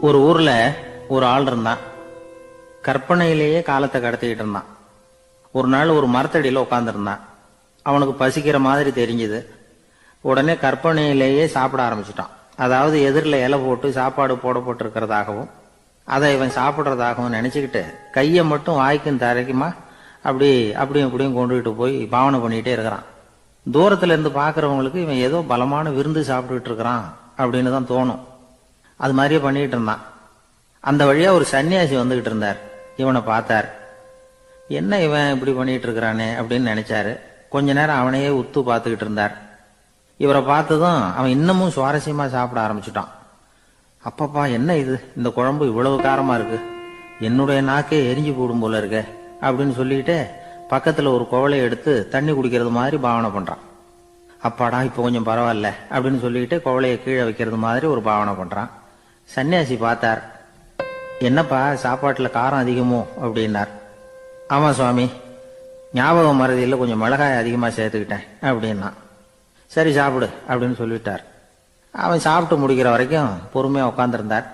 ஒரு ஊர்ல ஒரு ஆள் இருந்தான். கற்பனையிலேயே காலத்தை கடத்திக்கிட்டு இருந்தான். ஒரு நாள் ஒரு மரத்தடியில உட்காந்துருந்தான். அவனுக்கு பசிக்கிற மாதிரி தெரிஞ்சது. உடனே கற்பனையிலேயே சாப்பிட ஆரம்பிச்சுட்டான். அதாவது எதிரில் இலை போட்டு சாப்பாடு போடப்பட்டிருக்கிறதாகவும் அதை இவன் சாப்பிட்றதாகவும் நினைச்சுக்கிட்டு கையை மட்டும் வாய்க்கும் தரைக்குமா அப்படியும் இப்படியும் கொண்டுகிட்டு போய் பாவனை பண்ணிக்கிட்டே இருக்கிறான். தூரத்துல இருந்து பாக்குறவங்களுக்கு இவன் ஏதோ பலமான விருந்து சாப்பிட்டுட்டு இருக்கிறான் அப்படின்னு தான் தோணும். அது மாதிரியே பண்ணிட்டு இருந்தான். அந்த வழியா ஒரு சன்னியாசி வந்துகிட்டு இருந்தார். இவனை பார்த்தார். என்ன இவன் இப்படி பண்ணிட்டு இருக்கிறானே அப்படின்னு நினைச்சாரு. கொஞ்ச நேரம் அவனையே உத்து பார்த்துக்கிட்டு இருந்தார். இவரை பார்த்ததும் அவன் இன்னமும் சுவாரஸ்யமா சாப்பிட ஆரம்பிச்சுட்டான். அப்பப்பா, என்ன இது, இந்த குழம்பு இவ்வளவு காரமா இருக்கு, என்னுடைய நாக்கே எரிஞ்சு போடும் போல இருக்க அப்படின்னு சொல்லிட்டு பக்கத்துல ஒரு குவளையை எடுத்து தண்ணி குடிக்கிறது மாதிரி பாவனை பண்றான். அப்பாடா, இப்போ கொஞ்சம் பரவாயில்ல அப்படின்னு சொல்லிட்டு குவளையை கீழே வைக்கிறது மாதிரி ஒரு பாவனை பண்றான். சன்னியாசி பார்த்தார். என்னப்பா, சாப்பாட்டுல காரம் அதிகமோ அப்படின்னார். ஆமா சுவாமி, ஞாபகம் மறதியில் கொஞ்சம் மிளகாய் அதிகமா சேர்த்துக்கிட்டேன் அப்படின்னா. சரி சாப்பிடு அப்படின்னு சொல்லிட்டார். அவன் சாப்பிட்டு முடிக்கிற வரைக்கும் பொறுமையா உட்காந்துருந்தார்.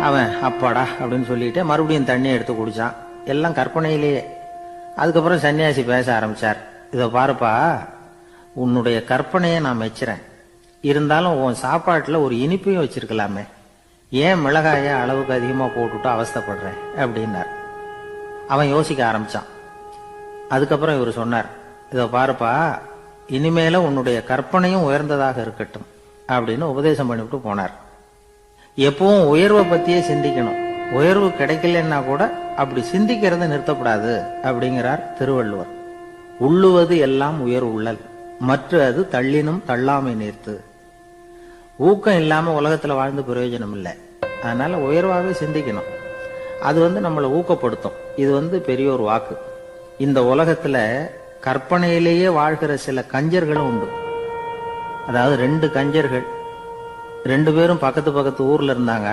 அவன் அப்பாடா அப்படின்னு சொல்லிட்டு மறுபடியும் தண்ணியை எடுத்து குடிச்சான். எல்லாம் கற்பனையிலேயே. அதுக்கப்புறம் சன்னியாசி பேச ஆரம்பிச்சார். இதை பாருப்பா, உன்னுடைய கற்பனையை நான் மெச்சுறேன். இருந்தாலும் உன் சாப்பாட்டுல ஒரு இனிப்பையும் வச்சிருக்கலாமே, ஏன் மிளகாய அளவுக்கு அதிகமா போட்டுட்டு அவஸ்தைப்படுறேன் அப்படின்னார். அவன் யோசிக்க ஆரம்பிச்சான். அதுக்கப்புறம் இவர் சொன்னார், இதை பாருப்பா, இனிமேல உன்னுடைய கற்பனையும் உயர்ந்ததாக இருக்கட்டும் அப்படின்னு உபதேசம் பண்ணிவிட்டு போனார். எப்பவும் உயர்வை பத்தியே சிந்திக்கணும். உயர்வு கிடைக்கலன்னா கூட அப்படி சிந்திக்கிறத நிறுத்தப்படாது அப்படிங்கிறார் திருவள்ளுவர். உள்ளுவது எல்லாம் உயர் உள்ளல், மற்ற அது தள்ளினும் தள்ளாமை நீர்த்து. ஊக்கம் இல்லாம உலகத்துல வாழ்ந்து பிரயோஜனம் இல்லை. அதனால உயர்வாகவே சிந்திக்கணும். அது நம்மளை ஊக்கப்படுத்தும். இது பெரிய ஒரு வாக்கு. இந்த உலகத்துல கற்பனையிலேயே வாழ்கிற சில கஞ்சர்களும் உண்டு. அதாவது 2 கஞ்சர்கள், 2 பேரும் பக்கத்து பக்கத்து ஊர்ல இருந்தாங்க.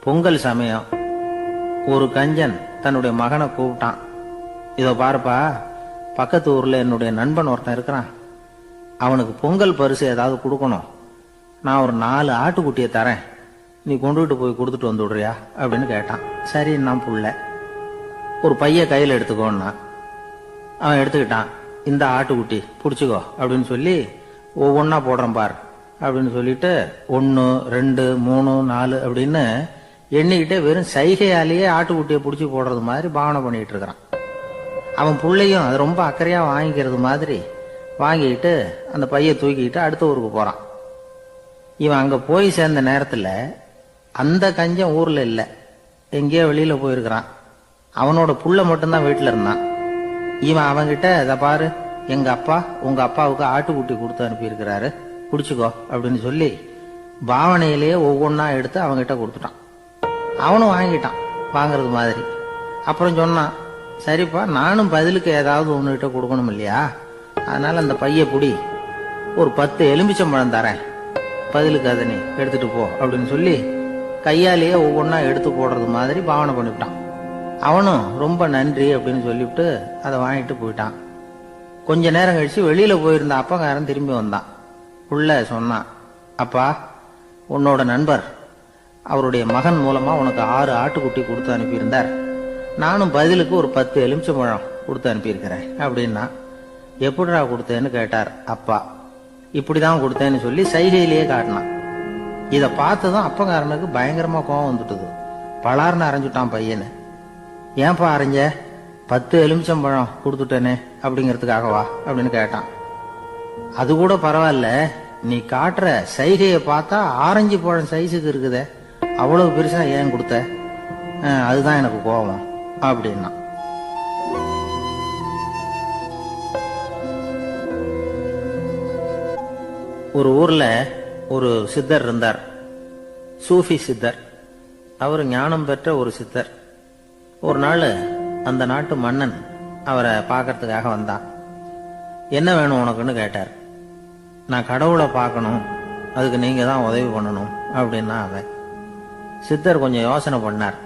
பொங்கல் சமயம் ஒரு கஞ்சன் தன்னுடைய மகனை கூப்பிட்டான். இதோ பாருப்பா, பக்கத்து ஊர்ல என்னுடைய நண்பன் ஒருத்தன் இருக்கிறான். அவனுக்கு பொங்கல் பரிசு ஏதாவது கொடுக்கணும். நான் ஒரு 4 ஆட்டுக்குட்டியை தரேன், நீ கொண்டுகிட்டு போய் கொடுத்துட்டு வந்து விடுறியா அப்படின்னு கேட்டான். சரி, நான் புள்ள ஒரு பைய கையில் எடுத்துக்கோன்னா. அவன் எடுத்துக்கிட்டான். இந்த ஆட்டுக்குட்டி பிடிச்சிக்கோ அப்படின்னு சொல்லி ஒவ்வொன்னா போடுறேன் பார் அப்படின்னு சொல்லிட்டு 1 2 3 4 அப்படின்னு எண்ணிக்கிட்டே வெறும் சைகையாலேயே ஆட்டுக்குட்டியை பிடிச்சி போடுறது மாதிரி பாவனை பண்ணிட்டு இருக்கிறான். அவன் பிள்ளையும் அது ரொம்ப அக்கறையா வாங்கிக்கிறது மாதிரி வாங்கிட்டு அந்த பைய தூக்கிட்டு அடுத்த ஊருக்கு போறான். இவன் அங்க போய் சேர்ந்த நேரத்துல அந்த கஞ்சன் ஊர்ல இல்ல, எங்கேயோ வெளியில போயிருக்கிறான். அவனோட புள்ள மட்டும்தான் வீட்டுல இருந்தான். இவன் அவன்கிட்ட, இதை பாரு, எங்க அப்பா உங்க அப்பாவுக்கு ஆட்டுக்குட்டி கொடுத்து அனுப்பியிருக்கிறாரு, குடிச்சுக்கோ அப்படின்னு சொல்லி பாவனையிலேயே ஒவ்வொன்னா எடுத்து அவன்கிட்ட கொடுத்துட்டான். அவனும் வாங்கிட்டான் வாங்கறது மாதிரி. அப்புறம் சொன்னான், சரிப்பா, நானும் பதிலுக்கு ஏதாவது ஒன்னுகிட்ட கொடுக்கணும் இல்லையா, அதனால அந்த பைய புடி, ஒரு 10 எலுமிச்சம்பழம் தரேன், பதிலுக்கு அதை நீ எடுத்துட்டு போ அப்படின்னு சொல்லி கையாலேயே ஒவ்வொன்னா எடுத்து போடுறது மாதிரி பாவனை பண்ணிவிட்டான். அவனும் ரொம்ப நன்றி அப்படின்னு சொல்லிவிட்டு அதை வாங்கிட்டு போயிட்டான். கொஞ்ச நேரம் கழிச்சு வெளியில போயிருந்த அப்பங்காரன் திரும்பி வந்தான். புள்ள சொன்னான், அப்பா, உன்னோட நண்பர் அவருடைய மகன் மூலமா உனக்கு 6 ஆட்டுக்குட்டி கொடுத்து அனுப்பியிருந்தார். நானும் பதிலுக்கு ஒரு 10 எலுமிச்சம்பழம் கொடுத்து அனுப்பியிருக்கிறேன் அப்படின்னா. எப்படிடா கொடுத்தேன்னு கேட்டார் அப்பா. இப்படிதான் கொடுத்தேன்னு சொல்லி சைகையிலேயே காட்டினான். இதை பார்த்ததும் அப்பங்காரனுக்கு பயங்கரமா கோவம் வந்துட்டுது. பலார்னு அரைஞ்சுட்டான் பையனு. ஏன்பா அரைஞ்ச? 10 எலுமிச்சம்பழம் கொடுத்துட்டேனே அப்படிங்கிறதுக்காகவா அப்படின்னு கேட்டான். அது கூட பரவாயில்ல, நீ காட்டுற சைகையை பார்த்தா ஆரஞ்சு பழம் சைஸுக்கு இருக்குதே, அவ்வளவு பெருசா ஏன் கொடுத்த? அதுதான் எனக்கு கோபம் அப்படின்னா. ஒரு ஊர்ல ஒரு சித்தர் இருந்தார். சூஃபி சித்தர். அவர் ஞானம் பெற்ற ஒரு சித்தர். ஒரு நாள் அந்த நாட்டு மன்னன் அவரை பார்க்கறதுக்காக வந்தான். என்ன வேணும் உனக்குன்னு கேட்டார். நான் கடவுளை பார்க்கணும், அதுக்கு நீங்க தான் உதவி பண்ணணும் அப்படின்னா அவன். சித்தர் கொஞ்சம் யோசனை பண்ணார்.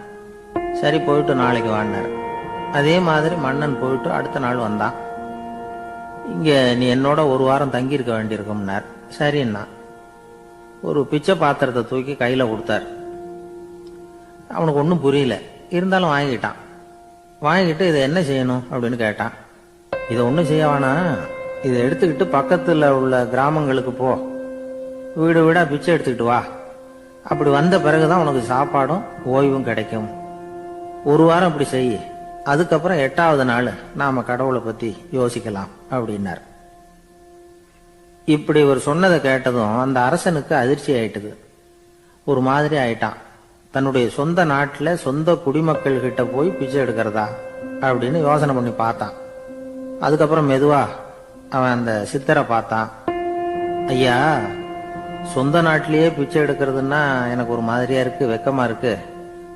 சரி, போயிட்டு நாளைக்கு வாங்கினார். அதே மாதிரி மன்னன் போயிட்டு அடுத்த நாள் வந்தான். இங்க நீ என்னோட 1 வாரம் தங்கியிருக்க வேண்டியிருக்கும்னார். சரின்னா ஒரு பிச்சை பாத்திரத்தை தூக்கி கையில கொடுத்தார். அவனுக்கு ஒன்றும் புரியல. இருந்தாலும் வாங்கிட்டான். வாங்கிட்டு இதை என்ன செய்யணும் அப்படின்னு கேட்டான். இதை ஒன்றும் செய்ய வேணாம், இதை எடுத்துக்கிட்டு பக்கத்தில் உள்ள கிராமங்களுக்கு போ, வீடு வீடா பிச்சை எடுத்துக்கிட்டு வா. அப்படி வந்த பிறகுதான் உனக்கு சாப்பாடும் ஓய்வும் கிடைக்கும். ஒரு வாரம் அப்படி செய், அதுக்கப்புறம் 8வது நாள் நாம கடவுளை பத்தி யோசிக்கலாம் அப்படின்னார். இப்படி ஒரு சொன்னதை கேட்டதும் அந்த அரசனுக்கு அதிர்ச்சி ஆயிட்டுது. ஒரு மாதிரி ஆயிட்டான். தன்னுடைய சொந்த நாட்டுல சொந்த குடிமக்கள் கிட்ட போய் பிச்சை எடுக்கிறதா அப்படின்னு யோசனை பண்ணி பார்த்தான். அதுக்கப்புறம் மெதுவா அவன் அந்த சித்தரை பார்த்தான். ஐயா, சொந்த நாட்டிலேயே பிச்சை எடுக்கிறதுன்னா எனக்கு ஒரு மாதிரியா இருக்கு, வெக்கமா இருக்கு.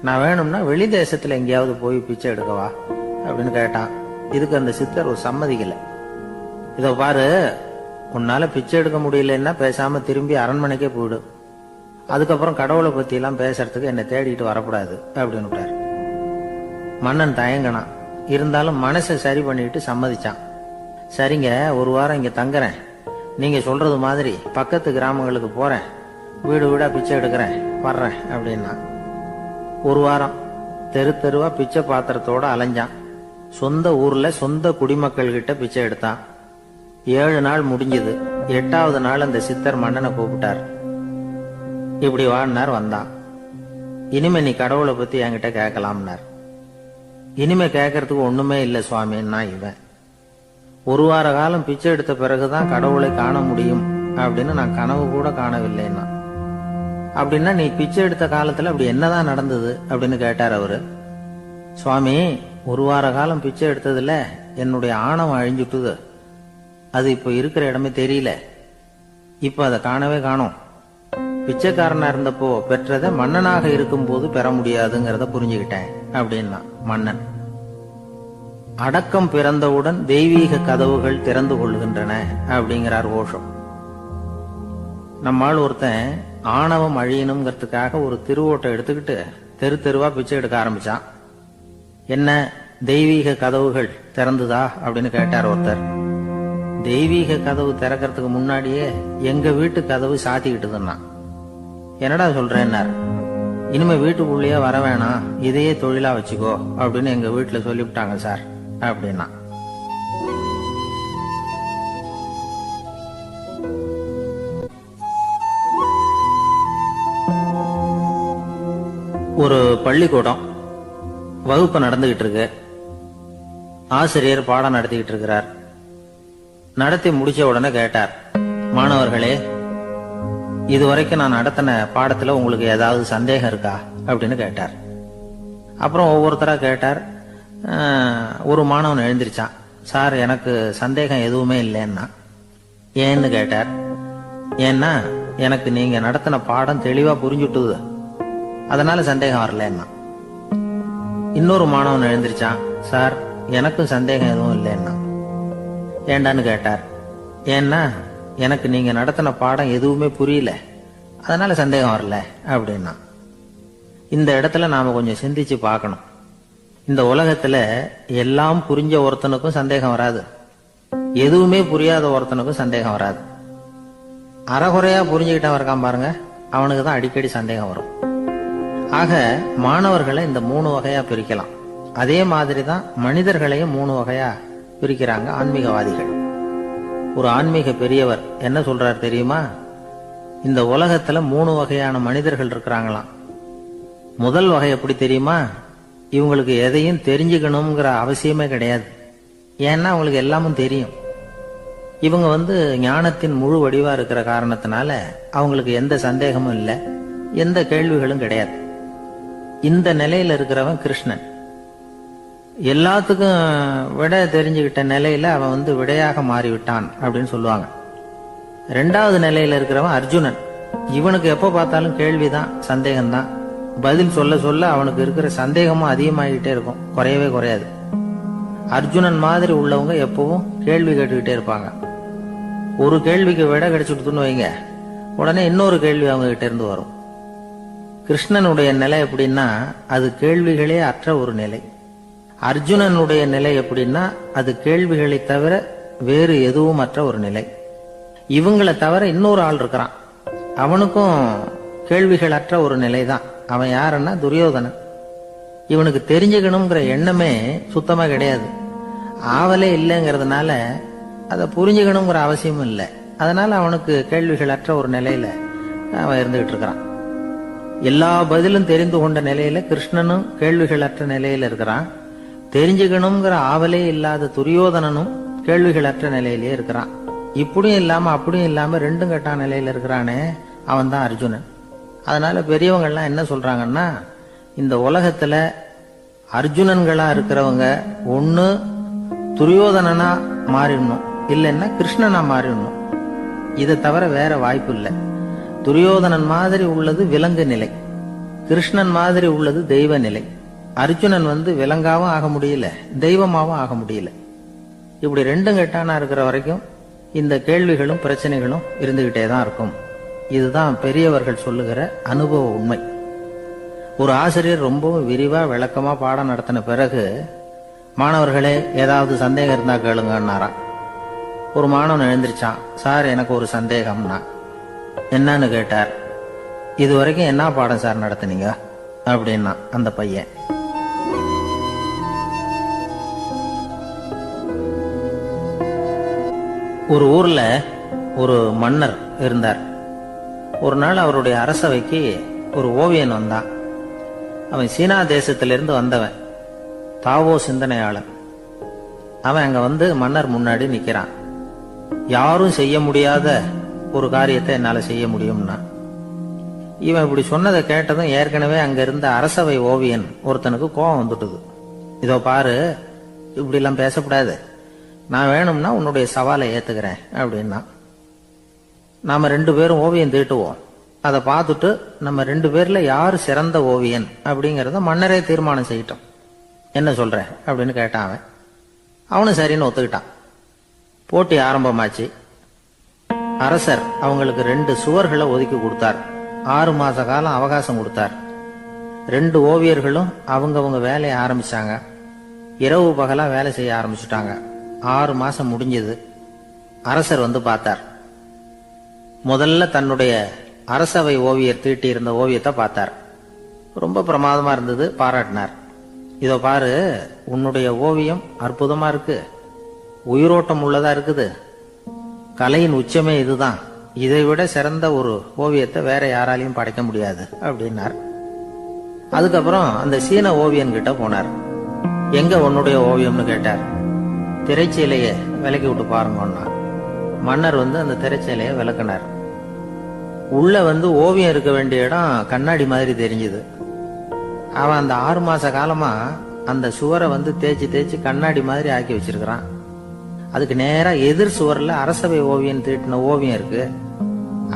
நான் வேணும்னா வெளி தேசத்துல எங்கேயாவது போய் பிச்சை எடுக்கவா அப்படின்னு கேட்டான். இதுக்கு அந்த சித்தர் ஒரு சம்மதிக்கல. இதோ பாரு, உன்னால பிச்சை எடுக்க முடியலன்னா பேசாம திரும்பி அரண்மனைக்கே போயிடு. அதுக்கப்புறம் கடவுளை பத்தி எல்லாம் பேசுறதுக்கு என்னை தேடிட்டு வரக்கூடாது அப்படின்னு விட்டாரு. மன்னன் தயங்கினான். இருந்தாலும் மனசை சரி பண்ணிட்டு சம்மதிச்சான். சரிங்க, ஒரு வாரம் இங்க தங்குறேன், நீங்க சொல்றது மாதிரி பக்கத்து கிராமங்களுக்கு போறேன், வீடு வீடா பிச்சை எடுக்கிறேன், வர்றேன் அப்படின்னா. ஒரு வாரம் தெரு தெருவா பிச்சை பாத்திரத்தோட அலைஞ்சான். சொந்த ஊர்ல சொந்த குடிமக்கள் கிட்ட பிச்சை எடுத்தான். 7 நாள் முடிஞ்சது. 8வது நாள் அந்த சித்தர் மன்னனை கூப்பிட்டார். இப்படி வாழ்னார். வந்தான். இனிமே நீ கடவுளை பத்தி என்கிட்ட கேட்கலாம்னார். இனிமே கேட்கறதுக்கு ஒண்ணுமே இல்லை சுவாமின்னா இவன். ஒரு வார காலம் பிச்சை எடுத்த பிறகுதான் கடவுளை காண முடியும் அப்படின்னு நான் கனவு கூட காணவில்லைன்னா. அப்படின்னா நீ பிச்சை எடுத்த காலத்துல அப்படி என்னதான் நடந்தது அப்படின்னு கேட்டார் அவரு. சுவாமி, ஒரு வார காலம் பிச்சை எடுத்ததுல என்னுடைய ஆணவம் அழிஞ்சுட்டுது. அது இப்ப இருக்கிற இடமே தெரியல. இப்ப அதை காணவே காணோம். பிச்சைக்காரனா இருந்தப்போ பெற்றதை மன்னனாக இருக்கும் போது பெற முடியாதுங்கிறத புரிஞ்சுக்கிட்டேன் அப்படின்னா மன்னன். அடக்கம் பிறந்தவுடன் தெய்வீக கதவுகள் திறந்து கொள்கின்றன அப்படிங்கிறார் ஓஷோ. நம்மால் ஒருத்தன் ஆணவம் அழியணுங்கிறதுக்காக ஒரு திருவோட்டை எடுத்துக்கிட்டு தெரு தெருவா பிச்சை எடுக்க ஆரம்பிச்சான். என்ன, தெய்வீக கதவுகள் திறந்துதா அப்படின்னு கேட்டார் ஒருத்தர். தெய்வீக கதவு திறக்கிறதுக்கு முன்னாடியே எங்க வீட்டு கதவு சாத்திக்கிட்டுதுன்னா. என்னடா சொல்றேன்னார். இனிமே வீட்டுக்குள்ளேயே வர வேணாம், இதையே தொழிலா வச்சுக்கோ அப்படின்னு எங்க வீட்டுல சொல்லிவிட்டாங்க சார் அப்படின்னா. ஒரு பள்ளிக்கூடம் வகுப்பு நடந்துகிட்டு இருக்கு. ஆசிரியர் பாடம் நடத்திக்கிட்டு இருக்கிறார். நடத்தி முடிச்ச உடனே கேட்டார், மாணவர்களே, இதுவரைக்கும் நான் நடத்தின பாடத்துல உங்களுக்கு ஏதாவது சந்தேகம் இருக்கா அப்படின்னு கேட்டார். அப்புறம் ஒவ்வொருத்தரா கேட்டார். ஒரு மாணவன் எழுந்திருச்சான். சார், எனக்கு சந்தேகம் எதுவுமே இல்லைன்னா. ஏன்னு கேட்டார். ஏன்னா எனக்கு நீங்க நடத்தின பாடம் தெளிவா புரிஞ்சுட்டுது, அதனால சந்தேகம் வரலன்னா. இன்னொரு மாணவன் எழுந்திருச்சான். சார், எனக்கும் சந்தேகம் எதுவும் இல்லைன்னா. ஏண்டான்னு கேட்டார். ஏன்னா எனக்கு நீங்க நடத்தின பாடம் எதுவுமே புரியல, அதனால சந்தேகம் வரல அப்படின்னா. இந்த இடத்துல நாம கொஞ்சம் சிந்திச்சு பார்க்கணும். இந்த உலகத்துல எல்லாம் புரிஞ்ச ஒருத்தனுக்கும் சந்தேகம் வராது, எதுவுமே புரியாத ஒருத்தனுக்கும் சந்தேகம் வராது. அறகுறையா புரிஞ்சுக்கிட்டவன் இருக்கான் பாருங்க, அவனுக்கு தான் அடிக்கடி சந்தேகம் வரும். ஆக மாணவர்களை இந்த 3 வகையா பிரிக்கலாம். அதே மாதிரிதான் மனிதர்களையும் 3 வகையா பிரிக்கிறாங்க ஆன்மீகவாதிகள். ஒரு ஆன்மீக பெரியவர் என்ன சொல்றார் தெரியுமா? இந்த உலகத்துல 3 வகையான மனிதர்கள் இருக்கிறாங்களாம். முதல் வகை எப்படி தெரியுமா? இவங்களுக்கு எதையும் தெரிஞ்சுக்கணுங்கிற அவசியமே கிடையாது. ஏன்னா அவங்களுக்கு எல்லாமும் தெரியும். இவங்க ஞானத்தின் முழு வடிவா இருக்கிற காரணத்தினால அவங்களுக்கு எந்த சந்தேகமும் இல்லை, எந்த கேள்விகளும் கிடையாது. இந்த நிலையில இருக்கிறவன் கிருஷ்ணன். எல்லாத்துக்கும் விட தெரிஞ்சுக்கிட்ட நிலையில அவன் விடையாக மாறிவிட்டான் அப்படின்னு சொல்லுவாங்க. 2வது நிலையில இருக்கிறவன் அர்ஜுனன். இவனுக்கு எப்ப பார்த்தாலும் கேள்விதான், சந்தேகம்தான். பதில் சொல்ல சொல்ல அவனுக்கு இருக்கிற சந்தேகமும் அதிகமாகிட்டே இருக்கும், குறையவே குறையாது. அர்ஜுனன் மாதிரி உள்ளவங்க எப்பவும் கேள்வி கேட்டுக்கிட்டே இருப்பாங்க. ஒரு கேள்விக்கு விட கிடைச்சுட்டுன்னு வைங்க, உடனே இன்னொரு கேள்வி அவங்க கிட்ட இருந்து வரும். கிருஷ்ணனுடைய நிலை எப்படின்னா அது கேள்விகளே அற்ற ஒரு நிலை. அர்ஜுனனுடைய நிலை எப்படின்னா அது கேள்விகளை தவிர வேறு எதுவும் அற்ற ஒரு நிலை. இவங்களை தவிர இன்னொரு ஆள் இருக்கிறான், அவனுக்கும் கேள்விகள் அற்ற ஒரு நிலை தான். அவன் யாருன்னா துரியோதனன். இவனுக்கு தெரிஞ்சுக்கணுங்கிற எண்ணமே சுத்தமா கிடையாது. ஆவலே இல்லைங்கிறதுனால அதை புரிஞ்சுக்கணுங்கிற அவசியமும் இல்லை. அதனால அவனுக்கு கேள்விகளற்ற ஒரு நிலையில அவன் இருந்துகிட்டு இருக்கிறான். எல்லா பதிலும் தெரிந்து கொண்ட நிலையில கிருஷ்ணனும் கேள்விகளற்ற நிலையில இருக்கிறான். தெரிஞ்சுக்கணுங்கிற ஆவலே இல்லாத துரியோதனனும் கேள்விகளற்ற நிலையிலேயே இருக்கிறான். இப்படியும் இல்லாம அப்படியும் இல்லாம ரெண்டும் கெட்டான நிலையில இருக்கிறானே, அவன் தான் அர்ஜுனன். அதனால பெரியவங்கள்லாம் என்ன சொல்றாங்கன்னா, இந்த உலகத்துல அர்ஜுனன்களா இருக்கிறவங்க ஒண்ணு துரியோதனனா மாறிடணும், இல்லைன்னா கிருஷ்ணனா மாறிடணும். இதை தவிர வேற வாய்ப்பு இல்லை. துரியோதனன் மாதிரி உள்ளது விலங்கு நிலை, கிருஷ்ணன் மாதிரி உள்ளது தெய்வ நிலை. அர்ஜுனன் விலங்காவும் ஆக முடியல, தெய்வமாவும் ஆக முடியல. இப்படி ரெண்டும் கெட்டானா இருக்கிற வரைக்கும் இந்த கேள்விகளும் பிரச்சனைகளும் இருந்துகிட்டே தான் இருக்கும். இதுதான் பெரியவர்கள் சொல்லுகிற அனுபவ உண்மை. ஒரு ஆசிரியர் ரொம்பவும் விரிவா விளக்கமா பாடம் நடத்தின பிறகு, மாணவர்களே ஏதாவது சந்தேகம் இருந்தா கேளுங்கன்னாராம். ஒரு மாணவன் எழுந்திருச்சான். சார், எனக்கு ஒரு சந்தேகம்னா. என்னன்னு கேட்டார். இது வரைக்கும் என்ன பாடம் சார் நடத்துனீங்க அப்படின்னா அந்த பையன். ஒரு ஊர்ல ஒரு மன்னர் இருந்தார். ஒரு நாள் அவருடைய அரசவைக்கு ஒரு ஓவியன் வந்தான். அவன் சீனா தேசத்திலிருந்து வந்தவன், தாவோ சிந்தனையாளன். அவன் அங்க மன்னர் முன்னாடி நிக்கிறான். யாரும் செய்ய முடியாத ஒரு காரியத்தை என்னால செய்ய முடியும்னா. இவன் இப்படி சொன்னதை கேட்டதும் ஏற்கனவே அங்க இருந்த அரசவை ஓவியன் ஒருத்தனுக்கு கோபம் வந்துட்டுது. இதோ பாரு, இப்படி எல்லாம் பேசக்கூடாது, நான் வேணும்னா உன்னுடைய சவாலை ஏத்துக்கிறேன் அப்படின்னா. நாம 2 பேரும் ஓவியம் தீட்டுவோம், அதை பார்த்துட்டு நம்ம 2 பேர்ல யாரு சிறந்த ஓவியன் அப்படிங்கறத மன்னரே தீர்மானம் செய்யட்டும், என்ன சொல்ற அப்படின்னு கேட்டான் அவன். அவனும் சரின்னு ஒத்துக்கிட்டான். போட்டி ஆரம்பமாச்சு. அரசர் அவங்களுக்கு 2 சுவர்களை ஒதுக்கி கொடுத்தார். 6 மாச காலம் அவகாசம் கொடுத்தார். 2 ஓவியர்களும் அவங்கவங்க வேலையை ஆரம்பிச்சாங்க. இரவு பகலா வேலை செய்ய ஆரம்பிச்சுட்டாங்க. 6 மாசம் முடிஞ்சது. அரசர் பார்த்தார். முதல்ல தன்னுடைய அரசவை ஓவியர் தீட்டி இருந்த ஓவியத்தை பார்த்தார். ரொம்ப பிரமாதமா இருந்தது, பாராட்டினார். இதோ பாரு, உன்னுடைய ஓவியம் அற்புதமா இருக்கு, உயிரோட்டம் உள்ளதா இருக்குது, கலையின் உச்சமே இதுதான், இதை விட சிறந்த ஒரு ஓவியத்தை வேற யாராலையும் படைக்க முடியாது அப்படின்னார். அதுக்கப்புறம் அந்த சீன ஓவியன் கிட்ட போனார். எங்க உன்னுடைய ஓவியம்னு கேட்டார். திரைச்சீலைய விலக்கி விட்டு பாருங்கன்னா. மன்னர் அந்த திரைச்சீலைய விளக்குனார். உள்ள ஓவியம் இருக்க வேண்டிய இடம் கண்ணாடி மாதிரி தெரிஞ்சது. அவன் அந்த 6 மாச காலமா அந்த சுவரை தேய்ச்சி தேய்ச்சி கண்ணாடி மாதிரி ஆக்கி வச்சிருக்கிறான். அதுக்கு நேரா எதிர் சுவர்ல அரசவை ஓவியன் தீட்டின ஓவியம் இருக்கு.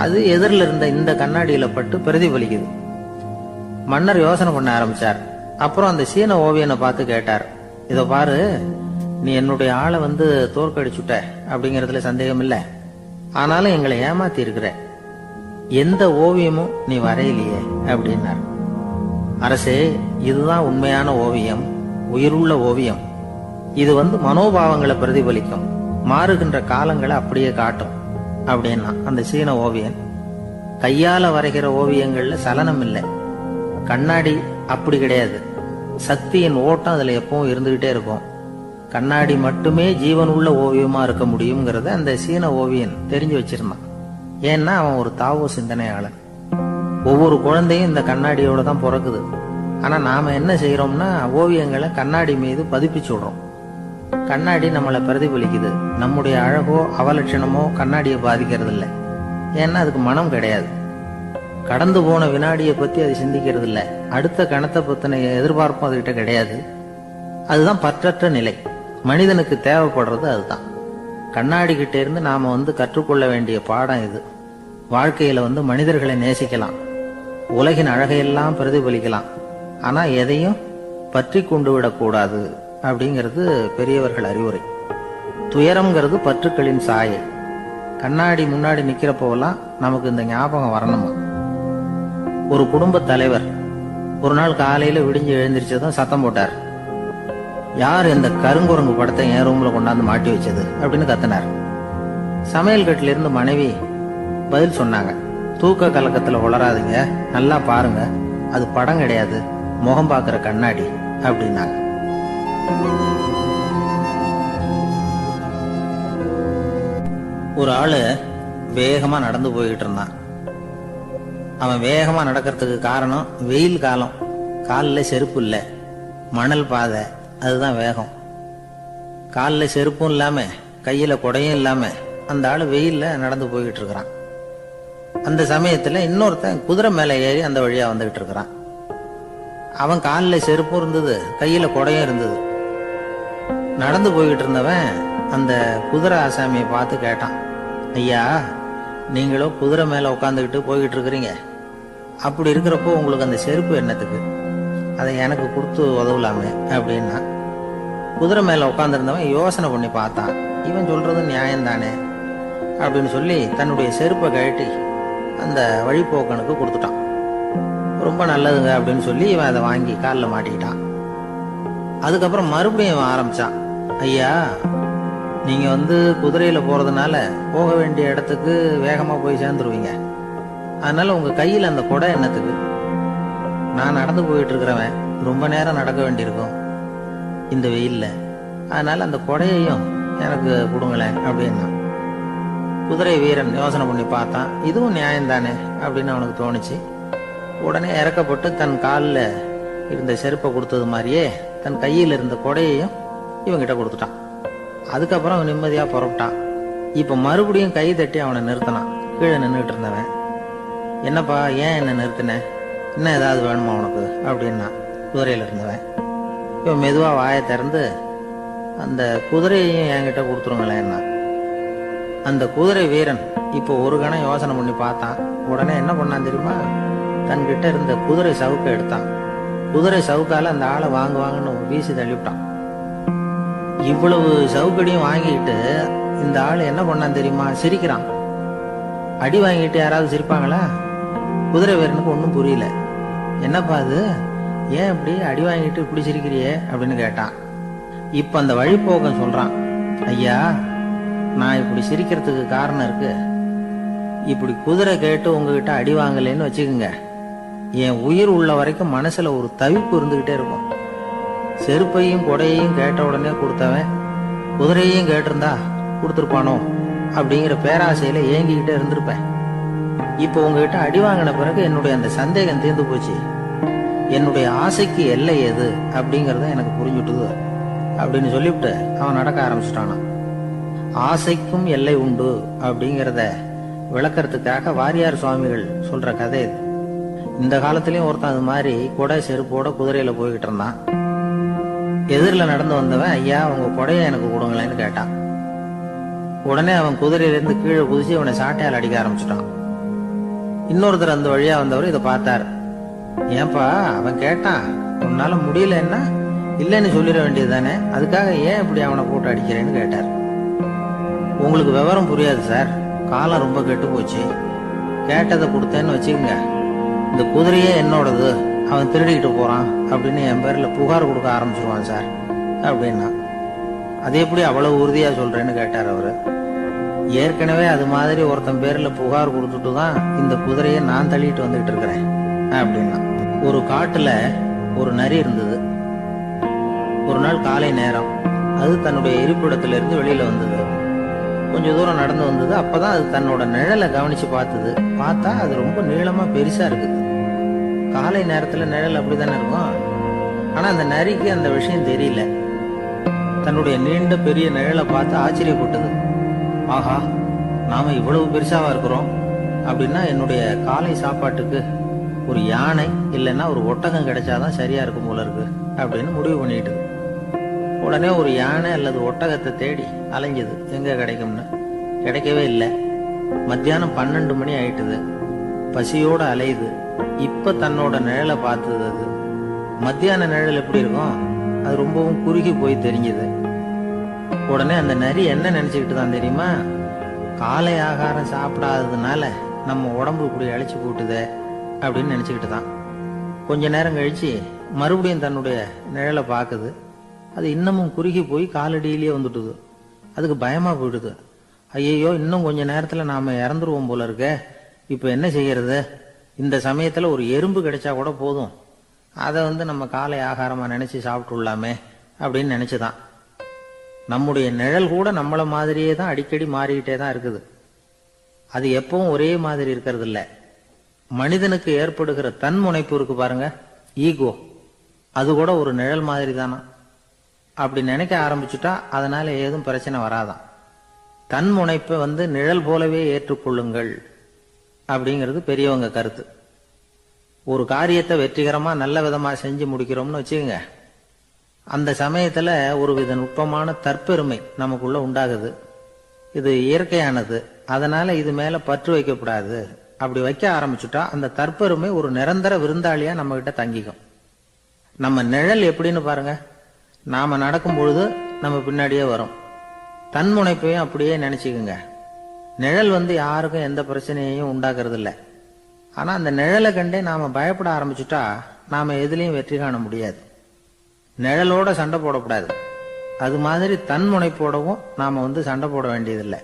அது எதிரில் இருந்த இந்த கண்ணாடியில பட்டு பிரதிபலிக்குது. மன்னர் யோசனை பண்ண ஆரம்பிச்சார். அப்புறம் அந்த சீன ஓவியனை பார்த்து கேட்டார். இதோ பாரு, நீ என்னுடைய ஆளை தோற்கடிச்சுட்ட அப்படிங்கறதுல சந்தேகம் இல்லை, ஆனாலும் எங்களை ஏமாத்தி இருக்கிற, எந்த ஓவியமும் நீ வரையிலையே அப்படின்னார். அரசே, இதுதான் உண்மையான ஓவியம், உயிருள்ள ஓவியம். இது மனோபாவங்களை பிரதிபலிக்கும், மாறுகின்ற காலங்களை அப்படியே காட்டும் அப்படின்னா அந்த சீன ஓவியன். கையால வரைகிற ஓவியங்கள்ல சலனம் இல்லை, கண்ணாடி அப்படி கிடையாது, சக்தியின் ஓட்டம் அதுல எப்பவும் இருந்துகிட்டே இருக்கும். கண்ணாடி மட்டுமே ஜீவன் உள்ள ஓவியமா இருக்க முடியுங்கிறத அந்த சீன ஓவியன் தெரிஞ்சு வச்சிருந்தான். ஏன்னா அவன் ஒரு தாவோ சிந்தனையாளன். ஒவ்வொரு குழந்தையும் இந்த கண்ணாடியோட தான் பிறக்குது. ஆனா நாம என்ன செய்யறோம்னா, ஓவியங்களை கண்ணாடி மீது பதிப்பிச்சு விடுறோம். கண்ணாடி நம்மளை பிரதிபலிக்குது. நம்முடைய அழகோ அவலட்சணமோ கண்ணாடியை பாதிக்கிறது இல்லை. ஏன்னா அதுக்கு மனம் கிடையாது. கடந்து போன வினாடியை பத்தி அது சிந்திக்கிறது இல்லை. அடுத்த கணத்தை பத்தின எதிர்பார்ப்பும் அதுகிட்ட கிடையாது. அதுதான் பற்றற்ற நிலை. மனிதனுக்கு தேவைப்படுறது அதுதான். கண்ணாடி கிட்ட இருந்து நாம கற்றுக்கொள்ள வேண்டிய பாடம் இது. வாழ்க்கையில மனிதர்களை நேசிக்கலாம், உலகின் அழகையெல்லாம் பிரதிபலிக்கலாம், ஆனா எதையும் பற்றி கொண்டு விடக்கூடாது அப்படிங்கிறது பெரியவர்கள் அறிவுரை. துயரம்ங்கிறது பற்றுக்களின் சாயை. கண்ணாடி முன்னாடி நிக்கிறப்போவெல்லாம் நமக்கு இந்த ஞாபகம் வரணுமா. ஒரு குடும்ப தலைவர் ஒரு நாள் காலையில விடிஞ்சு எழுந்திரிச்சதும் சத்தம் போட்டார். யார் இந்த கருங்குரங்கு படத்தை என் ரூம்ல கொண்டாந்து மாட்டி வச்சது அப்படின்னு கத்தினார். சமையல் கட்டில இருந்து மனைவி பதில் சொன்னாங்க. தூக்க கலக்கத்துல உளராதீங்க, நல்லா பாருங்க, அது படம் கிடையாது, முகம் பார்க்கிற கண்ணாடி அப்படின்னாங்க. ஒரு ஆளு வேகமா நடந்து போய்கிட்டு இருந்தான். அவன் வேகமா நடக்கிறதுக்கு காரணம் வெயில் காலம், காலில் செருப்பு இல்லை, மணல் பாதை, அதுதான் வேகம். காலில் செருப்பும் இல்லாம கையில குடையும் இல்லாம அந்த ஆளு வெயில்ல நடந்து போய்கிட்டு இருக்கிறான். அந்த சமயத்துல இன்னொருத்தன் குதிரை மேல ஏறி அந்த வழியா வந்துகிட்டு இருக்கிறான். அவன் காலில் செருப்பும் இருந்தது, கையில குடையும் இருந்தது. நடந்து போய்கிட்டு இருந்தவன் அந்த குதிரை ஆசாமியை பார்த்து கேட்டான், ஐயா, நீங்களும் குதிரை மேல உட்காந்துக்கிட்டு போய்கிட்டு இருக்கிறீங்க, அப்படி இருக்கிறப்போ உங்களுக்கு அந்த செருப்பு என்னத்துக்கு? அதை எனக்கு கொடுத்து உதவலாமே அப்படின்னா. குதிரை மேல உட்காந்துருந்தவன் யோசனை பண்ணி பார்த்தான். இவன் சொல்றது நியாயம்தானே அப்படின்னு சொல்லி தன்னுடைய செருப்பை கழட்டி அந்த வழிபோக்கனுக்கு கொடுத்துட்டான். ரொம்ப நல்லதுங்க அப்படின்னு சொல்லி இவன் அதை வாங்கி காலில் மாட்டிக்கிட்டான். அதுக்கப்புறம் மறுபடியும் இவன் ஆரம்பிச்சான், ஐயா, நீங்க குதிரையில போறதுனால போக வேண்டிய இடத்துக்கு வேகமா போய் சேர்ந்துருவீங்க, அதனால உங்க கையில அந்த குடை என்னத்துக்கு? நான் நடந்து போயிட்டு இருக்கிறவன் ரொம்ப நேரம் நடக்க வேண்டியிருக்கும் இந்த வெயில்ல, அதனால அந்த கொடையையும் எனக்கு கொடுங்களேன் அப்படின்னா. குதிரை வீரன் யோசனை பண்ணி பார்த்தான், இதுவும் நியாயம்தானே அப்படின்னு அவனுக்கு தோணுச்சு. உடனே இறக்கப்பட்டு தன் காலில் இருந்த செருப்பை கொடுத்தது மாதிரியே தன் கையில் இருந்த கொடையையும் இவங்கிட்ட கொடுத்துட்டான். அதுக்கப்புறம் அவன் நிம்மதியா புறப்பட்டான். இப்ப மறுபடியும் கை தட்டி அவனை நிறுத்தினான். கீழே நின்றுட்டு இருந்தவன், என்னப்பா, ஏன் என்ன நிறுத்தின? இன்னும் ஏதாவது வேணுமா உனக்கு அப்படின்னா குதிரையில இருந்தவன். இவன் மெதுவா வாயை திறந்து, அந்த குதிரையையும் என்கிட்ட கொடுத்துருங்களேன்னா. அந்த குதிரை வீரன் இப்போ ஒரு கணம் யோசனை பண்ணி பார்த்தான். உடனே என்ன பண்ணான் தெரியுமா? தன்கிட்ட இருந்த குதிரை சவுக்கை எடுத்தான். குதிரை சவுக்கால அந்த ஆளை வாங்குவாங்கன்னு வீசி தள்ளிவிட்டான். இவ்வளவு சவுக்கடியும் வாங்கிட்டு இந்த ஆள் என்ன பண்ணான் தெரியுமா? சிரிக்கிறான். அடி வாங்கிட்டு யாராவது சிரிப்பாங்களா? குதிரை வீரனுக்கு ஒன்றும் புரியல. என்னப்பா அது, ஏன் இப்படி அடி வாங்கிட்டு இப்படி சிரிக்கிறியே அப்படின்னு கேட்டான். இப்ப அந்த வழிபோக்கன் சொல்றான், ஐயா, நான் இப்படி சிரிக்கிறதுக்கு காரணம் இருக்கு. இப்படி குதிரை கேட்டு உங்ககிட்ட அடி வாங்கலைன்னு வச்சுக்கோங்க, என் உயிர் உள்ள வரைக்கும் மனசுல ஒரு தவிப்பு இருந்துகிட்டே இருக்கும். செருப்பையும் கொடையையும் கேட்ட உடனே கொடுத்தவன் குதிரையையும் கேட்டிருந்தா கொடுத்துருப்பானோ அப்படிங்கிற பேராசையில ஏங்கிக்கிட்டே இருந்திருப்பேன். இப்போ உங்ககிட்ட அடி வாங்கின பிறகு என்னுடைய அந்த சந்தேகம் தீர்ந்து போச்சு. என்னுடைய ஆசைக்கு எல்லை எது அப்படிங்கறத எனக்கு புரிஞ்சுட்டுது அப்படின்னு சொல்லிவிட்டு அவன் நடக்க ஆரம்பிச்சுட்டானான். ஆசைக்கும் எல்லை உண்டு அப்படிங்கிறத விளக்கறதுக்காக வாரியார் சுவாமிகள் சொல்ற கதை இது. இந்த காலத்திலயும் ஒருத்தன் அது மாதிரி கொடை செருப்போட குதிரையில போய்கிட்டு இருந்தான். எதிரில் நடந்து வந்தவன், ஐயா, உங்க கொடையை எனக்கு கொடுங்களேன்னு கேட்டான். உடனே அவன் குதிரையிலிருந்து கீழே குதிச்சு அவனை சாட்டையால் அடிக்க ஆரம்பிச்சுட்டான். இன்னொருத்தர் அந்த வழியா வந்தவர் இதை பார்த்தார். ஏன்பா, அவன் கேட்டான், உன்னால முடியலன்னா இல்லைன்னு சொல்லிட வேண்டியது தானே, அதுக்காக ஏன் இப்படி அவனை போட்டு அடிக்கிறேன்னு கேட்டார். உங்களுக்கு விவரம் புரியாது சார், காலம் ரொம்ப கெட்டு போச்சு. கேட்டதை கொடுத்தேன்னு வச்சுக்கோங்க, இந்த குதிரையே என்னோடது, அவன் திருடிக்கிட்டு போறான் அப்படின்னு என் பேர்ல புகார் கொடுக்க ஆரம்பிச்சிருவான் சார் அப்படின்னா. அது எப்படி அவ்வளவு உறுதியா சொல்றேன்னு கேட்டார் அவரு. ஏற்கனவே அது மாதிரி ஒருத்தன் பேர்ல புகார் கொடுத்துட்டு தான் இந்த குதிரையை நான் தள்ளிட்டு வந்துகிட்டு இருக்கிறேன் அப்படின்னா. ஒரு காட்டுல ஒரு நரி இருந்தது. ஒரு நாள் காலை நேரம் அது தன்னுடைய இருப்பிடத்துல இருந்து வெளியில வந்தது. கொஞ்சம் தூரம் நடந்து வந்தது. அப்பதான் அது தன்னோட நிழலை கவனிச்சு பார்த்தது. பார்த்தா அது ரொம்ப நீளமா பெருசா இருக்குது. காலை நேரத்துல நிழல் அப்படித்தானே இருக்கும். ஆனா அந்த நரிக்கு அந்த விஷயம் தெரியல. தன்னுடைய நீண்ட பெரிய நிழலை பார்த்து ஆச்சரியப்பட்டது. ஆஹா, நாம இவ்வளவு பெருசாவா இருக்கிறோம் அப்படின்னா என்னுடைய காலை சாப்பாட்டுக்கு ஒரு யானை இல்லைன்னா ஒரு ஒட்டகம் கிடைச்சாதான் சரியா இருக்கும் போல இருக்கு அப்படின்னு முடிவு பண்ணிட்டு உடனே ஒரு யானை அல்லது ஒட்டகத்தை தேடி அலைஞ்சது. எங்க கிடைக்கும்னு கிடைக்கவே இல்லை. மத்தியானம் 12 மணி ஆயிட்டுது. பசியோட அலையுது. இப்ப தன்னோட நிழலை பார்த்தது. அது மத்தியான நிழல் எப்படி இருக்கும், அது ரொம்பவும் குறுகி போய் தெரிஞ்சது. உடனே அந்த நரி என்ன நினைச்சுக்கிட்டு தான் தெரியுமா? காலை ஆகாரம் சாப்பிடாததுனால நம்ம உடம்பு இப்படி அழைச்சி போட்டுதே அப்படின்னு நினைச்சுக்கிட்டு தான். கொஞ்ச நேரம் கழிச்சு மறுபடியும் தன்னுடைய நிழலை பார்க்குது. அது இன்னமும் குறுகி போய் காலடியிலேயே வந்துட்டுது. அதுக்கு பயமா போயிடுது. ஐயோ, இன்னும் கொஞ்ச நேரத்துல நாம இறந்துருவோம் போல இருக்க. இப்ப என்ன செய்யறது? இந்த சமயத்துல ஒரு எறும்பு கிடைச்சா கூட போதும், அதை நம்ம காலை ஆகாரமா நினைச்சு சாப்பிட்டுள்ளாமே அப்படின்னு நினைச்சுதான். நம்முடைய நிழல் கூட நம்மள மாதிரியே தான் அடிக்கடி மாறிக்கிட்டே தான் இருக்குது. அது எப்பவும் ஒரே மாதிரி இருக்கிறது இல்ல. மனிதனுக்கு ஏற்படுகிற தன்முனைப்பு இருக்கு பாருங்க, ஈகோ, அது கூட ஒரு நிழல் மாதிரி தானா. அப்படி நினைக்க ஆரம்பிச்சுட்டா அதனால ஏதும் பிரச்சனை வராதான். தன்முனைப்பை நிழல் போலவே ஏற்றுக்கொள்ளுங்கள் அப்படிங்கிறது பெரியவங்க கருத்து. ஒரு காரியத்தை வெற்றிகரமா நல்ல விதமா செஞ்சு முடிக்கிறோம்னு வச்சுக்கோங்க, அந்த சமயத்துல ஒரு வித நுட்பமான தற்பெருமை நமக்குள்ள உண்டாகுது. இது இயற்கையானது, அதனால இது மேல பற்று வைக்கக்கூடாது. அப்படி வைக்க ஆரம்பிச்சுட்டா அந்த தற்பெருமை ஒரு நிரந்தர விருந்தாளியா நம்ம கிட்ட தங்கிக்கும். நம்ம நிழல் எப்படின்னு பாருங்க, நாம நடக்கும் பொழுது நம்ம பின்னாடியே வரும். தன்முனைப்பையும் அப்படியே நினைச்சுக்குங்க. நிழல் யாருக்கும் எந்த பிரச்சனையையும் உண்டாக்குறது இல்லை. ஆனா அந்த நிழலை கண்டே நாம பயப்பட ஆரம்பிச்சுட்டா நாம எதுலயும் வெற்றி காண முடியாது. நிழலோட சண்டை போடக்கூடாது. அது மாதிரி தன்முனைப்போடவும் நாம சண்டை போட வேண்டியதில்லை.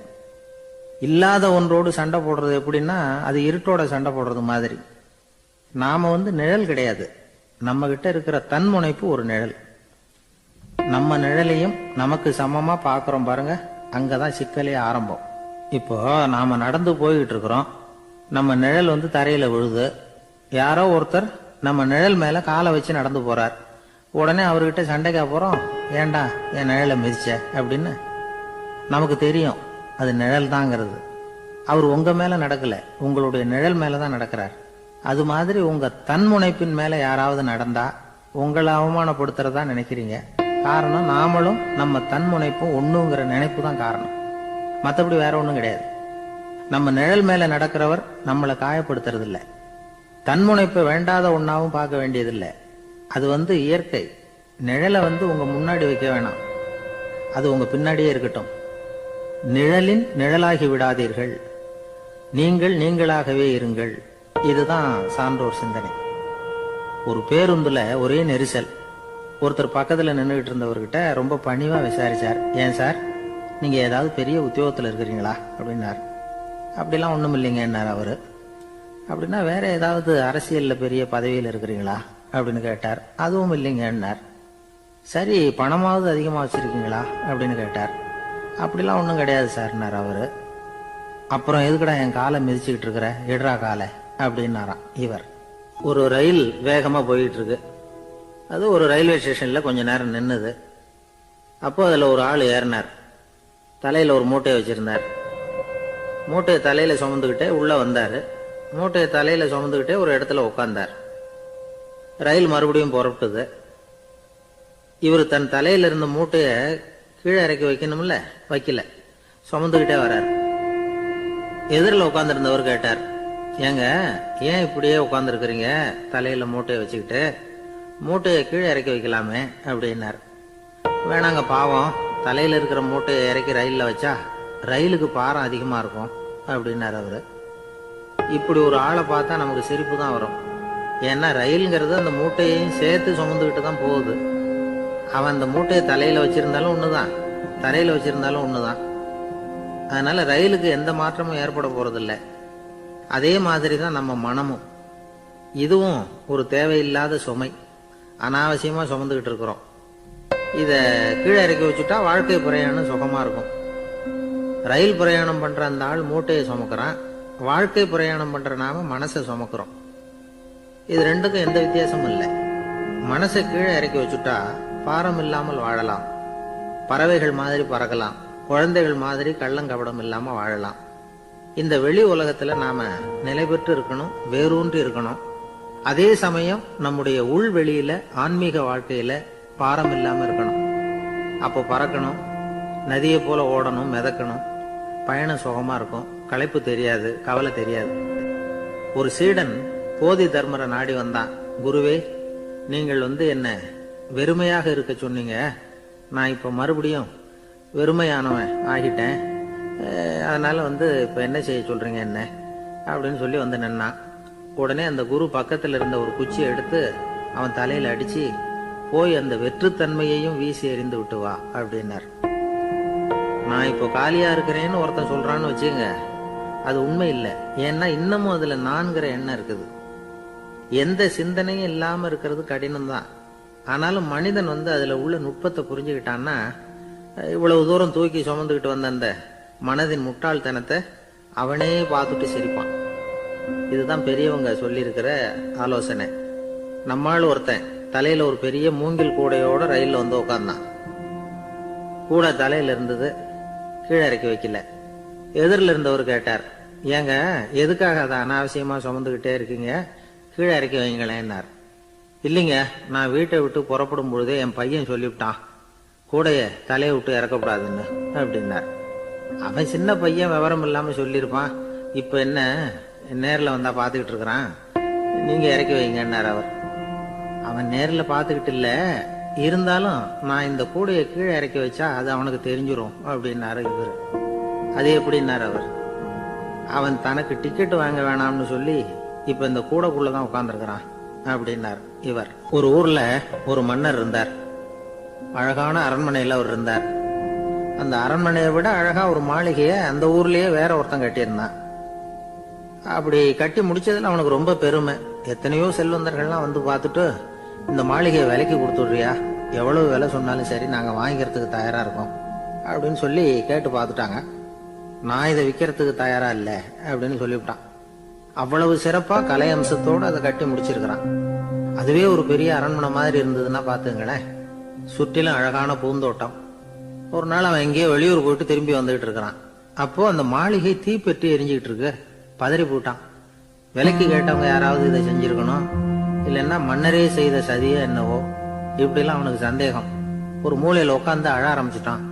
இல்லாத ஒன்றோடு சண்டை போடுறது எப்படின்னா, அது இருட்டோட சண்டை போடுறது மாதிரி. நாம நிழல் கிடையாது, நம்ம கிட்ட இருக்கிற தன்முனைப்பு ஒரு நிழல். நம்ம நிழலையும் நமக்கு சமமா பாக்குறோம் பாருங்க, அங்கதான் சிக்கலே ஆரம்பம். இப்போ நாம நடந்து போய்கிட்டு இருக்கிறோம், நம்ம நிழல் தரையில விழுது. யாரோ ஒருத்தர் நம்ம நிழல் மேல காலை வச்சு நடந்து போறார். உடனே அவர்கிட்ட சண்டைக்கா போறோம், ஏண்டா என் நிழலை மிதிச்ச அப்படின்னு. நமக்கு தெரியும் அது நிழல் தாங்கிறது. அவர் உங்க மேல நடக்கல, உங்களுடைய நிழல் மேலதான் நடக்கிறார். அது மாதிரி உங்க தன்முனைப்பின் மேல யாராவது நடந்தா உங்களை அவமானப்படுத்துறதா நினைக்கிறீங்க. காரணம், நாமளும் நம்ம தன்முனைப்பும் ஒண்ணுங்கிற நினைப்பு தான் காரணம். மற்றபடி வேற ஒண்ணும் கிடையாது. நம்ம நிழல் மேல நடக்கிறவர் நம்மளை காயப்படுத்துறது இல்லை. தன்முனைப்பை வேண்டாத ஒன்னாவும் பார்க்க வேண்டியதில்லை. அது இயற்கை. நிழலை உங்க முன்னாடி வைக்க வேணாம், அது உங்க பின்னாடியே இருக்கட்டும். நிழலின் நிழலாகி விடாதீர்கள், நீங்கள் நீங்களாகவே இருங்கள். இதுதான் சான்றோர் சிந்தனை. ஒரு பேருந்துல ஒரே நெரிசல். ஒருத்தர் பக்கத்துல நின்றுகிட்டு இருந்தவர்கிட்ட ரொம்ப பணிவா விசாரிச்சார், ஏன் சார் நீங்க ஏதாவது பெரிய உத்தியோகத்துல இருக்கிறீங்களா அப்படின்னார். அப்படிலாம் ஒண்ணும் இல்லைங்கன்னார் அவரு. அப்படின்னா வேற ஏதாவது அரசியல்ல பெரிய பதவியில் இருக்கிறீங்களா அப்படின்னு கேட்டார். அதுவும் இல்லைங்கன்னார். சரி, பணமாவது அதிகமா வச்சிருக்கீங்களா அப்படின்னு கேட்டார். அப்படிலாம் ஒன்றும் கிடையாது சார்னார் அவரு. அப்புறம் எதுக்குடா என் காலை மிதிச்சுக்கிட்டு இருக்கிற, இடரா காலை அப்படின்னாராம் இவர். ஒரு ரயில் வேகமா போயிட்டு இருக்கு. அது ஒரு ரயில்வே ஸ்டேஷன்ல கொஞ்ச நேரம் நின்னுது. அப்போ அதுல ஒரு ஆள் ஏறினார். தலையில ஒரு மூட்டையை வச்சிருந்தார். மூட்டையை தலையில சுமந்துக்கிட்டே உள்ள வந்தாரு. மூட்டையை தலையில சுமந்துக்கிட்டே ஒரு இடத்துல உட்கார்ந்தார். ரயில் மறுபடியும் புறப்பட்டது. இவர் தன் தலையில இருந்த மூட்டைய கீழே இறக்கி வைக்கணும்ல, வைக்கல, சுமந்துகிட்டே வர்றார். எதிரில் உட்கார்ந்துருந்தவர் கேட்டார், ஏங்க ஏன் இப்படியே உட்கார்ந்துருக்கிறீங்க தலையில மூட்டையை வச்சுக்கிட்டு, மூட்டையை கீழே இறக்கி வைக்கலாமே அப்படின்னார். வேணாங்க, பாவம், தலையில இருக்கிற மூட்டையை இறக்கி ரயில்ல வச்சா ரயிலுக்கு பாரம் அதிகமா இருக்கும் அப்படின்னார் அவரு. இப்படி ஒரு ஆளை பார்த்தா நமக்கு சிரிப்பு தான் வரும். ஏன்னா ரயிலுங்கிறது அந்த மூட்டையையும் சேர்த்து சுமந்துக்கிட்டு தான் போகுது. அவன் அந்த மூட்டையை தலையில வச்சிருந்தாலும் ஒண்ணுதான், தரையில வச்சிருந்தாலும் ஒண்ணுதான். அதனால ரயிலுக்கு எந்த மாற்றமும் ஏற்பட போறதில்லை. அதே மாதிரி தான் நம்ம மனமும். இதுவும் ஒரு தேவையில்லாத சுமை, அனாவசியமா சுமந்துக்கிட்டு இருக்கிறோம். இத கீழே இறக்கி வச்சுட்டா வாழ்க்கை பிரயாணம் சுகமா இருக்கும். ரயில் பிரயாணம் பண்ற அந்த ஆள் மூட்டையை சுமக்கிறான், வாழ்க்கை பிரயாணம் பண்ற நாம மனசை சுமக்கிறோம். இது ரெண்டுக்கும் எந்த வித்தியாசமும் இல்லை. மனசை கீழே இறக்கி வச்சுட்டா பாரம் இல்லாமல் வாழலாம், பறவைகள் மாதிரி பறக்கலாம், குழந்தைகள் மாதிரி கள்ளங்கபடம் இல்லாம வாழலாம். இந்த வெளி உலகத்துல நாம நிலை பெற்று இருக்கணும், வேரூன்றி இருக்கணும். அதே சமயம் நம்முடைய உள் வெளியில ஆன்மீக வாழ்க்கையில பாரம் இல்லாம இருக்கணும். அப்போ பறக்கணும், நதியை போல ஓடணும், மிதக்கணும். பயணம் சுகமா இருக்கும், களைப்பு தெரியாது, கவலை தெரியாது. ஒரு சீடன் போதி தர்மரை நாடி வந்தான். குருவே, நீங்கள் என்ன வெறுமையாக இருக்க சொன்னீங்க, நான் இப்ப மறுபடியும் வெறுமையானவன் ஆகிட்டேன், அதனால இப்ப என்ன செய்ய சொல்றீங்க என்ன அப்படின்னு சொல்லி நின்னான். உடனே அந்த குரு பக்கத்துல இருந்த ஒரு குச்சியை எடுத்து அவன் தலையில அடிச்சு, போய் அந்த வெற்றுத்தன்மையையும் வீசி எறிந்து விட்டு வா அப்படின்னார். நான் இப்போ காலியா இருக்கிறேன்னு ஒருத்தன் சொல்றான்னு வச்சுங்க, அது உண்மை இல்லை. ஏன்னா இன்னமும் அதுல நான்கிற எண்ணம் இருக்குது. எந்த சிந்தனையும் இல்லாம இருக்கிறது கடினம்தான். ஆனாலும் மனிதன் அதுல உள்ள நுட்பத்தை புரிஞ்சுக்கிட்டான்னா இவ்வளவு தூரம் தூக்கி சுமந்துக்கிட்டு வந்த அந்த மனதின் முட்டாள்தனத்தை அவனே பார்த்துட்டு சிரிப்பான். இதுதான் பெரியவங்க சொல்லியிருக்கிற ஆலோசனை. நம்மால் ஒருத்தன் தலையில ஒரு பெரிய மூங்கில் கூடையோட ரயில்ல உட்கார்ந்தான். கூடை தலையில இருந்தது, கீழே இறக்கி வைக்கல. எதிரில் இருந்தவர் கேட்டார், ஏங்க எதுக்காக அதை அனாவசியமா சுமந்துகிட்டே இருக்கீங்க, கீழே இறக்கி வைங்களேன்னார். இல்லைங்க, நான் வீட்டை விட்டு புறப்படும் பொழுதே என் பையன் சொல்லிவிட்டான் கூடைய தலையை விட்டு இறக்கக்கூடாதுன்னு அப்படின்னார். அவன் சின்ன பையன், விவரம் இல்லாம சொல்லியிருப்பான். இப்ப என்ன நேரில் வந்தா பாத்துக்கிட்டு இருக்கிறான், நீங்க இறக்கி வைங்கன்னார் அவர். அவன் நேரில் பாத்துக்கிட்டு இல்ல, இருந்தாலும் நான் இந்த கூடையை கீழே இறக்கி வச்சா அது அவனுக்கு தெரிஞ்சிடும் அப்படின்னாரு இவர். அது எப்படின்னாரு அவர். அவன் தனக்கு டிக்கெட் வாங்க வேணாம்னு சொல்லி இப்ப இந்த கூடைக்குள்ளதான் உட்கார்ந்துருக்கிறான் அப்படின்னார் இவர். ஒரு ஊர்ல ஒரு மன்னர் இருந்தார். அழகான அரண்மனையில அவர் இருந்தார். அந்த அரண்மனையை விட அழகா ஒரு மாளிகையை அந்த ஊர்லயே வேற ஒருத்தன் கட்டியிருந்தான். அப்படி கட்டி முடிச்சதுல அவனுக்கு ரொம்ப பெருமை. எத்தனையோ செல்வந்தர்கள்லாம் பார்த்துட்டு, இந்த மாளிகையை விலைக்கு கொடுத்துடுறியா, எவ்வளவு விலை சொன்னாலும் சரி நாங்க வாங்கிக்கிறதுக்கு தயாரா இருக்கோம் அப்படின்னு சொல்லி கேட்டு பார்த்துட்டாங்க. நான் இதை விற்கிறதுக்கு தயாரா இல்ல அப்படின்னு சொல்லிவிட்டான். அவ்வளவு சிறப்பா கலை அம்சத்தோடு அதை கட்டி முடிச்சிருக்கிறான். அதுவே ஒரு பெரிய அரண்மனை மாதிரி இருந்ததுன்னா பாத்துங்களேன். சுற்றிலும் அழகான பூந்தோட்டம். ஒரு நாள் அவன் எங்கேயோ வெளியூர் போயிட்டு திரும்பி வந்துகிட்டு இருக்கிறான். அப்போ அந்த மாளிகை தீப்பெட்டி எரிஞ்சுக்கிட்டு இருக்கு. பதறி போட்டான். விலைக்கு கேட்டவங்க யாராவது இதை செஞ்சிருக்கணும், இல்லைன்னா மன்னரே செய்த சதியோ என்னவோ, இப்படிலாம் அவனுக்கு சந்தேகம். ஒரு மூலையில உட்காந்து அழ ஆரம்பிச்சுட்டான்.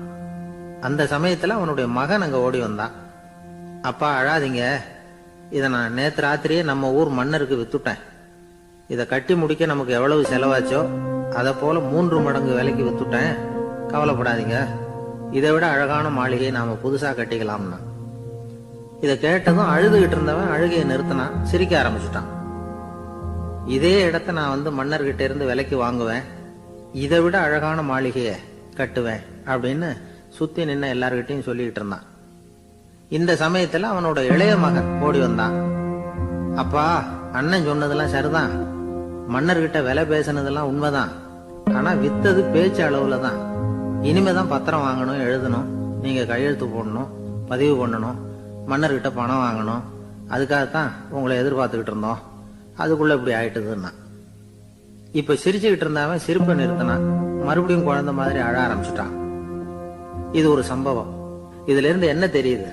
அந்த சமயத்துல அவனுடைய மகன் அங்க ஓடி வந்தான். அப்பா அழாதீங்க, இதை நான் நேத்து ராத்திரியே நம்ம ஊர் மன்னருக்கு வித்துட்டேன். இதை கட்டி முடிக்க நமக்கு எவ்வளவு செலவாச்சோ அதை போல 3 மடங்கு விலைக்கு வித்துட்டேன், கவலைப்படாதீங்க. இதை விட அழகான மாளிகையை நாம புதுசா கட்டிக்கலாம்னா. இதை கேட்டதும் அழுதுகிட்டு இருந்தவன் அழுகையை நிறுத்தினான், சிரிக்க ஆரம்பிச்சுட்டான். இதே இடத்த நான் மன்னர்கிட்ட இருந்து விலைக்கு வாங்குவேன், இதை விட அழகான மாளிகையை கட்டுவேன் அப்படின்னு சுத்தி நின்ன எல்லார்கிட்டையும் சொல்லிக்கிட்டு இருந்தான். இந்த சமயத்துல அவனோட இளைய மகன் ஓடி வந்தான். அப்பா, அண்ணன் சொன்னதெல்லாம் சரிதான், மன்னர்கிட்ட விலை பேசினதெல்லாம் உண்மைதான். ஆனா வித்தது பேச்சு அளவுல தான். இனிமேதான் பத்திரம் வாங்கணும், எழுதணும், நீங்க கையெழுத்து போடணும், பதிவு பண்ணணும், மன்னர்கிட்ட பணம் வாங்கணும். அதுக்காகத்தான் உங்களை எதிர்பார்த்துக்கிட்டு இருந்தோம். அதுக்குள்ள இப்படி ஆயிட்டுதுன்னா. இப்ப சிரிச்சுக்கிட்டு இருந்தவன் சிரிப்பை நிறுத்தினான். மறுபடியும் குழந்தை மாதிரி அழ ஆரம்பிச்சுட்டான். இது ஒரு சம்பவம். இதுல இருந்து என்ன தெரியுது?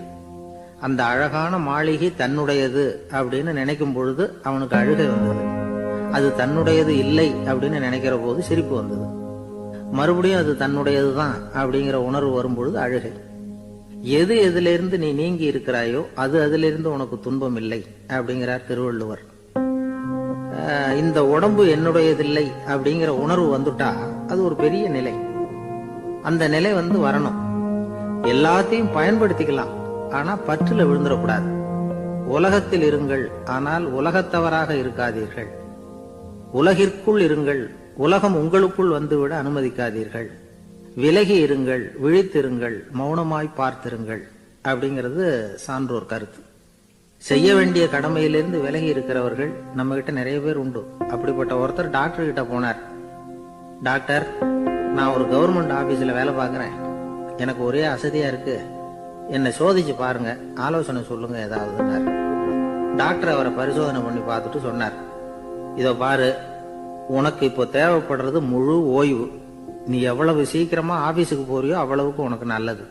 அந்த அழகான மாளிகை தன்னுடையது அப்படின்னு நினைக்கும் பொழுது அவனுக்கு அழுகை வந்தது. அது தன்னுடையது இல்லை அப்படின்னு நினைக்கிற போது சிரிப்பு வந்தது. மறுபடியும் அது தன்னுடையதுதான் அப்படிங்கிற உணர்வு வரும்பொழுது அழுகை. எது எதிலிருந்து நீ நீங்கி இருக்கிறாயோ அது அதிலிருந்து உனக்கு துன்பம் இல்லை அப்படிங்கிறார் திருவள்ளுவர். இந்த உடம்பு என்னுடையதில்லை அப்படிங்கிற உணர்வு வந்துட்டா அது ஒரு பெரிய நிலை. அந்த நிலை வரணும். எல்லாத்தையும் பயன்படுத்திக்கலாம், ஆனா பற்றுல விழுந்துடக்கூடாது. உலகத்தில் இருங்கள், ஆனால் உலகத்தவராக இருக்காதீர்கள். உலகிற்குள் இருங்கள், உலகம் உங்களுக்குள் வந்துவிட அனுமதிக்காதீர்கள். விலகி இருங்கள், விழித்திருங்கள், மௌனமாய் பார்த்திருங்கள் அப்படிங்கிறது சான்றோர் கருத்து. செய்ய வேண்டிய கடமையிலிருந்து விலகி இருக்கிறவர்கள் நம்ம கிட்ட நிறைய பேர் உண்டு. அப்படிப்பட்ட ஒருத்தர் டாக்டர் கிட்ட போனார். டாக்டர், நான் ஒரு கவர்மெண்ட் ஆபீஸ்ல வேலை பார்க்கிறேன், எனக்கு ஒரே அசதியா இருக்கு, என்னை சோதிச்சு பாருங்க, ஆலோசனை சொல்லுங்க ஏதாவதுன்னார். டாக்டர் அவரை பரிசோதனை பண்ணி பார்த்துட்டு சொன்னார், இதோ பாரு, உனக்கு இப்போ தேவைப்படுறது முழு ஓய்வு. நீ எவ்வளவு சீக்கிரமா ஆபீஸுக்கு போறியோ அவ்வளவுக்கு உனக்கு நல்லது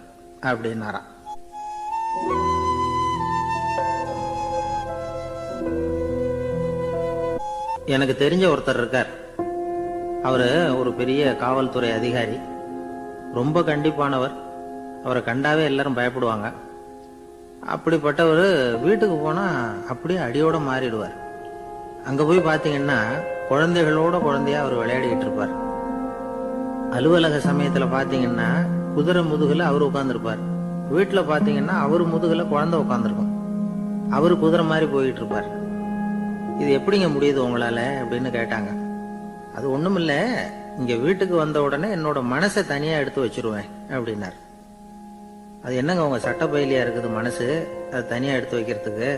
அப்படின்னாராம். எனக்கு தெரிஞ்ச ஒருத்தர் இருக்கார். அவரு ஒரு பெரிய காவல்துறை அதிகாரி, ரொம்ப கண்டிப்பானவர். அவரை கண்டாவே எல்லாரும் பயப்படுவாங்க. அப்படிப்பட்டவர் வீட்டுக்கு போனா அப்படியே அடியோட மாறிடுவார். அங்க போய் பாத்தீங்கன்னா குழந்தைகளோட குழந்தையா அவர் விளையாடிக்கிட்டு இருப்பார். அலுவலக சமயத்துல பாத்தீங்கன்னா குதிரை முதுகுல அவர் உட்கார்ந்துருப்பார். வீட்டுல பாத்தீங்கன்னா அவரு முதுகுல குழந்தை உட்கார்ந்துருக்கும். அவரு குதிரை மாதிரி போயிட்டு இருப்பார். இது எப்படிங்க முடியுது உங்களால அப்படின்னு கேட்டாங்க. அது ஒண்ணுமில்ல, இங்க வீட்டுக்கு வந்த உடனே என்னோட மனசை தனியா எடுத்து வச்சிருவேன் அப்படின்னார். அது என்னங்க உங்க சட்ட பயிலியா இருக்குது மனசு, அது தனியா எடுத்து வைக்கிறதுக்கு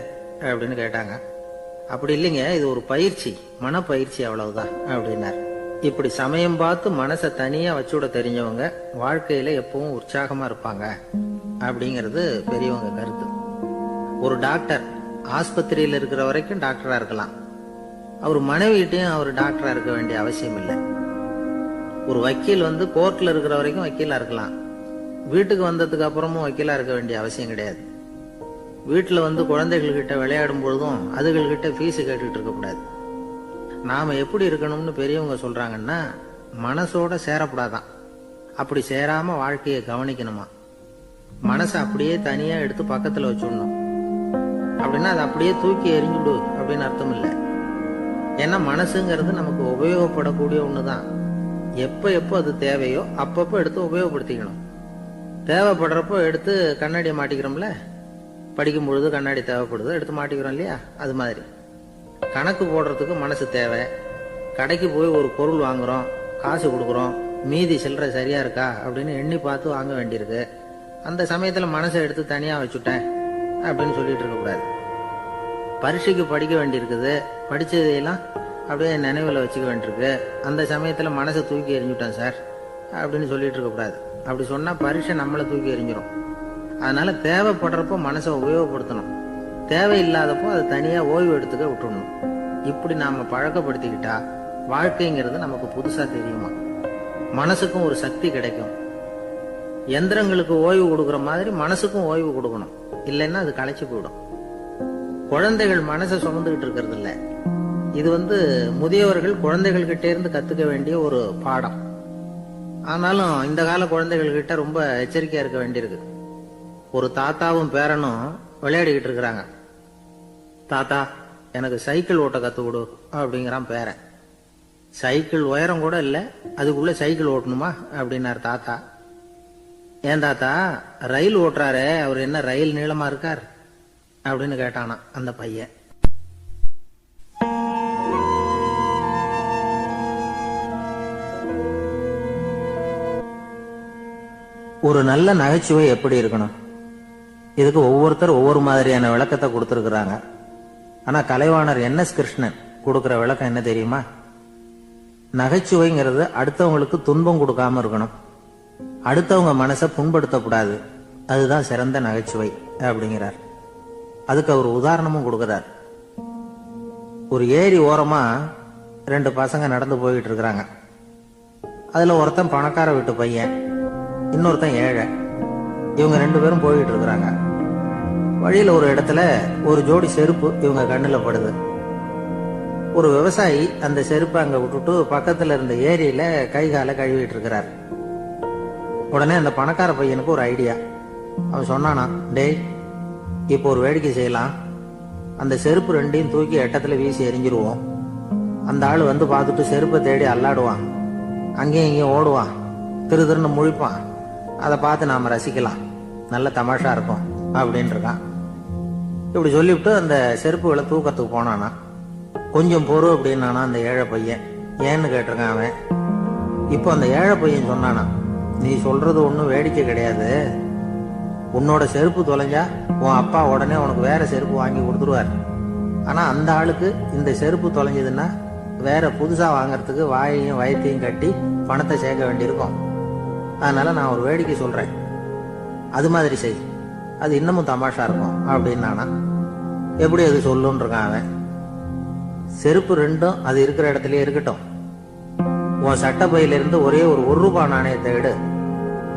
அப்படின்னு கேட்டாங்க. அப்படி இல்லைங்க, இது ஒரு பயிற்சி, மனப்பயிற்சி, அவ்வளவுதான் அப்படின்னார். இப்படி சமயம் பார்த்து மனசை தனியா வச்சுட தெரிஞ்சவங்க வாழ்க்கையில எப்பவும் உற்சாகமா இருப்பாங்க அப்படிங்கிறது பெரியவங்க கருத்து. ஒரு டாக்டர் ஆஸ்பத்திரியில் இருக்கிற வரைக்கும் டாக்டரா இருக்கலாம், அவர் மனைவிட்டையும் அவர் டாக்டரா இருக்க வேண்டிய அவசியம் இல்லை. ஒரு வக்கீல் கோர்ட்ல இருக்கிற வரைக்கும் வக்கீலா இருக்கலாம், வீட்டுக்கு வந்ததுக்கு அப்புறமும் வக்கீலா இருக்க வேண்டிய அவசியம் கிடையாது. வீட்டுல குழந்தைகள் கிட்ட விளையாடும் பொழுதும் அதுகள் கிட்ட ஃபீஸ் கேட்டுட்டு இருக்க கூடாது. நாம எப்படி இருக்கணும்னு பெரியவங்க சொல்றாங்கன்னா, மனசோட சேரக்கூடாதான். அப்படி சேராம வாழ்க்கையை கவனிக்கணுமா. மனசை அப்படியே தனியா எடுத்து பக்கத்துல வச்சுடணும். அப்படின்னா அதை அப்படியே தூக்கி எறிஞ்சுடு அப்படின்னு அர்த்தம் இல்லை. ஏன்னா மனசுங்கிறது நமக்கு உபயோகப்படக்கூடிய ஒண்ணுதான். எப்ப அது தேவையோ அப்பப்போ எடுத்து உபயோகப்படுத்திக்கணும். தேவைப்படுறப்போ எடுத்து கண்ணாடியை மாட்டிக்கிறோம்ல, படிக்கும் பொழுது கண்ணாடி தேவைப்படுது, எடுத்து மாட்டிக்கிறோம் இல்லையா, அது மாதிரி கணக்கு போடுறதுக்கு மனசு தேவை. கடைக்கு போய் ஒரு பொருள் வாங்குறோம், காசு கொடுக்குறோம், மீதி சில்லறை சரியா இருக்கா அப்படின்னு எண்ணி பார்த்து வாங்க வேண்டியிருக்கு. அந்த சமயத்துல மனசை எடுத்து தனியா வச்சுட்டேன் அப்படின்னு சொல்லிட்டு இருக்க கூடாது. பரீட்சைக்கு படிக்க வேண்டியிருக்குது, படிச்சதையெல்லாம் அப்படியே நினைவில் வச்சுக்க வேண்டியிருக்கு, அந்த சமயத்துல மனசை தூக்கி எறிஞ்சுட்டேன் சார் அப்படின்னு சொல்லிட்டு இருக்க கூடாது. அப்படி சொன்னா பரீட்சை நம்மளை தூக்கி எறிஞ்சிடும். அதனால தேவைப்படுறப்போ மனசை உபயோகப்படுத்தணும், தேவையில்லாதப்போ அது தனியா ஓய்வு எடுத்துக்க விட்டுடணும். இப்படி நாம பழக்கப்படுத்திக்கிட்டா வாழ்க்கைங்கிறது நமக்கு புதுசா தெரியுமா. மனசுக்கும் ஒரு சக்தி கிடைக்கும். எந்திரங்களுக்கு ஓய்வு கொடுக்கற மாதிரி மனசுக்கும் ஓய்வு கொடுக்கணும், இல்லைன்னா அது களைச்சு போயிடும். குழந்தைகள் மனசை சுமந்துகிட்டு இருக்கிறது இல்ல, இது முதியவர்கள் குழந்தைகள் கிட்டே இருந்து கத்துக்க வேண்டிய ஒரு பாடம். ஆனாலும் இந்த கால குழந்தைகள் கிட்ட ரொம்ப எச்சரிக்கையா இருக்க வேண்டியிருக்கு. ஒரு தாத்தாவும் பேரனும் விளையாடிக்கிட்டு இருக்கிறாங்க. தாத்தா, எனக்கு சைக்கிள் ஓட்ட கத்து கொடு அப்படிங்கிறான் பேரன். சைக்கிள் உயரம் கூட இல்ல, அதுக்குள்ள சைக்கிள் ஓட்டணுமா அப்படின்னாரு தாத்தா. ஏன் தாத்தா, ரயில் ஓட்டுறாரே, அவர் என்ன ரயில் நீளமா இருக்கார் அப்படின்னு கேட்டானா அந்த பையன். ஒரு நல்ல நகைச்சுவை எப்படி இருக்கணும், இதுக்கு ஒவ்வொருத்தர் ஒவ்வொரு மாதிரியான விளக்கத்தை கொடுத்திருக்கிறாங்க. ஆனா கலைவாணர் NS கிருஷ்ணன் கொடுக்கிற விளக்கம் என்ன தெரியுமா? நகைச்சுவைங்கிறது அடுத்தவங்களுக்கு துன்பம் கொடுக்காம இருக்கணும், அடுத்தவங்க மனசை புண்படுத்தக்கூடாது, அதுதான் சிறந்த நகைச்சுவை அப்படிங்கிறார். அதுக்கு அவர் உதாரணமும் கொடுக்கிறார். ஒரு ஏரி ஓரமா 2 பசங்க நடந்து போயிட்டு இருக்கிறாங்க. அதுல ஒருத்தன் பணக்கார வீட்டு பையன், இன்னொருத்தன் ஏழை. இவங்க 2 பேரும் போயிட்டு இருக்கிறாங்க. வழியில ஒரு இடத்துல ஒரு ஜோடி செருப்பு இவங்க கண்ணுல படுது. ஒரு விவசாயி அந்த செருப்பை அங்க விட்டுட்டு பக்கத்துல இருந்த ஏரியில கை காலை கழுவிட்டு இருக்கிறார். உடனே அந்த பணக்கார பையனுக்கு ஒரு ஐடியா. அவன் சொன்னானா, டேய், இப்போ ஒரு வேடிக்கை செய்யலாம், அந்த செருப்பு 2ஐயும் தூக்கி எட்டத்துல வீசி எரிஞ்சிருவோம். அந்த ஆள் பார்த்துட்டு செருப்பை தேடி அல்லாடுவான், அங்கேயும் இங்கேயும் ஓடுவான், திரு திருன்னு முழிப்பான். அதை பார்த்து நாம ரசிக்கலாம், நல்ல தமாஷா இருக்கும் அப்படின்னு இருக்கான். இப்படி சொல்லிவிட்டு அந்த செருப்புகளை தூக்கத்துக்கு போனானா. கொஞ்சம் பொறு அப்படின்னானா அந்த ஏழை பையன். ஏன்னு கேட்டிருக்கான் அவன். இப்போ அந்த ஏழை பையன் சொன்னானா, நீ சொல்றது ஒன்றும் வேடிக்கை கிடையாது, உன்னோட செருப்பு தொலைஞ்சா உன் அப்பா உடனே உனக்கு வேற செருப்பு வாங்கி கொடுத்துருவார். ஆனா அந்த ஆளுக்கு இந்த செருப்பு தொலைஞ்சதுன்னா வேற புதுசா வாங்கறதுக்கு வாயையும் வயத்தையும் கட்டி பணத்தை சேர்க்க வேண்டியிருக்கும். அதனால நான் ஒரு வேடிக்கை சொல்றேன், அது மாதிரி செய், அது இன்னமும் தமாஷா இருக்கும் அப்படின்னானா. எப்படி அது சொல்லுன்னு இருக்கான் அவன். செருப்பு 2ம் அது இருக்கிற இடத்துலயே இருக்கட்டும், உன் சட்ட பையிலிருந்து ஒரே ஒரு ₹1 நாணயத்தை எடு,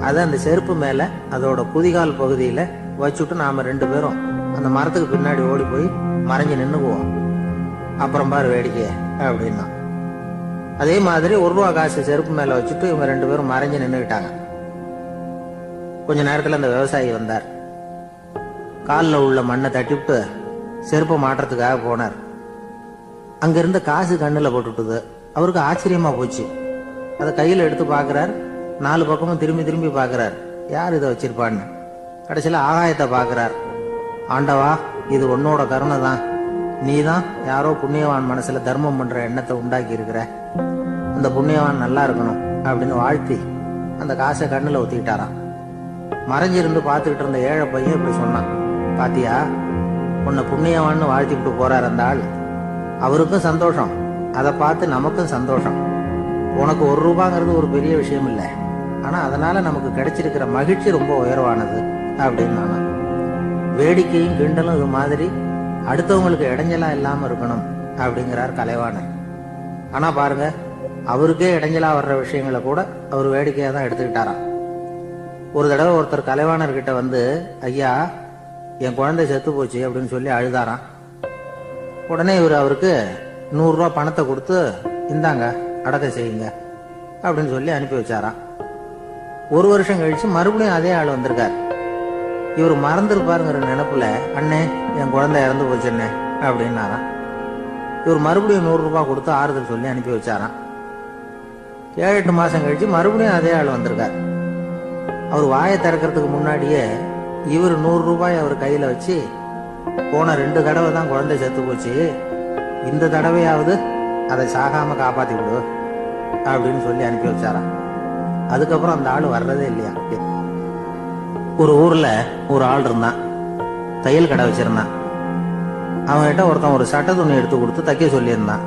அதை அந்த செருப்பு மேல அதோட குதிகால் பகுதியில வச்சுட்டு நாம 2 பேரும் அந்த மரத்துக்கு பின்னாடி ஓடி போய் மறைஞ்சு நின்னுக்குவோம், அப்புறம் பாரு வேடிக்கை அப்படின்னா. அதே மாதிரி ₹1 காசு செருப்பு மேல வச்சுட்டு இவங்க 2 பேரும் மறைஞ்சு நின்னுக்கிட்டாங்க. கொஞ்ச நேரத்துல அந்த விவசாயி வந்தார். காலில் உள்ள மண்ணை தட்டிவிட்டு செருப்பை மாட்டுறதுக்காக போனார். அங்க இருந்த காசு கண்ணுல போட்டுட்டுது. அவருக்கு ஆச்சரியமா போச்சு. அதை கையில எடுத்து பாக்குறார், 4 பக்கமும் திரும்பி திரும்பி பாக்குறார், யார் இதை வச்சிருப்பான்னு. கடைசியில ஆகாயத்தை பாக்குறார். ஆண்டவா, இது உன்னோட கருணை தான், நீ தான் யாரோ புண்ணியவான் மனசுல தர்மம் பண்ற எண்ணத்தை உண்டாக்கி இருக்கிற, அந்த புண்ணியவான் நல்லா இருக்கணும் அப்படின்னு வாழ்த்தி அந்த காசை கண்ணுல ஒத்திக்கிட்டாராம். மறைஞ்சிருந்து பார்த்துக்கிட்டு இருந்த ஏழை பையன் இப்படி சொன்னான், பாத்தியா, உன்னை புண்ணியவான்னு வாழ்த்திக்கிட்டு போறார் அந்த ஆள், அவருக்கும் சந்தோஷம், அதை பார்த்து நமக்கும் சந்தோஷம். உனக்கு 1 ரூபாங்கிறது ஒரு பெரிய விஷயம் இல்லை, ஆனா அதனால நமக்கு கிடைச்சிருக்கிற மகிழ்ச்சி ரொம்ப உயர்வானது அப்படின்னு நானா. வேடிக்கையும் கிண்டலும் இது மாதிரி அடுத்தவங்களுக்கு இடைஞ்சலா இல்லாம இருக்கணும் அப்படிங்கிறார் கலைவாணர். ஆனா பாருங்க, அவருக்கே இடைஞ்சலா வர்ற விஷயங்களை கூட அவர் வேடிக்கையா தான் எடுத்துக்கிட்டாராம். ஒரு தடவை ஒருத்தர் கலைவாணர்கிட்ட வந்து, ஐயா என் குழந்தை செத்து போச்சு அப்படின்னு சொல்லி அழுதாராம். உடனே இவர் அவருக்கு 100 ரூபா பணத்தை கொடுத்து, இந்தாங்க அடக்கம் செய்யுங்க அப்படின்னு சொல்லி அனுப்பி வச்சாராம். 1 வருஷம் கழிச்சு மறுபடியும் அதே ஆள் வந்திருக்கார். இவர் மறந்துருப்பாருங்கிற நினைப்புல, அண்ணே என் குழந்தை இறந்து போச்சுண்ணே அப்படின்னாராம். இவர் மறுபடியும் 100 ரூபாய் கொடுத்து ஆறுதல் சொல்லி அனுப்பி வச்சாராம். 7-8 மாசம் கழிச்சு மறுபடியும் அதே ஆள் வந்திருக்கார். அவர் வாயை திறக்கிறதுக்கு முன்னாடியே இவர் 100 ரூபாய் அவர் கையில வச்சு, போன 2 தடவை தான் குழந்தை செத்து போச்சு, இந்த தடவையாவது அதை சாகாம காப்பாத்தி விடு அப்படின்னு சொல்லி அனுப்பி வச்சாராம். அதுக்கப்புறம் அந்த ஆள் வர்றதே இல்லையா. ஒரு ஊர்ல ஒரு ஆள் இருந்தான், தையல் கடை வச்சிருந்தான். அவன்கிட்ட ஒருத்தன் ஒரு சட்டை துணி எடுத்து கொடுத்து தைக்க சொல்லியிருந்தான்.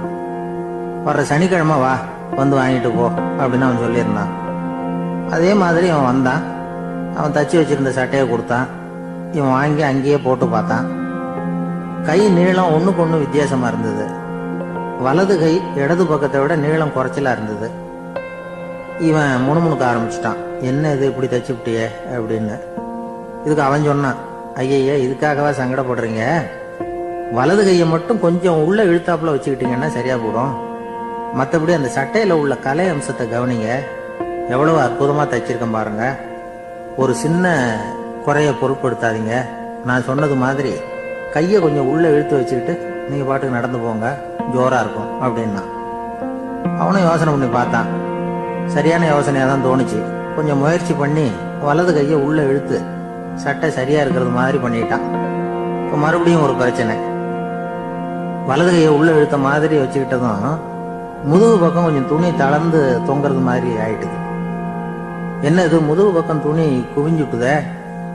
வர்ற சனிக்கிழமை வா, வந்து வாங்கிட்டு போ அப்படின்னு அவன் சொல்லியிருந்தான். அதே மாதிரி அவன் வந்தான். அவன் தச்சு வச்சிருந்த சட்டையை கொடுத்தான். இவன் வாங்கி அங்கேயே போட்டு பார்த்தான். கை நீளம் ஒண்ணுக்கு ஒண்ணு வித்தியாசமா இருந்தது. வலது கை இடது பக்கத்தை விட நீளம் குறைச்சலா இருந்தது. இவன் முணுமுணுக்க ஆரம்பிச்சிட்டான், என்ன இது இப்படி தச்சு விட்டிய அப்படின்னு. இதுக்கு அவன் சொன்னான், ஐயா இதுக்காகவா சங்கடப்படுறீங்க, வலது கையை மட்டும் கொஞ்சம் உள்ள இழுத்தாப்புல வச்சுக்கிட்டீங்கன்னா சரியா போடும். மற்றபடி அந்த சட்டையில உள்ள கலை அம்சத்தை கவனிங்க, எவ்வளவு அற்புதமா தைச்சிருக்கேன் பாருங்க. ஒரு சின்ன குறைய பொருட்படுத்தாதீங்க. நான் சொன்னது மாதிரி கையை கொஞ்சம் உள்ள இழுத்து வச்சுக்கிட்டு நீங்க பாட்டுக்கு நடந்து போங்க, ஜோரா இருக்கும் அப்படின்னா. அவனும் யோசனை பண்ணி பார்த்தான். சரியான யோசனையா தான் தோணுச்சு. கொஞ்சம் முயற்சி பண்ணி வலது கையை உள்ள இழுத்து சட்டை சரியா இருக்கிறது மாதிரி பண்ணிட்டான். இப்போ மறுபடியும் ஒரு பிரச்சனை. வலது கையை உள்ள இழுத்த மாதிரி வச்சுக்கிட்டதும் முதுகு பக்கம் கொஞ்சம் துணி தளர்ந்து தொங்குறது மாதிரி ஆயிட்டுது. என்ன இது முதுகு பக்கம் துணி குவிஞ்சுட்டுதே,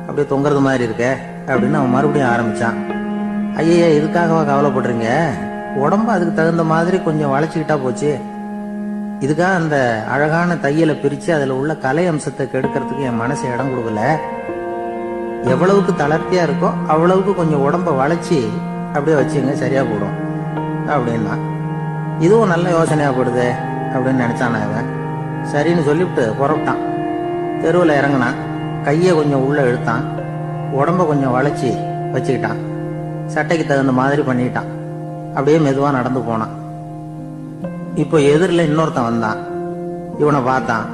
அப்படியே தொங்குறது மாதிரி இருக்க அப்படின்னு அவன் மறுபடியும் ஆரம்பிச்சான். ஐயா இதுக்காகவா கவலைப்படுறீங்க, உடம்பு அதுக்கு தகுந்த மாதிரி கொஞ்சம் வளைச்சுக்கிட்டா போச்சு. இதுக்காக அந்த அழகான தையலை பிரிச்சு அதுல உள்ள கலை அம்சத்தை கெடுக்கிறதுக்கு என் மனசு இடம் கொடுக்கல. எவ்வளவுக்கு தளர்த்தியா இருக்கோ அவ்வளவுக்கு கொஞ்சம் உடம்ப வளைச்சி அப்படியே வச்சுங்க, சரியா போடும் அப்படின்னா. இதுவும் நல்ல யோசனையா போடுது அப்படின்னு நினைச்சான் அவன். சரின்னு சொல்லிவிட்டு புறப்பட்டான். தெருவில் இறங்கினான். கையை கொஞ்சம் உள்ள இழுத்தான், உடம்ப கொஞ்சம் வளைச்சி வச்சுக்கிட்டான், சட்டைக்கு தகுந்த மாதிரி பண்ணிட்டான். அப்படியே மெதுவா நடந்து போனான். இப்போ எதிரில் இன்னொருத்தன் வந்தான். இவனை பார்த்தான்.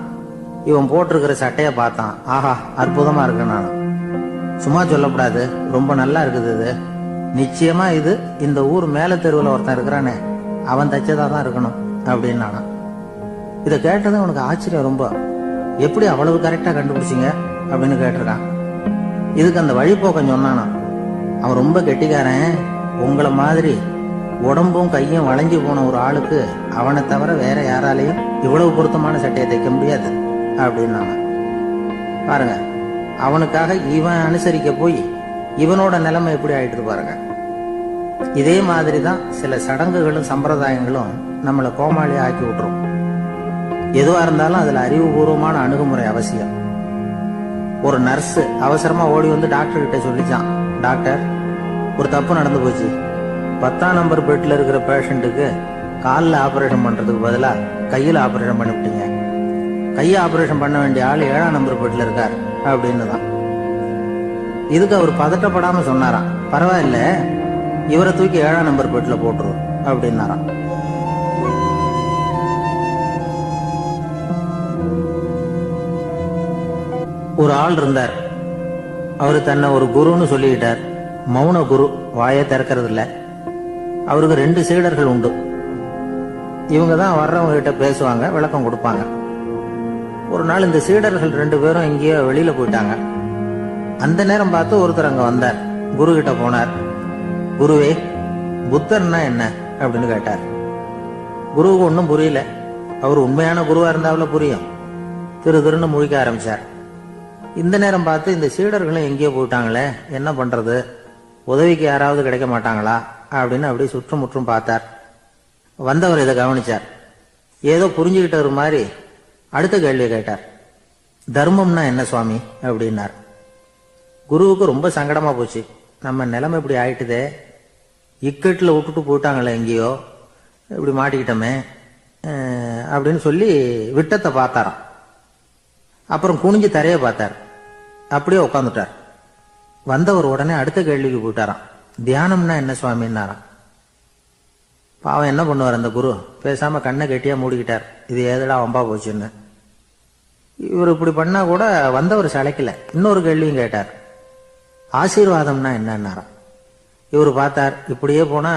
இவன் போட்டிருக்கிற சட்டையை பார்த்தான். ஆஹா அற்புதமா இருக்கு. நான் சும்மா சொல்லக்கூடாது, ரொம்ப நல்லா இருக்குது இது. நிச்சயமா இது இந்த ஊர் மேல தெருவில் ஒருத்தன் இருக்கிறானே அவன் தச்சதா தான் இருக்கணும் அப்படின்னு நானா. இதை கேட்டதும் உனக்கு ஆச்சரியம் ரொம்ப. எப்படி அவ்வளவு கரெக்டா கண்டுபிடிச்சிங்க அப்படின்னு கேட்டிருக்கான். இதுக்கு அந்த வழிபோக்கம் சொன்னானா. அவன் ரொம்ப கெட்டிக்காரன். உங்களை மாதிரி உடம்பும் கையும் வளைஞ்சு போன ஒரு ஆளுக்கு அவனை தவிர வேற யாராலையும் இவ்வளவு பொருத்தமான சட்டையை தைக்க முடியாது அப்படின்னு பாருங்க. அவனுக்காக இவன் அனுசரிக்க போய் இவனோட நிலைமை எப்படி ஆயிட்டு பாருங்க. இதே மாதிரிதான் சில சடங்குகளும் சம்பிரதாயங்களும் நம்மளை கோமாளி ஆக்கி விட்டுரும். எதுவா இருந்தாலும் அதுல அறிவுபூர்வமான அணுகுமுறை அவசியம். ஒரு நர்ஸ் அவசரமா ஓடி வந்து டாக்டர் கிட்ட சொல்லிச்சான், டாக்டர் ஒரு தப்பு நடந்து போச்சு. 10ஆம் நம்பர் பெட்ல இருக்கிற பேஷண்ட்டுக்கு காலில் ஆபரேஷன் பண்றதுக்கு பதிலா கையில் ஆபரேஷன் பண்ணிவிட்டீங்க. கையை ஆபரேஷன் பண்ண வேண்டிய ஆள் 7ஆம் நம்பர் பெட்ல இருக்கார் அப்படின்னு தான். இதுக்கு அவர் பதட்டப்படாம சொன்னாராம், பரவாயில்ல இவரை தூக்கி 7ஆம் நம்பர் பெட்ல போட்டுரும் அப்படின்னாராம். ஒரு ஆள் இருந்தார். அவரு தன்னை ஒரு குருன்னு சொல்லிக்கிட்டார். மௌன குரு, வாயை திறக்கிறது இல்ல. அவருக்கு 2 சீடர்கள் உண்டு. இவங்க தான் வர்றவங்க கிட்ட பேசுவாங்க, விளக்கம் கொடுப்பாங்க. ஒரு நாள் இந்த சீடர்கள் 2 பேரும் எங்கேயோ வெளியில போயிட்டாங்க. அந்த நேரம் பார்த்து ஒருத்தர் அங்க வந்தார். குரு கிட்ட போனார். குருவே, புத்தர்னா என்ன அப்படின்னு கேட்டார். குருவுக்கு ஒன்னும் புரியல. அவர் உண்மையான குருவா இருந்தாவில புரியும். திருன்னு முழிக்க ஆரம்பிச்சார். இந்த நேரம் பார்த்து இந்த சீடர்களும் எங்கேயோ போயிட்டாங்களே, என்ன பண்றது, உதவிக்கு யாராவது கிடைக்க மாட்டாங்களா அப்படின்னு அப்படியே சுற்றுமுற்றும் பார்த்தார். வந்தவர் இதை கவனிச்சார். ஏதோ புரிஞ்சுக்கிட்டவர் மாதிரி அடுத்த கேள்வியை கேட்டார். தர்மம்னா என்ன சுவாமி அப்படின்னார். குருவுக்கு ரொம்ப சங்கடமா போச்சு. நம்ம நிலைமை இப்படி ஆயிட்டுதே, இக்கட்டில் விட்டுட்டு போயிட்டாங்களே, எங்கேயோ இப்படி மாட்டிக்கிட்டோமே அப்படின்னு சொல்லி விட்டத்தை பார்த்தாராம். அப்புறம் குனிஞ்சு தரைய பார்த்தார். அப்படியே உட்காந்துட்டார். வந்தவர் உடனே அடுத்த கேள்விக்கு போயிட்டாராம். தியானம்னா என்ன சுவாமின்னாராம். பாவம் என்ன பண்ணுவார் அந்த குரு, பேசாம கண்ணை கெட்டியா மூடிக்கிட்டார். இது ஏதடா வம்பா போச்சுன்னு. இவர் இப்படி பண்ணா கூட வந்தவர் சளைக்கல. இன்னொரு கேள்வியும் கேட்டார். ஆசீர்வாதம்னா என்னன்னாராம். இவர் பார்த்தார். இப்படியே போனா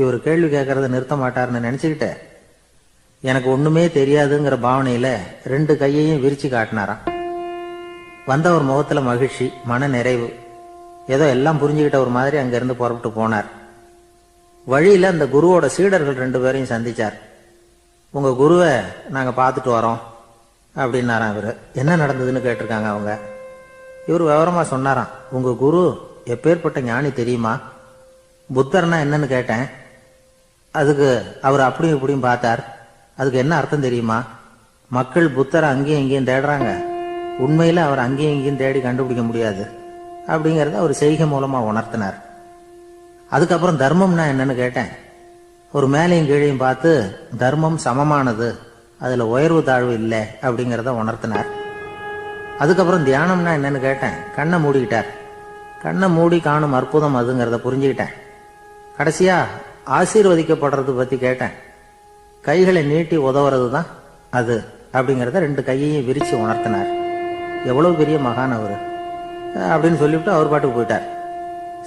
இவர் கேள்வி கேட்கறத நிறுத்த மாட்டார்னு நினைச்சுக்கிட்டு எனக்கு ஒண்ணுமே தெரியாதுங்கிற பாவனையில 2 கையையும் விரிச்சு காட்டினாராம். வந்தவர் முகத்துல மகிழ்ச்சி, மன நிறைவு, ஏதோ எல்லாம் புரிஞ்சுக்கிட்ட ஒரு மாதிரி அங்கிருந்து புறப்பட்டு போனார். வழியில அந்த குருவோட சீடர்கள் 2 பேரையும் சந்திச்சார். உங்க குருவை நாங்க பார்த்துட்டு வரோம் அப்படின்னாராம். இவரு என்ன நடந்ததுன்னு கேட்டிருக்காங்க அவங்க. இவர் விவரமா சொன்னாராம். உங்க குரு எப்பேற்பட்ட ஞானி தெரியுமா? புத்தர்னா என்னன்னு கேட்டேன். அதுக்கு அவர் அப்படியும் இப்படியும் பார்த்தார். அதுக்கு என்ன அர்த்தம் தெரியுமா? மக்கள் புத்தரை அங்கேயும் இங்கேயும் தேடுறாங்க, உண்மையில அவர் அங்கேயும் இங்கேயும் தேடி கண்டுபிடிக்க முடியாது அப்படிங்கறத அவர் செய்கை மூலமா உணர்த்தினார். அதுக்கப்புறம் தர்மம்னா என்னன்னு கேட்டேன். ஒரு மேலையும் கீழையும் பார்த்து தர்மம் சமமானது, அதுல உயர்வு தாழ்வு இல்லை அப்படிங்கறத உணர்த்தினார். அதுக்கப்புறம் தியானம்னா என்னன்னு கேட்டேன். கண்ணை மூடிக்கிட்டார். கண்ணை மூடி காணும் அற்புதம் அதுங்கிறத புரிஞ்சுக்கிட்டேன். கடைசியா ஆசீர்வதிக்கப்படுறது பத்தி கேட்டேன். கைகளை நீட்டி உதவுறது தான் அது அப்படிங்கறத 2 கையையும் விரிச்சு உணர்த்தினார். எவ்வளவு பெரிய மகான் அவரு அப்படின்னு சொல்லிவிட்டு அவர் பாட்டுக்கு போயிட்டார்.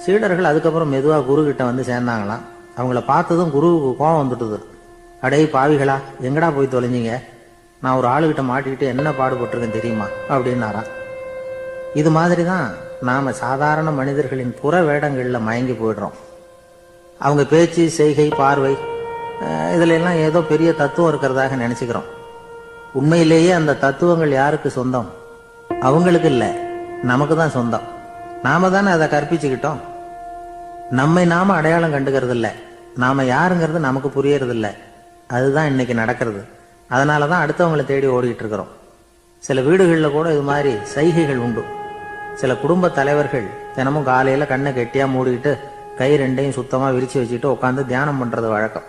சீடர்கள் அதுக்கப்புறம் மெதுவா குரு கிட்ட வந்து சேர்ந்தாங்களாம். அவங்கள பார்த்ததும் குருவுக்கு கோபம் வந்துட்டுது. அடே பாவிகளா, எங்கடா போய் தொலைஞ்சிங்க? நான் ஒரு ஆளுகிட்ட மாட்டிக்கிட்டு என்ன பாடுபட்டிருக்கேன் தெரியுமா அப்படின்னாராம். இது மாதிரி தான் நாம சாதாரண மனிதர்களின் புற வேடங்கள்ல மயங்கி போயிடுறோம். அவங்க பேச்சு, செய்கை, பார்வை இதுல எல்லாம் ஏதோ பெரிய தத்துவம் இருக்கிறதாக நினைச்சுக்கிறோம். உண்மையிலேயே அந்த தத்துவங்கள் யாருக்கு சொந்தம்? அவங்களுக்கு இல்ல, நமக்கு தான் சொந்தம். நாம தானே அதை கற்பிச்சுக்கிட்டோம். நம்மை நாம அடையாளம் கண்டுக்கிறது இல்ல, நாம யாருங்கிறது நமக்கு புரியறது இல்ல. அதுதான் இன்னைக்கு நடக்கிறது. அதனாலதான் அடுத்தவங்களை தேடி ஓடிட்டு இருக்கிறோம். சில வீடுகளில் கூட இது மாதிரி சைகைகள் உண்டு. சில குடும்ப தலைவர்கள் தினமும் காலையில கண்ணை கெட்டியா மூடிக்கிட்டு கை 2யும் சுத்தமா விரிச்சு வச்சுட்டு உட்காந்து தியானம் பண்றது வழக்கம்.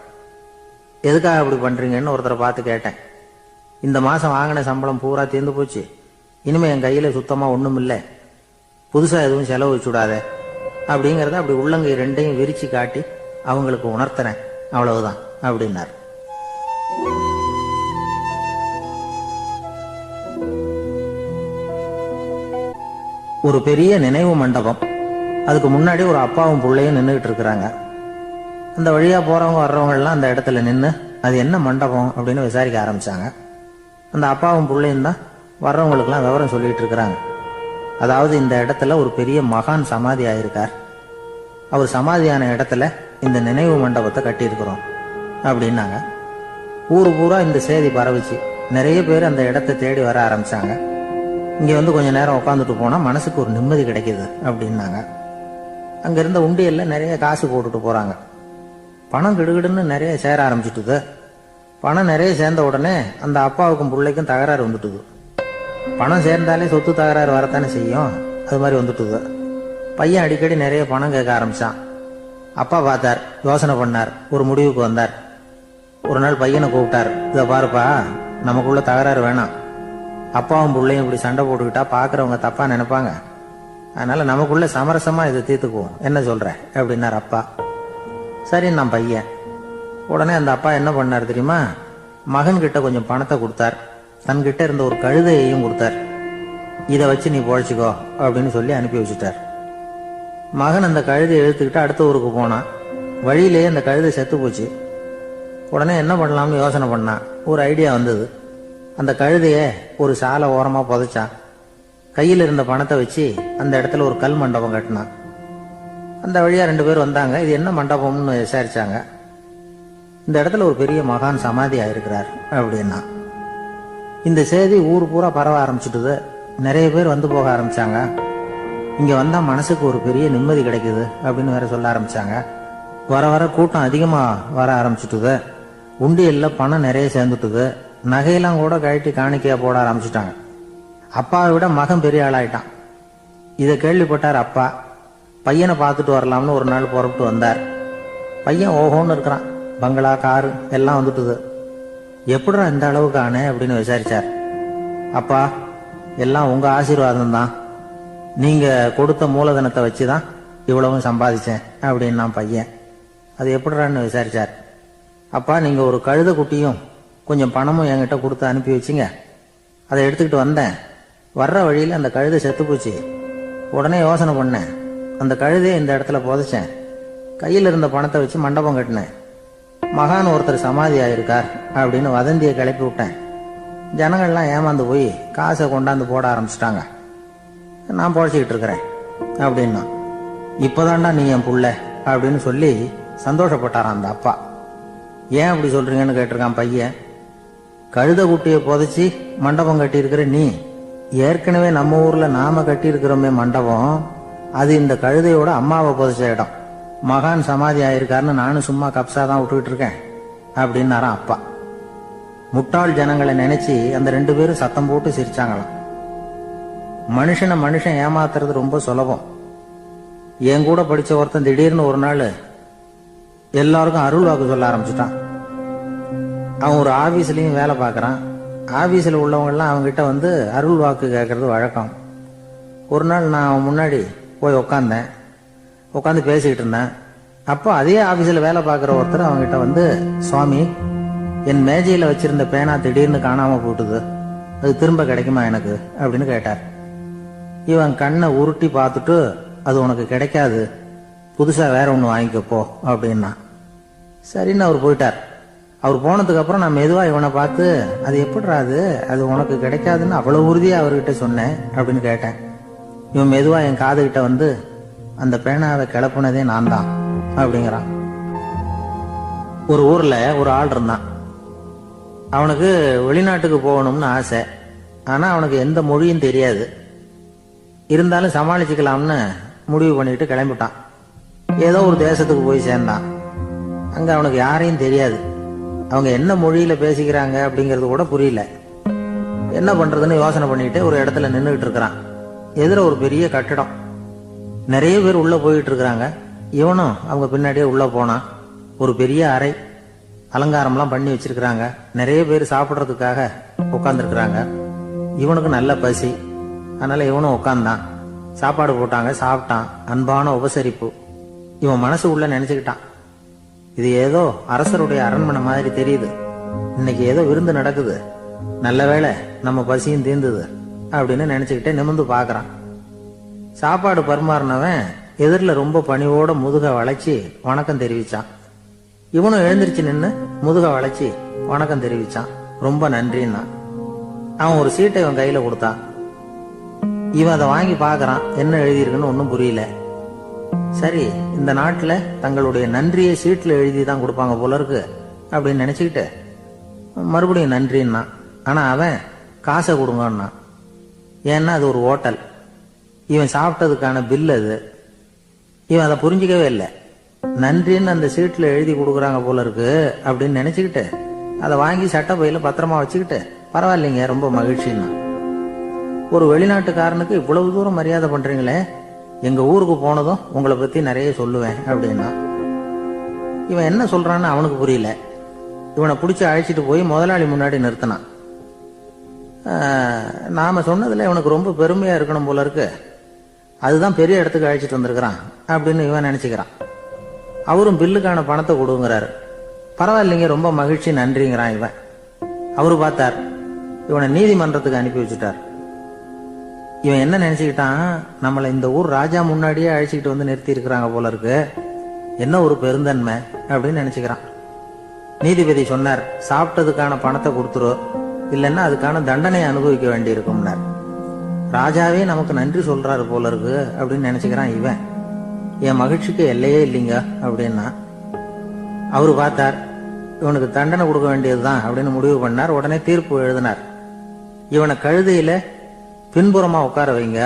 எதுக்காக அப்படி பண்றீங்கன்னு ஒருத்தரை பார்த்து கேட்டேன். இந்த மாசம் வாங்கின சம்பளம் பூரா தீர்ந்து போச்சு, இனிமே என் கையில சுத்தமா ஒண்ணும் இல்லை, புதுசா எதுவும் செலவு வச்சுடாத அப்படிங்கறத அப்படி உள்ளங்கை 2யும் விரிச்சு காட்டி அவங்களுக்கு உணர்த்தினேன், அவ்வளவுதான் அப்படின்னார். ஒரு பெரிய நினைவு மண்டபம். அதுக்கு முன்னாடி ஒரு அப்பாவும் பிள்ளையும் நின்றுகிட்டு இருக்கிறாங்க. அந்த வழியா போறவங்க வர்றவங்க எல்லாம் அந்த இடத்துல நின்று அது என்ன மண்டபம் அப்படின்னு விசாரிக்க ஆரம்பிச்சாங்க. அந்த அப்பாவும் பிள்ளையும் தான் வர்றவங்களுக்கெல்லாம் விவரம் சொல்லிட்டு இருக்கிறாங்க. அதாவது இந்த இடத்துல ஒரு பெரிய மகான் சமாதி ஆயிருக்கார், அவர் சமாதியான இடத்துல இந்த நினைவு மண்டபத்தை கட்டியிருக்கிறோம் அப்படின்னாங்க. ஊரு பூரா இந்த செய்தி பரவிச்சு. நிறைய பேர் அந்த இடத்தை தேடி வர ஆரம்பிச்சாங்க. இங்க வந்து கொஞ்ச நேரம் உட்காந்துட்டு போனா மனசுக்கு ஒரு நிம்மதி கிடைக்குது அப்படின்னாங்க. அங்க இருந்த உண்டியல்ல நிறைய காசு போட்டுட்டு போறாங்க. பணம் கிடுகிடுன்னு நிறைய சேர ஆரம்பிச்சுட்டுது. பணம் நிறைய சேர்ந்த உடனே அந்த அப்பாவுக்கும் பிள்ளைக்கும் தகராறு வந்துட்டுது. பணம் சேர்ந்தாலே சொத்து தகராறு வரத்தானே செய்யும், அது மாதிரி வந்துட்டுது. பையன் அடிக்கடி நிறைய பணம் கேட்க ஆரம்பிச்சான். அப்பா பார்த்தார், யோசனை பண்ணார், ஒரு முடிவுக்கு வந்தார். ஒரு நாள் பையனை கூப்பிட்டார். இதை பாருப்பா, நமக்குள்ள தகராறு வேணாம். அப்பாவும் பிள்ளையும் இப்படி சண்டை போட்டுக்கிட்டா பாக்குறவங்க தப்பா நினைப்பாங்க. அதனால நமக்குள்ள சமரசமா இதை தீர்த்துக்குவோம், என்ன சொல்ற அப்படின்னார் அப்பா. சரி நான் பையன். உடனே அந்த அப்பா என்ன பண்ணார் தெரியுமா? மகன் கிட்ட கொஞ்சம் பணத்தை கொடுத்தார். தன்கிட்ட இருந்த ஒரு கழுதையையும் கொடுத்தார். இதை வச்சு நீ பொழைச்சிக்கோ அப்படின்னு சொல்லி அனுப்பி வச்சுட்டார். மகன் அந்த கழுதையை இழுத்துக்கிட்டு அடுத்த ஊருக்கு போனான். வழியிலேயே அந்த கழுதை செத்து போச்சு. உடனே என்ன பண்ணலாம்னு யோசனை பண்ணான். ஒரு ஐடியா வந்தது. அந்த கழுதைய ஒரு சாலை ஓரமா புதைச்சான். கையில் இருந்த பணத்தை வச்சு அந்த இடத்துல ஒரு கல் மண்டபம் கட்டினான். அந்த வழியா 2 பேர் வந்தாங்க. இது என்ன மண்டபம்னு விசாரிச்சாங்க. இந்த இடத்துல ஒரு பெரிய மகான் சமாதி ஆயிருக்கிறார் அப்படின்னா. இந்த செய்தி ஊர் பூரா பரவ ஆரம்பிச்சுட்டுது. நிறைய பேர் வந்து போக ஆரம்பிச்சாங்க. இங்க வந்தா மனசுக்கு ஒரு பெரிய நிம்மதி கிடைக்குது அப்படின்னு வேற சொல்ல ஆரம்பிச்சாங்க. வர வர கூட்டம் அதிகமா வர ஆரம்பிச்சுட்டுது. உண்டியல்ல பணம் நிறைய சேர்ந்துட்டுது. நகையெல்லாம் கூட கழட்டி காணிக்கையா போட ஆரம்பிச்சுட்டாங்க. அப்பாவை விட மகன் பெரிய ஆளாயிட்டான். இதை கேள்விப்பட்டார் அப்பா. பையனை பார்த்துட்டு வரலாம்னு ஒரு நாள் புறப்பட்டு வந்தார். பையன் ஓஹோன்னு இருக்கிறான். பங்களா, காரு எல்லாம் வந்துட்டுது. எப்படிடா இந்த அளவுக்கு ஆனே அப்படின்னு விசாரிச்சார். அப்பா, எல்லாம் உங்க ஆசீர்வாதம் தான். நீங்க கொடுத்த மூலதனத்தை வச்சுதான் இவ்வளவும் சம்பாதிச்சேன் அப்படின்னு நான் பையன். அது எப்படிறான்னு விசாரிச்சார். அப்பா, நீங்க ஒரு கழுத குட்டியும் கொஞ்சம் பணமும் என்கிட்ட கொடுத்து அனுப்பி வச்சிங்க. அதை எடுத்துக்கிட்டு வந்தேன். வர்ற வழியில் அந்த கழுதை செத்து போச்சு. உடனே யோசனை பண்ணேன். அந்த கழுதையை இந்த இடத்துல புதைச்சேன். கையில் இருந்த பணத்தை வச்சு மண்டபம் கட்டினேன். மகான் ஒருத்தர் சமாதி ஆயிருக்கார் அப்படின்னு வதந்தியை கிளப்பி விட்டேன். ஜனங்கள்லாம் ஏமாந்து போய் காசை கொண்டாந்து போட ஆரம்பிச்சிட்டாங்க. நான் பொழைச்சிக்கிட்டு இருக்கிறேன் அப்படின்னா. இப்பதான்டா நீ என் புள்ள அப்படின்னு சொல்லி சந்தோஷப்பட்டாரான் அந்த அப்பா. ஏன் அப்படி சொல்றீங்கன்னு கேட்டிருக்கான் பையன். கழுத குட்டியை புதைச்சி மண்டபம் கட்டி இருக்கிற நீ, ஏற்கனவே நம்ம ஊர்ல நாம கட்டி இருக்கிறோமே மண்டபம், அது இந்த கழுதையோட அம்மாவை புதைச்ச இடம். மகான் சமாதி ஆயிருக்காருன்னு நானும் சும்மா கப்சா தான் விட்டுக்கிட்டு இருக்கேன் அப்படின்னாரான் அப்பா. முட்டாள் ஜனங்களை நினைச்சு அந்த 2 பேரும் சத்தம் போட்டு சிரிச்சாங்களாம். மனுஷன் ஏமாத்துறது ரொம்ப சுலபம். என் கூட படிச்ச ஒருத்தன் திடீர்னு ஒரு நாள் எல்லாருக்கும் அருள் வாக்கு சொல்ல ஆரம்பிச்சுட்டான். அவன் ஒரு ஆபீஸ்லயும் வேலை பார்க்கறான். ஆபீஸ்ல உள்ளவங்க எல்லாம் அவங்ககிட்ட வந்து அருள் வாக்கு கேட்கறது வழக்கம். ஒரு நாள் நான் அவன் முன்னாடி போய் உட்காந்து பேசிக்கிட்டு இருந்தேன். அப்போ அதே ஆபீஸ்ல வேலை பார்க்குற ஒருத்தர் அவங்ககிட்ட வந்து, சுவாமி, என் மேஜையில வச்சிருந்த பேனா திடீர்னு காணாம போட்டுது, அது திரும்ப கிடைக்குமா எனக்கு அப்படின்னு கேட்டார். இவன் கண்ணை உருட்டி பார்த்துட்டு, அது உனக்கு கிடைக்காது, புதுசா வேற ஒன்று வாங்கிக்கப்போ அப்படின்னா. சரின்னு அவர் போயிட்டார். அவர் போனதுக்கு அப்புறம் நான் மெதுவா இவனை பார்த்து, அது எப்படிடா அது உனக்கு கிடைக்காதுன்னு அவ்வளவு உறுதியா அவர்கிட்ட சொன்னேன் அப்படின்னு கேட்டேன். இவன் மெதுவா என் காதுகிட்ட வந்து, அந்த பேனாவை கிளப்புனதே நான் தான் அப்படிங்கிறான். ஒரு ஊர்ல ஒரு ஆள் இருந்தான். அவனுக்கு வெளிநாட்டுக்கு போகணும்னு ஆசை. ஆனா அவனுக்கு எந்த மொழியும் தெரியாது. இருந்தாலும் சமாளிச்சுக்கலாம்னு முடிவு பண்ணிட்டு கிளம்பிட்டான். ஏதோ ஒரு தேசத்துக்கு போய் சேர்ந்தான். அங்க அவனுக்கு யாரையும் தெரியாது. அவங்க என்ன மொழியில பேசிக்கிறாங்க அப்படிங்கறது கூட புரியல. என்ன பண்றதுன்னு யோசனை பண்ணிட்டு ஒரு இடத்துல நின்றுகிட்டு இருக்கிறான். எதிர ஒரு பெரிய கட்டிடம். நிறைய பேர் உள்ள போயிட்டு இருக்கிறாங்க. இவனும் அவங்க பின்னாடியே உள்ள போனான். ஒரு பெரிய அறை, அலங்காரம்லாம் பண்ணி வச்சிருக்கிறாங்க. நிறைய பேர் சாப்பிட்றதுக்காக உட்காந்துருக்குறாங்க. இவனுக்கு நல்ல பசி, அதனால இவனும் உட்காந்தான். சாப்பாடு போட்டாங்க, சாப்பிட்டான். அன்பான உபசரிப்பு. இவன் மனசு உள்ள நினைச்சுக்கிட்டான், இது ஏதோ அரசருடைய அரண்மனை மாதிரி தெரியுது, இன்னைக்கு ஏதோ விருந்து நடக்குது, நல்ல வேளை நம்ம பசியும் தீர்ந்தது அப்படின்னு நினைச்சுக்கிட்டே நிமிர்ந்து பாக்குறான். சாப்பாடு பரிமாறினவன் எதிரில் ரொம்ப பணிவோட முதுக வளைச்சி வணக்கம் தெரிவிச்சான். இவனும் எழுந்திருச்சு நின்று முதுக வளைச்சி வணக்கம் தெரிவிச்சான். ரொம்ப நன்றின்னா. அவன் ஒரு சீட்டை இவன் கையில கொடுத்தான். இவன் அதை வாங்கி பாக்குறான். என்ன எழுதியிருக்குன்னு ஒன்னும் புரியல. சரி, இந்த நாட்டுல தங்களுடைய நன்றியை சீட்ல எழுதி தான் கொடுப்பாங்க போல இருக்கு அப்படின்னு நினைச்சுக்கிட்டு மறுபடியும் நன்றின்னா. ஆனா அவன் காசை கொடுங்கன்னா. ஏன்னா அது ஒரு ஹோட்டல், இவன் சாப்பிட்டதுக்கான பில் அது. இவன் அதை புரிஞ்சிக்கவே இல்லை. நன்றின்னு அந்த சீட்ல எழுதி கொடுக்குறாங்க போல இருக்கு அப்படின்னு நினைச்சுக்கிட்டு அதை வாங்கி சட்டை பையில பத்திரமா வச்சுக்கிட்டு, பரவாயில்லைங்க, ரொம்ப மகிழ்ச்சின்னா. ஒரு வெளிநாட்டுக்காரனுக்கு இவ்வளவு தூரம் மரியாதை பண்றீங்களே, எங்க ஊருக்கு போனதும் உங்களை பத்தி நிறைய சொல்லுவேன் அப்படின்னா. இவன் என்ன சொல்றான்னு அவனுக்கு புரியல. இவனை பிடிச்சி அழைச்சிட்டு போய் முதலாளி முன்னாடி நிறுத்தினான். நாம சொன்னதுல இவனுக்கு ரொம்ப பெருமையா இருக்கணும் போல இருக்கு, அதுதான் பெரிய இடத்துக்கு அழைச்சிட்டு வந்திருக்கிறான் அப்படின்னு இவன் நினைச்சுக்கிறான். அவரும் பில்லுக்கான பணத்தை கொடுங்கிறாரு. பரவாயில்லைங்க, ரொம்ப மகிழ்ச்சி, நன்றிங்கிறான் இவன். அவரு பார்த்தார், இவனை நீதிமன்றத்துக்கு அனுப்பி வச்சுட்டார். இவன் என்ன நினைச்சுக்கிட்டான், நம்மளை இந்த ஊர் ராஜா முன்னாடியே அழைச்சிக்கிட்டு வந்து நிறுத்தி இருக்கிறாங்க போல இருக்கு, என்ன ஒரு பெருந்தன்மை அப்படின்னு நினைச்சுக்கிறான். நீதிபதி சொன்னார், சாப்பிட்டதுக்கான பணத்தை கொடுத்துரு, இல்லைன்னா அதுக்கான தண்டனையை அனுபவிக்க வேண்டி இருக்கும்னார். ராஜாவே நமக்கு நன்றி சொல்றாரு போல இருக்கு அப்படின்னு நினைச்சுக்கிறான் இவன். என் மகிழ்ச்சிக்கு எல்லையே இல்லைங்க அப்படின்னா. அவரு பார்த்தார், இவனுக்கு தண்டனை கொடுக்க வேண்டியதுதான் அப்படின்னு முடிவு பண்ணார். உடனே தீர்ப்பு எழுதினார். இவனை கழுதையில பின்புறமா உட்கார வைங்க,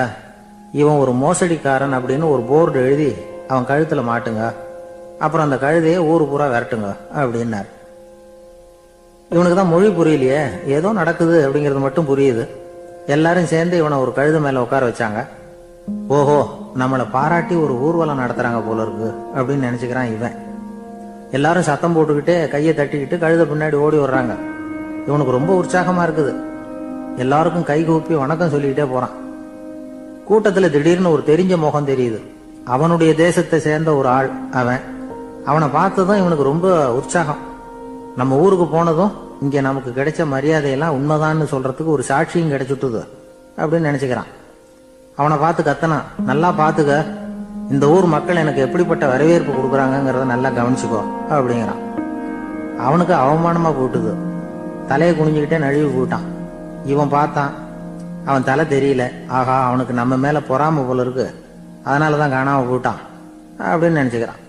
இவன் ஒரு மோசடிக்காரன் அப்படின்னு ஒரு போர்டு எழுதி அவன் கழுத்துல மாட்டுங்க, அப்புறம் அந்த கழுதையை ஊரு பூரா விரட்டுங்க அப்படின்னார். இவனுக்கு தான் மொழி புரியலையே, ஏதோ நடக்குது அப்படிங்கிறது மட்டும் புரியுது. எல்லாரும் சேர்ந்து இவனை ஒரு கழுதை மேல உட்கார வச்சாங்க. ஓஹோ, நம்மளை பாராட்டி ஒரு ஊர்வலம் நடத்துறாங்க போல இருக்கு அப்படின்னு நினைச்சுக்கிறான் இவன். எல்லாரும் சத்தம் போட்டுக்கிட்டே கையை தட்டிக்கிட்டு கழுதை பின்னாடி ஓடி வர்றாங்க. இவனுக்கு ரொம்ப உற்சாகமா இருக்குது. எல்லாருக்கும் கை கூப்பி வணக்கம் சொல்லிக்கிட்டே போறான். கூட்டத்துல திடீர்னு ஒரு தெரிஞ்ச முகம் தெரியுது. அவனுடைய தேசத்தை சேர்ந்த ஒரு ஆள் அவன். அவனை பார்த்ததும் இவனுக்கு ரொம்ப உற்சாகம். நம்ம ஊருக்கு போனதும் இங்க நமக்கு கிடைச்ச மரியாதையெல்லாம் உண்மைதான்னு சொல்றதுக்கு ஒரு சாட்சியும் கிடைச்சுட்டுது அப்படின்னு நினைச்சுக்கிறான். அவனை பார்த்து கத்தனான், நல்லா பாத்துக்க, இந்த ஊர் மக்கள் எனக்கு எப்படிப்பட்ட வரவேற்பு கொடுக்குறாங்கிறத நல்லா கவனிச்சுக்கோ அப்படிங்கிறான். அவனுக்கு அவமானமா போட்டுது. தலையை குனிஞ்சுக்கிட்டே நழுவி போயிட்டான். இவன் பார்த்தான், அவன் தலை தெரியல. ஆகா, அவனுக்கு நம்ம மேல பொறாம போல இருக்கு, அதனாலதான் காணாம போயிட்டான் அப்படின்னு நினைச்சுக்கிறான்.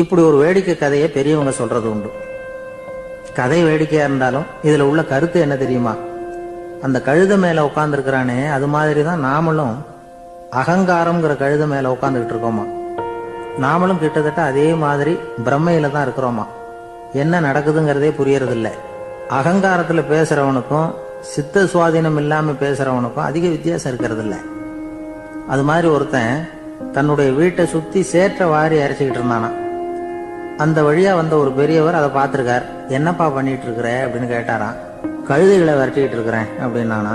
இப்படி ஒரு வேடிக்கை கதையை பெரியவங்க சொல்றது உண்டு. கதை வேடிக்கையா இருந்தாலும் இதுல உள்ள கருத்து என்ன தெரியுமா? அந்த கழுதை மேல உட்கார்ந்து இருக்கிறானே, அது மாதிரிதான் நாமளும் அகங்காரம்ங்கிற கழுதை மேல உட்காந்துக்கிட்டு இருக்கோமா. நாமளும் கிட்டத்தட்ட அதே மாதிரி பிரம்மையில தான் இருக்கிறோமா. என்ன நடக்குதுங்கிறதே புரியறது இல்லை. அகங்காரத்துல பேசுறவனுக்கும் சித்த சுவாதீனம் இல்லாம பேசுறவனுக்கும் அதிக வித்தியாசம் இருக்கிறது இல்லை. அது மாதிரி ஒருத்தன் தன்னுடைய வீட்டை சுத்தி சேற்ற வாரி அரைச்சிக்கிட்டு இருந்தானா. அந்த வழியா வந்த ஒரு பெரியவர் அதை பார்த்திருக்கார். என்னப்பா பண்ணிட்டு இருக்கிற அப்படின்னு கேட்டாராம். கழுதைகளை விரட்டிக்கிட்டு இருக்கிறேன் அப்படின்னானா.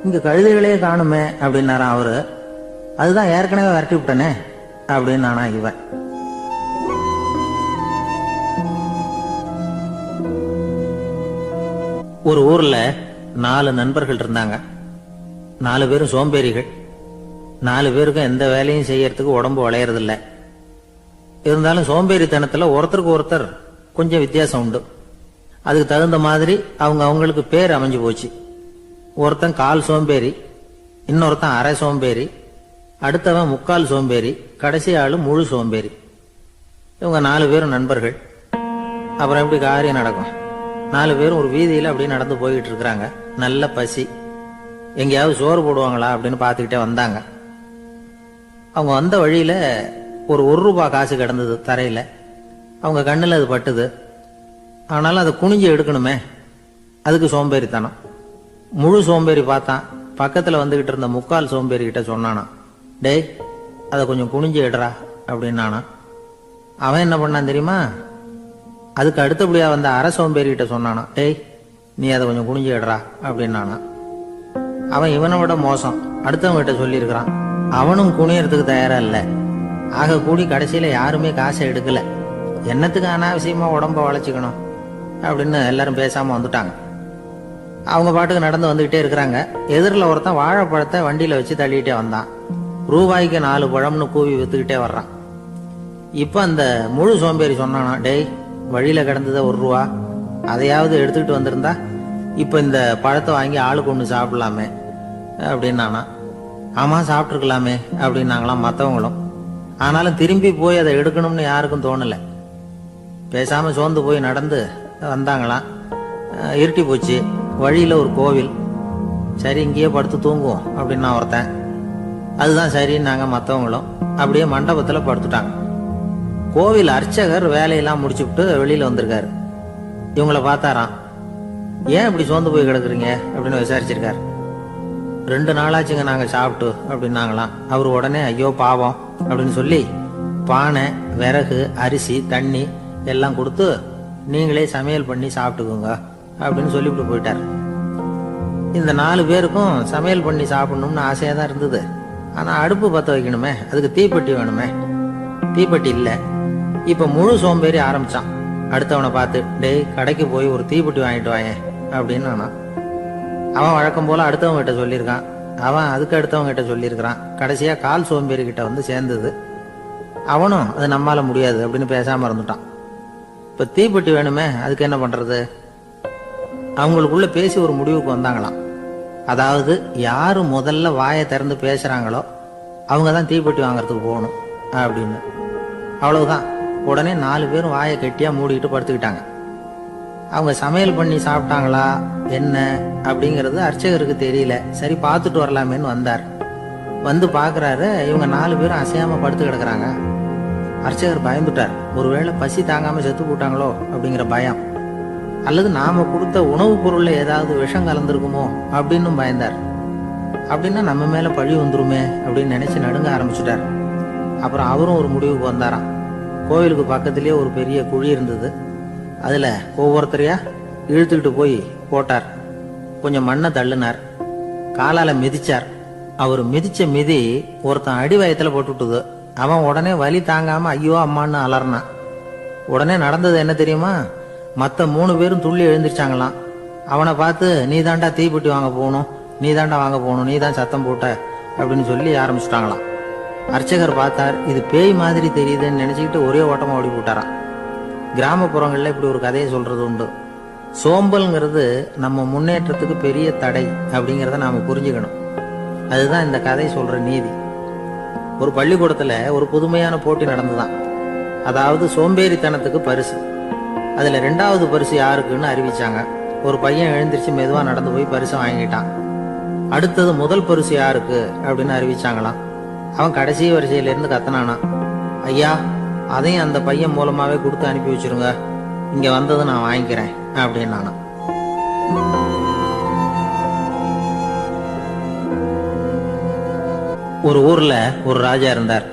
இங்க கழுதைகளே காணுமே அப்படின்னாராம் அவரு. அதுதான் ஏற்கனவே விரட்டி விட்டனே அப்படின்னானா இவன். ஒரு ஊர்ல 4 நண்பர்கள் இருந்தாங்க. 4 பேரும் சோம்பேறிகள். 4 பேருக்கும் எந்த வேலையும் செய்யறதுக்கு உடம்பு வளையறதில்ல. இருந்தாலும் சோம்பேறித்தனத்துல ஒருத்தருக்கு ஒருத்தர் கொஞ்சம் வித்தியாசம் உண்டு. அதுக்கு தகுந்த மாதிரி அவங்களுக்கு பேர் அமைஞ்சு போச்சு. ஒருத்தன் கால் சோம்பேறி, இன்னொருத்தன் அரை சோம்பேறி, அடுத்தவன் முக்கால் சோம்பேறி, கடைசி ஆளு முழு சோம்பேறி. இவங்க 4 பேரும் நண்பர்கள். அப்புறம் எப்படி காரியம் நடக்கும்? 4 பேரும் ஒரு வீதியில அப்படியே நடந்து போயிட்டு இருக்கிறாங்க. நல்ல பசி. எங்கேயாவது சோறு போடுவாங்களா அப்படின்னு பார்த்துக்கிட்டே வந்தாங்க. அவங்க வந்த வழியில ஒரு ரூபாய் காசு கிடந்தது தரையில. அவங்க கண்ணுல அது பட்டுது. ஆனாலும் அதை குனிஞ்சு எடுக்கணுமே, அதுக்கு சோம்பேறித்தனம். முழு சோம்பேறி பார்த்தான். பக்கத்துல வந்துகிட்டு இருந்த முக்கால் சோம்பேறி கிட்ட சொன்னானா, டேய் அதை கொஞ்சம் குனிஞ்சு எடுறா அப்படின்னானா. அவன் என்ன பண்ணான் தெரியுமா? அதுக்கு அடுத்தபடியா வந்த அரை சோம்பேறி கிட்ட சொன்னானா, டேய் நீ அதை கொஞ்சம் குனிஞ்சு எடுறா அப்படின்னானா. அவன் இவனை விட மோசம். அடுத்தவங்க கிட்ட சொல்லியிருக்கிறான். அவனும் குனியறதுக்கு தயாரா இல்ல. ஆக கூடி கடைசியில யாருமே காசை எடுக்கல. என்னத்துக்கு அனாவசியமா உடம்ப வளைச்சுக்கணும் அப்படின்னு எல்லாரும் பேசாம வந்துட்டாங்க. அவங்க பாட்டுக்கு நடந்து வந்துகிட்டே இருக்கிறாங்க. எதிரில் ஒருத்தன் வாழைப்பழத்தை வண்டியில வச்சு தள்ளிட்டே வந்தான். ரூபாய்க்கு 4 பழம்னு கூவி வித்துக்கிட்டே வர்றான். இப்ப அந்த முழு சோம்பேறி சொன்னானா, டேய் வழியில கிடந்தத ரூபா, அதையாவது எடுத்துக்கிட்டு வந்திருந்தா இப்ப இந்த பழத்தை வாங்கி ஆளுக்கு ஒண்ணு சாப்பிடலாமே அப்படின்னானா. ஆமா சாப்பிட்டுருக்கலாமே அப்படின்னாங்களாம் மற்றவங்களும். ஆனாலும் திரும்பி போய் அதை எடுக்கணும்னு யாருக்கும் தோணல. பேசாம சோர்ந்து போய் நடந்து வந்தாங்களாம். இருட்டி போச்சு. வழியில ஒரு கோவில். சரி இங்கேயே படுத்து தூங்குவோம் அப்படின்னா ஒருத்தன். அதுதான் சரின்னாங்க மற்றவங்களும். அப்படியே மண்டபத்துல படுத்துட்டாங்க. கோவில் அர்ச்சகர் வேலையெல்லாம் முடிச்சுட்டு வெளியில வந்திருக்காரு. இவங்கள பார்த்தாராம். ஏன் இப்படி சோர்ந்து போய் கிடக்குறீங்க அப்படின்னு விசாரிச்சிருக்காரு. 2 நாளாச்சுங்க நாங்க சாப்பிட்டு அப்படின்னாங்களாம். அவரு உடனே ஐயோ பாவம் அப்படின்னு சொல்லி பானை, விறகு, அரிசி, தண்ணி எல்லாம் கொடுத்து நீங்களே சமையல் பண்ணி சாப்பிட்டுக்கோங்க அப்படின்னு சொல்லிவிட்டு போயிட்டார். இந்த 4 பேருக்கும் சமையல் பண்ணி சாப்பிடணும்னு ஆசையா தான் இருந்தது. ஆனா அடுப்பு பத்த வைக்கணுமே, அதுக்கு தீப்பெட்டி வேணுமே. தீப்பெட்டி இல்ல. இப்ப முழு சோம்பேறி ஆரம்பிச்சான். அடுத்தவனை பார்த்து, டேய் கடைக்கு போய் ஒரு தீப்பெட்டி வாங்கிட்டு வாயேன் அப்படின்னு. அவன் வழக்கம் போல அடுத்தவங்க கிட்ட சொல்லியிருக்கான். அவன் அதுக்கு அடுத்தவங்க கிட்ட சொல்லியிருக்கிறான். கடைசியா கால் சோம்பேறி கிட்ட வந்து சேர்ந்தது. அவனும் அது நம்மால முடியாது அப்படின்னு பேசாம இருந்துட்டான். இப்ப தீப்பெட்டி வேணுமே, அதுக்கு என்ன பண்றது? அவங்களுக்குள்ள பேசி ஒரு முடிவுக்கு வந்தாங்களாம். அதாவது யாரு முதல்ல வாயை திறந்து பேசுறாங்களோ அவங்க தான் தீப்பெட்டி வாங்கறதுக்கு போகணும் அப்படின்னு. அவ்வளவுதான். உடனே 4 பேரும் வாயை கெட்டியா மூடிக்கிட்டு படுத்துக்கிட்டாங்க. அவங்க சமையல் பண்ணி சாப்பிட்டாங்களா என்ன அப்படிங்கிறது அர்ச்சகருக்கு தெரியல. சரி பார்த்துட்டு வரலாமேன்னு வந்தார். வந்து பாக்குறாரு, இவங்க 4 பேரும் அசையாம படுத்து கிடக்குறாங்க. அர்ச்சகர் பயந்துட்டார். ஒருவேளை பசி தாங்காம செத்து போட்டாங்களோ அப்படிங்கிற பயம். அல்லது நாம கொடுத்த உணவுப் பொருள்ல ஏதாவது விஷம் கலந்துருக்குமோ அப்படின்னு பயந்தார். அப்படின்னா நம்ம மேல பழி வந்துருமே அப்படின்னு நினைச்சு நடுங்க ஆரம்பிச்சுட்டார். அப்புறம் அவரும் ஒரு முடிவுக்கு வந்தாராம். கோவிலுக்கு பக்கத்திலேயே ஒரு பெரிய குழி இருந்தது. அதுல ஒவ்வொருத்தரையா இழுத்துக்கிட்டு போய் போட்டார். கொஞ்சம் மண்ணை தள்ளினார், காலால மிதிச்சார். அவர் மிதிச்ச மிதி ஒருத்தன் அடி வயத்துல போட்டுவிட்டது. அவன் உடனே வலி தாங்காம ஐயோ அம்மான்னு அலறினான். உடனே நடந்தது என்ன தெரியுமா? மற்ற 3 பேரும் துள்ளி எழுந்திருச்சாங்களாம். அவனை பார்த்து நீ தாண்டா தீப்பெட்டி வாங்க போகணும், நீ தாண்டா வாங்க போகணும், நீ தான் சத்தம் போட்ட அப்படின்னு சொல்லி ஆரம்பிச்சுட்டாங்களாம். அர்ச்சகர் பார்த்தார், இது பேய் மாதிரி தெரியுதுன்னு நினைச்சுக்கிட்டு ஒரே ஓட்டமா ஓடி போட்டாராம். கிராமப்புறங்கள்ல இப்படி ஒரு கதையை சொல்றது உண்டு. சோம்பல்ங்கிறது நம்ம முன்னேற்றத்துக்கு பெரிய தடை அப்படிங்கிறத நாம புரிஞ்சுக்கணும். அதுதான் இந்த கதை சொல்ற நீதி. ஒரு பள்ளிக்கூடத்துல ஒரு புதுமையான போட்டி நடந்துதான். அதாவது சோம்பேறித்தனத்துக்கு பரிசு. அதுல 2வது பரிசு யாருக்குன்னு அறிவிச்சாங்க. ஒரு பையன் எழுந்திருச்சு மெதுவா நடந்து போய் பரிசை வாங்கிட்டான். அடுத்தது முதல் பரிசு யாருக்கு அப்படின்னு அறிவிச்சாங்களாம். அவன் கடைசி வரிசையில இருந்து கத்தனானா, ஐயா அதையும் அந்த பையன் மூலமாவே கொடுத்து அனுப்பி வச்சிருங்க, இங்க வந்தது நான் வாங்கிக்கிறேன் அப்படின்னு நானா. ஒரு ஊர்ல ஒரு ராஜா இருந்தார்.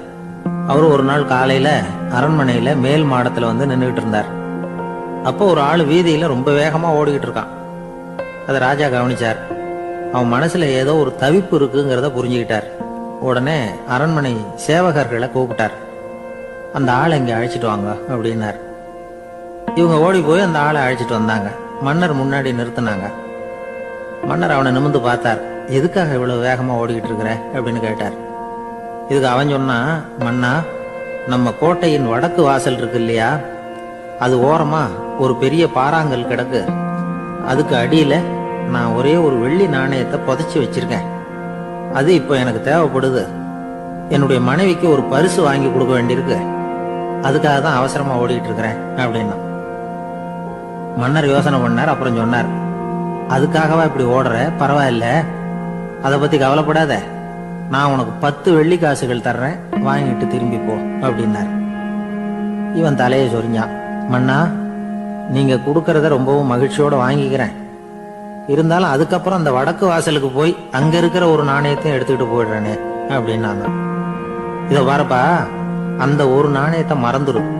அவரு ஒரு நாள் காலையில அரண்மனையில மேல் மாடத்துல வந்து நின்றுகிட்டு இருந்தார். அப்போ ஒரு ஆள் வீதியில ரொம்ப வேகமா ஓடிக்கிட்டு இருக்கான். அதை ராஜா கவனிச்சார். அவன் மனசுல ஏதோ ஒரு தவிப்பு இருக்குங்கிறத புரிஞ்சுக்கிட்டார். உடனே அரண்மனை சேவகர்களை கூப்பிட்டார். அந்த ஆளை இங்க அழைச்சிட்டு வாங்க அப்படின்னார். இவங்க ஓடி போய் அந்த ஆளை அழைச்சிட்டு வந்தாங்க. மன்னர் முன்னாடி நிறுத்தினாங்க. மன்னர் அவனை நிமிர்ந்து பார்த்தார். எதுக்காக இவ்வளவு வேகமா ஓடிக்கிட்டு இருக்கிற அப்படின்னு கேட்டார். இதுக்கு அவன் சொன்னா, மன்னா, நம்ம கோட்டையின் வடக்கு வாசல் இருக்கு இல்லையா, அது ஓரமா ஒரு பெரிய பாறாங்கல் கிடக்கு. அதுக்கு அடியில நான் ஒரே ஒரு வெள்ளி நாணயத்தை புதைச்சி வச்சிருக்கேன். அது இப்ப எனக்கு தேவைப்படுது. என்னுடைய மனைவிக்கு ஒரு பரிசு வாங்கி கொடுக்க வேண்டியிருக்கு. அதுக்காக தான் அவசரமா ஓடிட்டு இருக்கிறேன் அப்படின்னா. மன்னர் யோசனை பண்ணார். அப்புறம் சொன்னார், அதுக்காகவா இப்படி ஓடுற? பரவாயில்ல, அதை பத்தி கவலைப்படாத. நான் உனக்கு 10 வெள்ளி காசுகள் தர்றேன், வாங்கிட்டு திரும்பி போ அப்படின்னார். இவன் தலையை சொரிஞ்சான். மன்னா, நீங்க கொடுக்கறத ரொம்பவும் மகிழ்ச்சியோட வாங்கிக்கிறேன். இருந்தாலும் அதுக்கப்புறம் அந்த வடக்கு வாசலுக்கு போய் அங்க இருக்கிற ஒரு நாணயத்தையும் எடுத்துக்கிட்டு போயிடுறேனே அப்படின்னாங்க. இத பாருப்பா, அந்த ஒரு நாணயத்தை மறந்துடும்,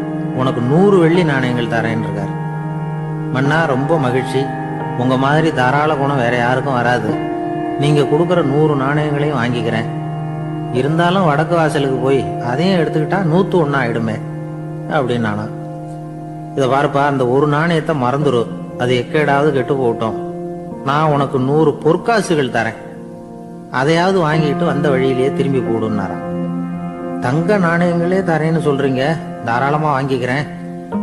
உனக்கு 100 வெள்ளி நாணயங்கள் தரேன் இருக்காரு. மன்னா, ரொம்ப மகிழ்ச்சி. உங்க மாதிரி தாராள குணம் வேற யாருக்கும் வராது. நீங்க கொடுக்கற 100 நாணயங்களையும் வாங்கிக்கிறேன். இருந்தாலும் வடக்கு வாசலுக்கு போய் அதையும் எடுத்துக்கிட்டா 101 ஆயிடுமே அப்படின்னானா. இத பாருப்பா, அந்த ஒரு நாணயத்தை மறந்துடும், அது எக்கேடாவது கெட்டு போட்டோம். நான் உனக்கு 100 பொற்காசுகள் தரேன், அதையாவது வாங்கிட்டு வந்த வழியிலேயே திரும்பி போடுன்னாராம். தங்க நாணயங்களே தரேன்னு சொல்றீங்க, தாராளமா வாங்கிக்கிறேன்.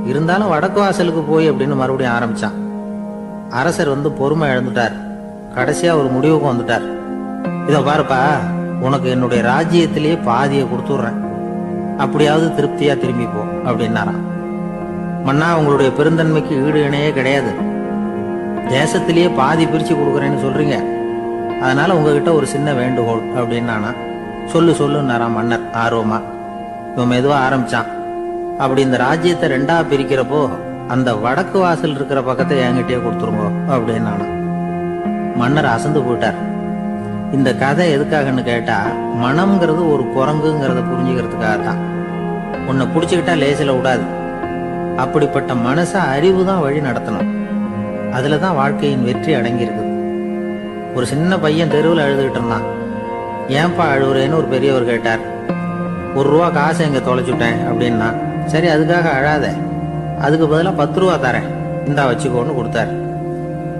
இருந்தாலும் வடக்கு வாசலுக்கு போய் அப்படின்னு மறுபடியும் ஆரம்பிச்சான். அரசர் வந்து பொறுமை இழந்துட்டார். கடைசியா ஒரு முடிவுக்கு வந்துட்டார். இத பாருப்பா, உனக்கு என்னுடைய ராஜ்யத்திலேயே பாதியை கொடுத்துடுறேன், அப்படியாவது திருப்தியா திரும்பி போ அப்படின்னாராம். மன்னா, உங்களுடைய பெருந்தன்மைக்கு ஈடு இணையே கிடையாது. தேசத்திலேயே பாதி பிரிச்சு கொடுக்குறேன்னு சொல்றீங்க, அதனால உங்ககிட்ட ஒரு சின்ன வேண்டுகோள் அப்படின்னானா. சொல்லுன்னாராம் மன்னர் ஆர்வமா. இவன் மெதுவா ஆரம்பிச்சான். அப்படி இந்த ராஜ்யத்தை 2ஆ பிரிக்கிறப்போ அந்த வடக்கு வாசல் இருக்கிற பக்கத்தை என்கிட்டயே கொடுத்துருங்க அப்படின்னானா. மன்னர் அசந்து போயிட்டார். இந்த கதை எதுக்காகன்னு கேட்டா, மனம்ங்கிறது ஒரு குரங்குங்கிறத புரிஞ்சுக்கிறதுக்காகத்தான். உன்னை புடிச்சுக்கிட்டா லேசில விடாது. அப்படிப்பட்ட மனச அறிவு தான் வழி நடத்தணும். அதுலதான் வாழ்க்கையின் வெற்றி அடங்கி இருக்குது. ஒரு சின்ன பையன் தெருவில் அழுதுகிட்டு இருந்தான். ஏன்பா அழுவுறேன்னு ஒரு பெரியவர் கேட்டார். 1 ரூபா காசை எங்க தொலைச்சுட்டேன் அப்படின்னா. சரி, அதுக்காக அழாத, அதுக்கு பதிலா 10 ரூபா தரேன், இந்தா வச்சுக்கோன்னு கொடுத்தாரு.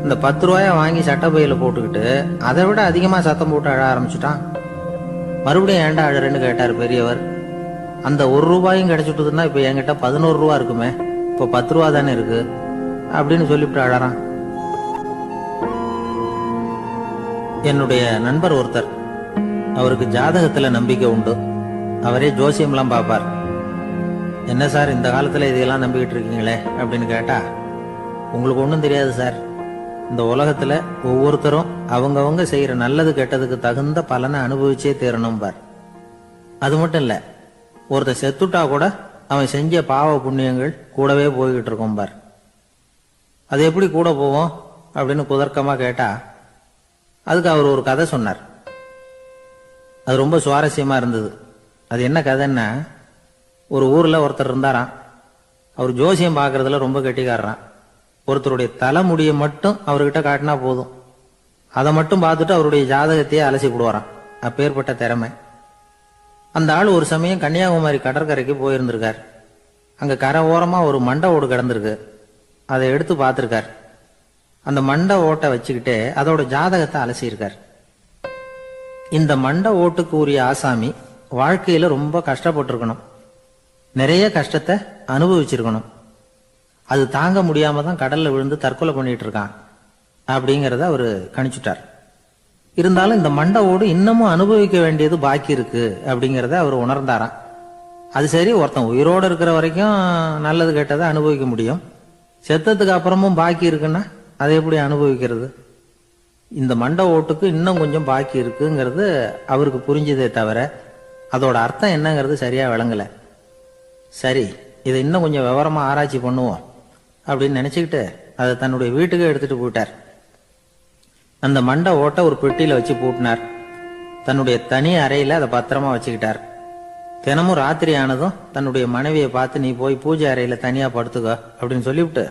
இந்த 10 ரூபாய வாங்கி சட்டப்பையில போட்டுக்கிட்டு அதை விட அதிகமா சத்தம் போட்டு அழ ஆரம்பிச்சுட்டான். மறுபடியும் ஏன்டா அழறேன்னு கேட்டார் பெரியவர். அந்த 1 ரூபாயும் கிடைச்சிட்டுதுன்னா இப்ப என்கிட்ட 11 ரூபா இருக்குமே, இப்போ 10 ரூபா தானே இருக்கு அப்படின்னு சொல்லிவிட்டு அழறான். என்னுடைய நண்பர் ஒருத்தர், அவருக்கு ஜாதகத்துல நம்பிக்கை உண்டு. அவரே ஜோசியம்லாம் பார்ப்பார். என்ன சார் இந்த காலத்துல இதையெல்லாம் நம்பிக்கிட்டு இருக்கீங்களே அப்படின்னு கேட்டா, உங்களுக்கு ஒன்றும் தெரியாது சார். இந்த உலகத்துல ஒவ்வொருத்தரும் அவங்கவங்க செய்யற நல்லது கெட்டதுக்கு தகுந்த பலனை அனுபவிச்சே தீரணும் பார். அது மட்டும் இல்ல, ஒருத்தர் செத்துட்டா கூட அவன் செஞ்ச பாவ புண்ணியங்கள் கூடவே போய்கிட்டு இருக்கும் பார். அது எப்படி கூட போவோம் அப்படின்னு குதர்க்கமா கேட்டா அதுக்கு அவர் ஒரு கதை சொன்னார். அது ரொம்ப சுவாரஸ்யமா இருந்தது. அது என்ன கதைன்னா, ஒரு ஊர்ல ஒருத்தர் இருந்தாராம். அவர் ஜோசியம் பார்க்கறதுல ரொம்ப கெட்டிக்காரரான். ஒருத்தருடைய தலைமுடியை மட்டும் அவர்கிட்ட காட்டினா போதும், அதை மட்டும் பார்த்துட்டு அவருடைய ஜாதகத்தையே அலசி விடுவாராம். அப்பேற்பட்ட திறமை. அந்த ஆள் ஒரு சமயம் கன்னியாகுமரி கடற்கரைக்கு போயிருந்திருக்கார். அங்க கரை ஓரமா ஒரு மண்டை ஓடு கிடந்திருக்கு. அதை எடுத்து பார்த்திருக்கார். அந்த மண்டை ஓட்டை வச்சுக்கிட்டே அதோட ஜாதகத்தை அலசியிருக்கார். இந்த மண்டை ஓட்டுக்கு உரிய ஆசாமி வாழ்க்கையில ரொம்ப கஷ்டப்பட்டிருக்கணும், நிறைய கஷ்டத்தை அனுபவிச்சிருக்கணும். அது தாங்க முடியாம தான் கடல்ல விழுந்து தற்கொலை பண்ணிட்டு இருக்கான் அப்படிங்கறத அவரு கணிச்சுட்டார். இருந்தாலும் இந்த மண்டை ஓடு இன்னமும் அனுபவிக்க வேண்டியது பாக்கி இருக்கு அப்படிங்கறத அவர் உணர்ந்தாராம். அது சரி, ஒருத்தன் உயிரோடு இருக்கிற வரைக்கும் நல்லது கெட்டதை அனுபவிக்க முடியும், செத்ததுக்கு அப்புறமும் பாக்கி இருக்குன்னா அதை எப்படி அனுபவிக்கிறது? இந்த மண்டை ஓட்டுக்கு இன்னும் கொஞ்சம் பாக்கி இருக்குங்கிறது அவருக்கு புரிஞ்சதே தவிர அதோட அர்த்தம் என்னங்கிறது சரியா விளங்கல. சரி, இதை இன்னும் கொஞ்சம் விவரமா ஆராய்ச்சி பண்ணுவோம் அப்படின்னு நினைச்சுக்கிட்டு அதை தன்னுடைய வீட்டுக்கு எடுத்துட்டு போயிட்டார். அந்த மண்டை ஓட்டை ஒரு பெட்டியில வச்சு பூட்டினார். தன்னுடைய தனி அறையில அதை பத்திரமா வச்சுக்கிட்டார். தினமும் ராத்திரி ஆனதும் தன்னுடைய மனைவியை பார்த்து, நீ போய் பூஜை அறையில தனியா படுத்துக்க அப்படின்னு சொல்லிவிட்டு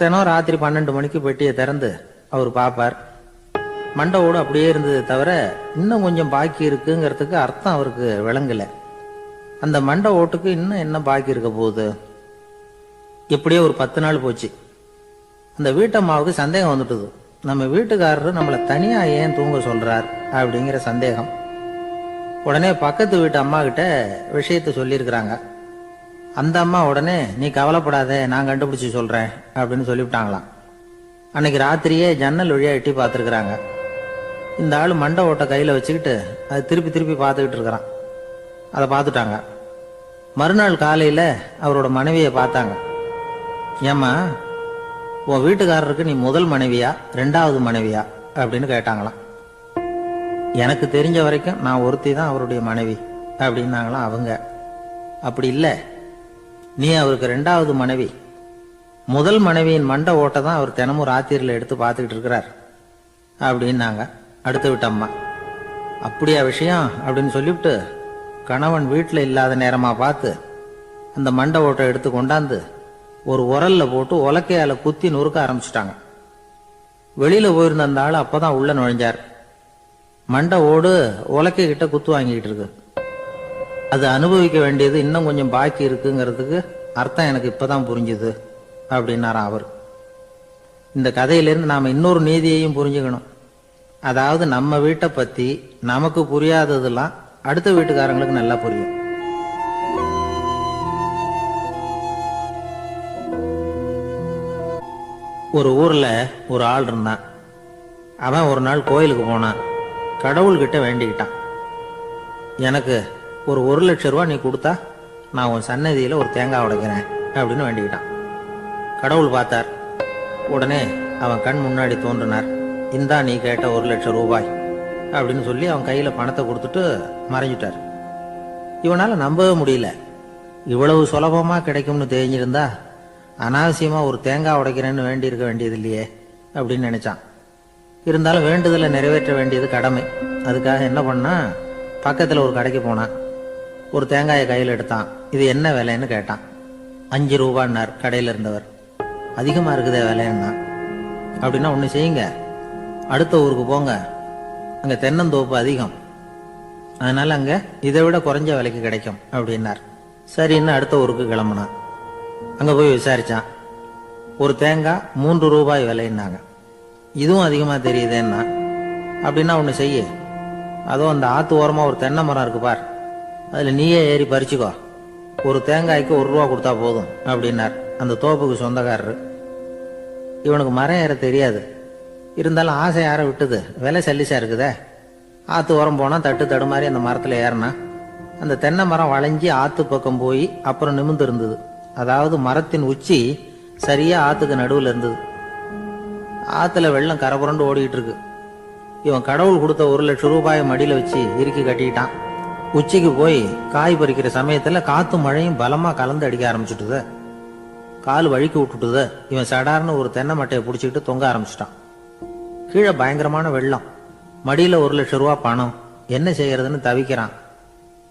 தினம் ராத்திரி 12 மணிக்கு பெட்டியை திறந்து அவர் பார்ப்பார். மண்டை ஓடு அப்படியே இருந்தது தவிர இன்னும் கொஞ்சம் பாக்கி இருக்குங்கிறதுக்கு அர்த்தம் அவருக்கு விளங்கல. அந்த மண்டை ஓட்டுக்கு இன்னும் என்ன பாக்கி இருக்க போகுது? எப்படியோ ஒரு 10 நாள் போச்சு. அந்த வீட்டம்மாவுக்கு சந்தேகம் வந்துட்டுது. நம்ம வீட்டுக்காரரு நம்மளை தனியா ஏன் தூங்க சொல்றார் அப்படிங்கிற சந்தேகம். உடனே பக்கத்து வீட்டு அம்மா கிட்ட விஷயத்த சொல்லியிருக்கிறாங்க. அந்த அம்மா உடனே, நீ கவலைப்படாத, நான் கண்டுபிடிச்சு சொல்றேன் அப்படின்னு சொல்லிவிட்டாங்களாம். அன்னைக்கு ராத்திரியே ஜன்னல் வழியா எட்டி பார்த்துருக்குறாங்க. இந்த ஆள் மண்டை ஓட்டை கையில வச்சுக்கிட்டு அது திருப்பி திருப்பி பார்த்துக்கிட்டு இருக்கிறான். அதை பார்த்துட்டாங்க. மறுநாள் காலையில அவரோட மனைவியை பார்த்தாங்க. ஏம்மா, உன் வீட்டுக்காரருக்கு நீ முதல் மனைவியா 2வது மனைவியா அப்படின்னு கேட்டாங்களாம். எனக்கு தெரிஞ்ச வரைக்கும் நான் ஒருத்தி தான் அவருடைய மனைவி அப்படின்னாங்களாம் அவங்க. அப்படி இல்லை, நீ அவருக்கு 2வது மனைவி. முதல் மனைவியின் மண்டை ஓட்டை தான் அவர் தினமும் ராத்திரியில் எடுத்து பார்த்துக்கிட்டு இருக்கிறார் அப்படின்னாங்க அடுத்து விட்டம்மா. அப்படியா விஷயம் அப்படின்னு சொல்லிவிட்டு கணவன் வீட்டில் இல்லாத நேரமா பார்த்து அந்த மண்டை ஓட்டை எடுத்து கொண்டாந்து ஒரு உரல்ல போட்டு உலக்கையால குத்தி நொறுக்க ஆரம்பிச்சுட்டாங்க. வெளியில போயிருந்த அந்த ஆள் அப்பதான் உள்ள நுழைஞ்சார். மண்டை ஓடு உலக்கை கிட்ட குத்து வாங்கிக்கிட்டு இருக்கு. அது அனுபவிக்க வேண்டியது இன்னும் கொஞ்சம் பாக்கி இருக்குங்கிறதுக்கு அர்த்தம் எனக்கு இப்பதான் புரிஞ்சுது அப்படின்னாராம் அவர். இந்த கதையிலிருந்து நாம இன்னொரு நீதியையும் புரிஞ்சுக்கணும். அதாவது நம்ம வீட்டை பத்தி நமக்கு புரியாததெல்லாம் அடுத்த வீட்டுக்காரங்களுக்கு நல்லா புரியும். ஒரு ஊர்ல ஒரு ஆள் இருந்தான். அவன் ஒரு நாள் கோயிலுக்கு போனான். கடவுள்கிட்ட வேண்டிக்கிட்டான், எனக்கு ஒரு 1 லட்சம் ரூபா நீ கொடுத்தா நான் உன் சன்னதியில ஒரு தேங்காய் உடைக்கிறேன் அப்படின்னு வேண்டிக்கிட்டான். கடவுள் பார்த்தார். உடனே அவன் கண் முன்னாடி தோன்றினார். இந்தா நீ கேட்ட 1 லட்சம் ரூபாய் அப்படின்னு சொல்லி அவன் கையில பணத்தை கொடுத்துட்டு மறைஞ்சிட்டார். இவனால நம்பவே முடியல. இவ்வளவு சுலபமா கிடைக்கும்னு தெரிஞ்சிருந்தா அனாவசியமா ஒரு தேங்காய் உடைக்கிறேன்னு வேண்டி இருக்க வேண்டியது இல்லையே அப்படின்னு நினைச்சான். இருந்தாலும் வேண்டுதலை நிறைவேற்ற வேண்டியது கடமை. அதுக்காக என்ன பண்ணா, பக்கத்துல ஒரு கடைக்கு போனான். ஒரு தேங்காயை கையில் எடுத்தான். இது என்ன விலைன்னு கேட்டான். 5 ரூபான்னார் கடையில இருந்தவர். அதிகமா இருக்குதே விலைன்னா. அப்படின்னா ஒண்ணு செய்யுங்க, அடுத்த ஊருக்கு போங்க, அங்க தென்னந்தோப்பு அதிகம், அதனால அங்க இதை விட குறைஞ்ச விலைக்கு கிடைக்கும் அப்படின்னார். சரின்னு அடுத்த ஊருக்கு கிளம்புனான். அங்க போய் விசாரிச்சான். ஒரு தேங்காய் 3 ரூபாய் விலைன்னாங்க. இதுவும் அதிகமா தெரியுதேன்னா. அப்படின்னா ஒண்ணு செய்ய, அதோ அந்த ஆத்து ஓரமா ஒரு தென்னை மரம் இருக்கு பார், அதுல நீயே ஏறி பறிச்சுக்கோ, ஒரு தேங்காய்க்கு 1 ரூபா கொடுத்தா போதும் அப்படின்னார் அந்த தோப்புக்கு சொந்தக்காரரு. இவனுக்கு மரம் ஏற தெரியாது. இருந்தாலும் ஆசை யார விட்டுது, விலை சல்லிசா இருக்குதே. ஆத்து ஓரம் போனா தட்டு தடுமாறி அந்த மரத்துல ஏறினா அந்த தென்னை மரம் வளைஞ்சி ஆத்து பக்கம் போய் அப்புறம் நிமிர்ந்து இருந்தது. அதாவது மரத்தின் உச்சி சரியா ஆத்துக்கு நடுவில் இருந்தது. ஆத்துல வெள்ளம் கரபுரண்டு ஓடிட்டு இருக்கு. இவன் கடவுள் கொடுத்த 1 லட்சம் ரூபாயை மடியில வச்சு இறுக்கி கட்டிக்கிட்டான். உச்சிக்கு போய் காய் பறிக்கிற சமயத்துல காத்து மழையும் பலமா கலந்து அடிக்க ஆரம்பிச்சுட்டுது. கால் வழுக்கி விட்டுட்டுது. இவன் சடார்னு ஒரு தென்னை மட்டையை பிடிச்சிக்கிட்டு தொங்க ஆரம்பிச்சிட்டான். கீழே பயங்கரமான வெள்ளம், மடியில 1,00,000 பணம். என்ன செய்யறதுன்னு தவிக்கிறான்.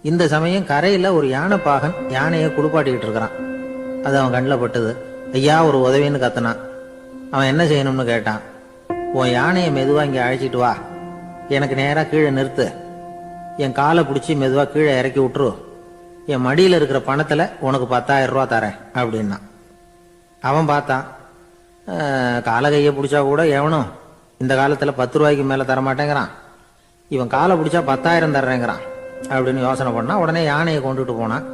இந்த சமயம் கரையில ஒரு யானைப்பாகன் யானையை குளிப்பாட்டிக்கிட்டு இருக்கிறான். அது அவன் கண்ணில் பட்டுது. ஐயா, ஒரு உதவின்னு கத்துனான். அவன் என்ன செய்யணும்னு கேட்டான். உன் யானையை மெதுவா இங்க அழைச்சிட்டு வா, எனக்கு நேரா கீழே நிறுத்து, என் காலை பிடிச்சி மெதுவா கீழே இறக்கி விட்டுரு, என் மடியில இருக்கிற பணத்துல உனக்கு 10,000 தரேன் அப்படின்னா. அவன் பார்த்தான். காலை கையை பிடிச்சா கூட எவனும் இந்த காலத்துல 10 ரூபாய்க்கு மேல தரமாட்டேங்கிறான், இவன் காலை பிடிச்சா 10,000 தர்றேங்கிறான் அப்படின்னு யோசனை பண்ணா. உடனே யானையை கொண்டுட்டு போனான்.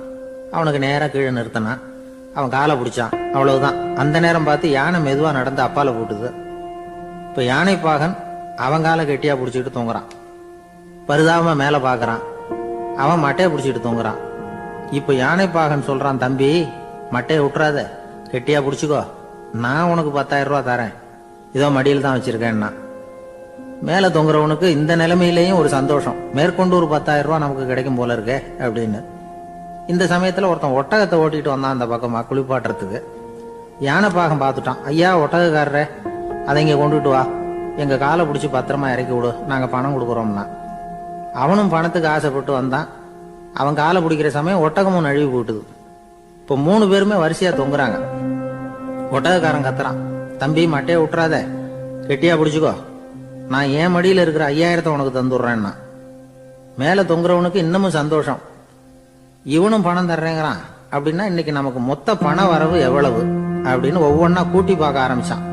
அவனுக்கு நேரா கீழே நிறுத்தினான். அவன் காலை பிடிச்சான். அவ்வளவுதான். அந்த நேரம் பார்த்து யானை மெதுவா நடந்து அப்பால போட்டுது. இப்ப யானைப்பாகன் அவன் காலை கெட்டியா பிடிச்சிக்கிட்டு தூங்குறான். பரிதாபமா மேல பாக்குறான். அவன் மட்டையை பிடிச்சிட்டு தூங்குறான். இப்ப யானைப்பாகன் சொல்றான், தம்பி மட்டையை விட்டுறாத, கெட்டியா பிடிச்சிக்கோ, நான் உனக்கு 10,000 தரேன், இதோ மடியில் தான் வச்சிருக்கேன்னா. மேல தொங்குறவனுக்கு இந்த நிலைமையிலேயும் ஒரு சந்தோஷம், மேற்கொண்டு ஒரு 10,000 நமக்கு கிடைக்கும் போல இருக்கே அப்படின்னு. இந்த சமயத்துல ஒருத்தன் ஒட்டகத்தை ஓட்டிட்டு வந்தான் அந்த பக்கமா குளிப்பாட்டுறதுக்கு. யானைப்பாகன் பார்த்துட்டான். ஐயா, ஒட்டகக்காரரே, அதை இங்க கொண்டுட்டு வா, எங்க காலை பிடிச்சி பத்திரமா இறக்கி விடு, நாங்க பணம் கொடுக்குறோம்னா. அவனும் பணத்துக்கு ஆசைப்பட்டு வந்தான். அவன் காலை பிடிக்கிற சமயம் ஒட்டகமும் நழுவி போட்டுது. இப்போ 3 பேருமே வரிசையா தொங்குறாங்க. ஒட்டகக்காரன் கத்துறான், தம்பி மட்டையை விட்டுறாத, கெட்டியா பிடிச்சிக்கோ, நான் என் மடியில இருக்கிற 5,000 உனக்கு தந்துடுறேன்னா. மேல தொங்குறவனுக்கு இன்னமும் சந்தோஷம், இவனும் பணம் தர்றேங்கிறான் அப்படின்னா இன்னைக்கு நமக்கு மொத்த பண வரவு எவ்வளவு அப்படின்னு ஒவ்வொன்னா கூட்டி பார்க்க ஆரம்பிச்சான்.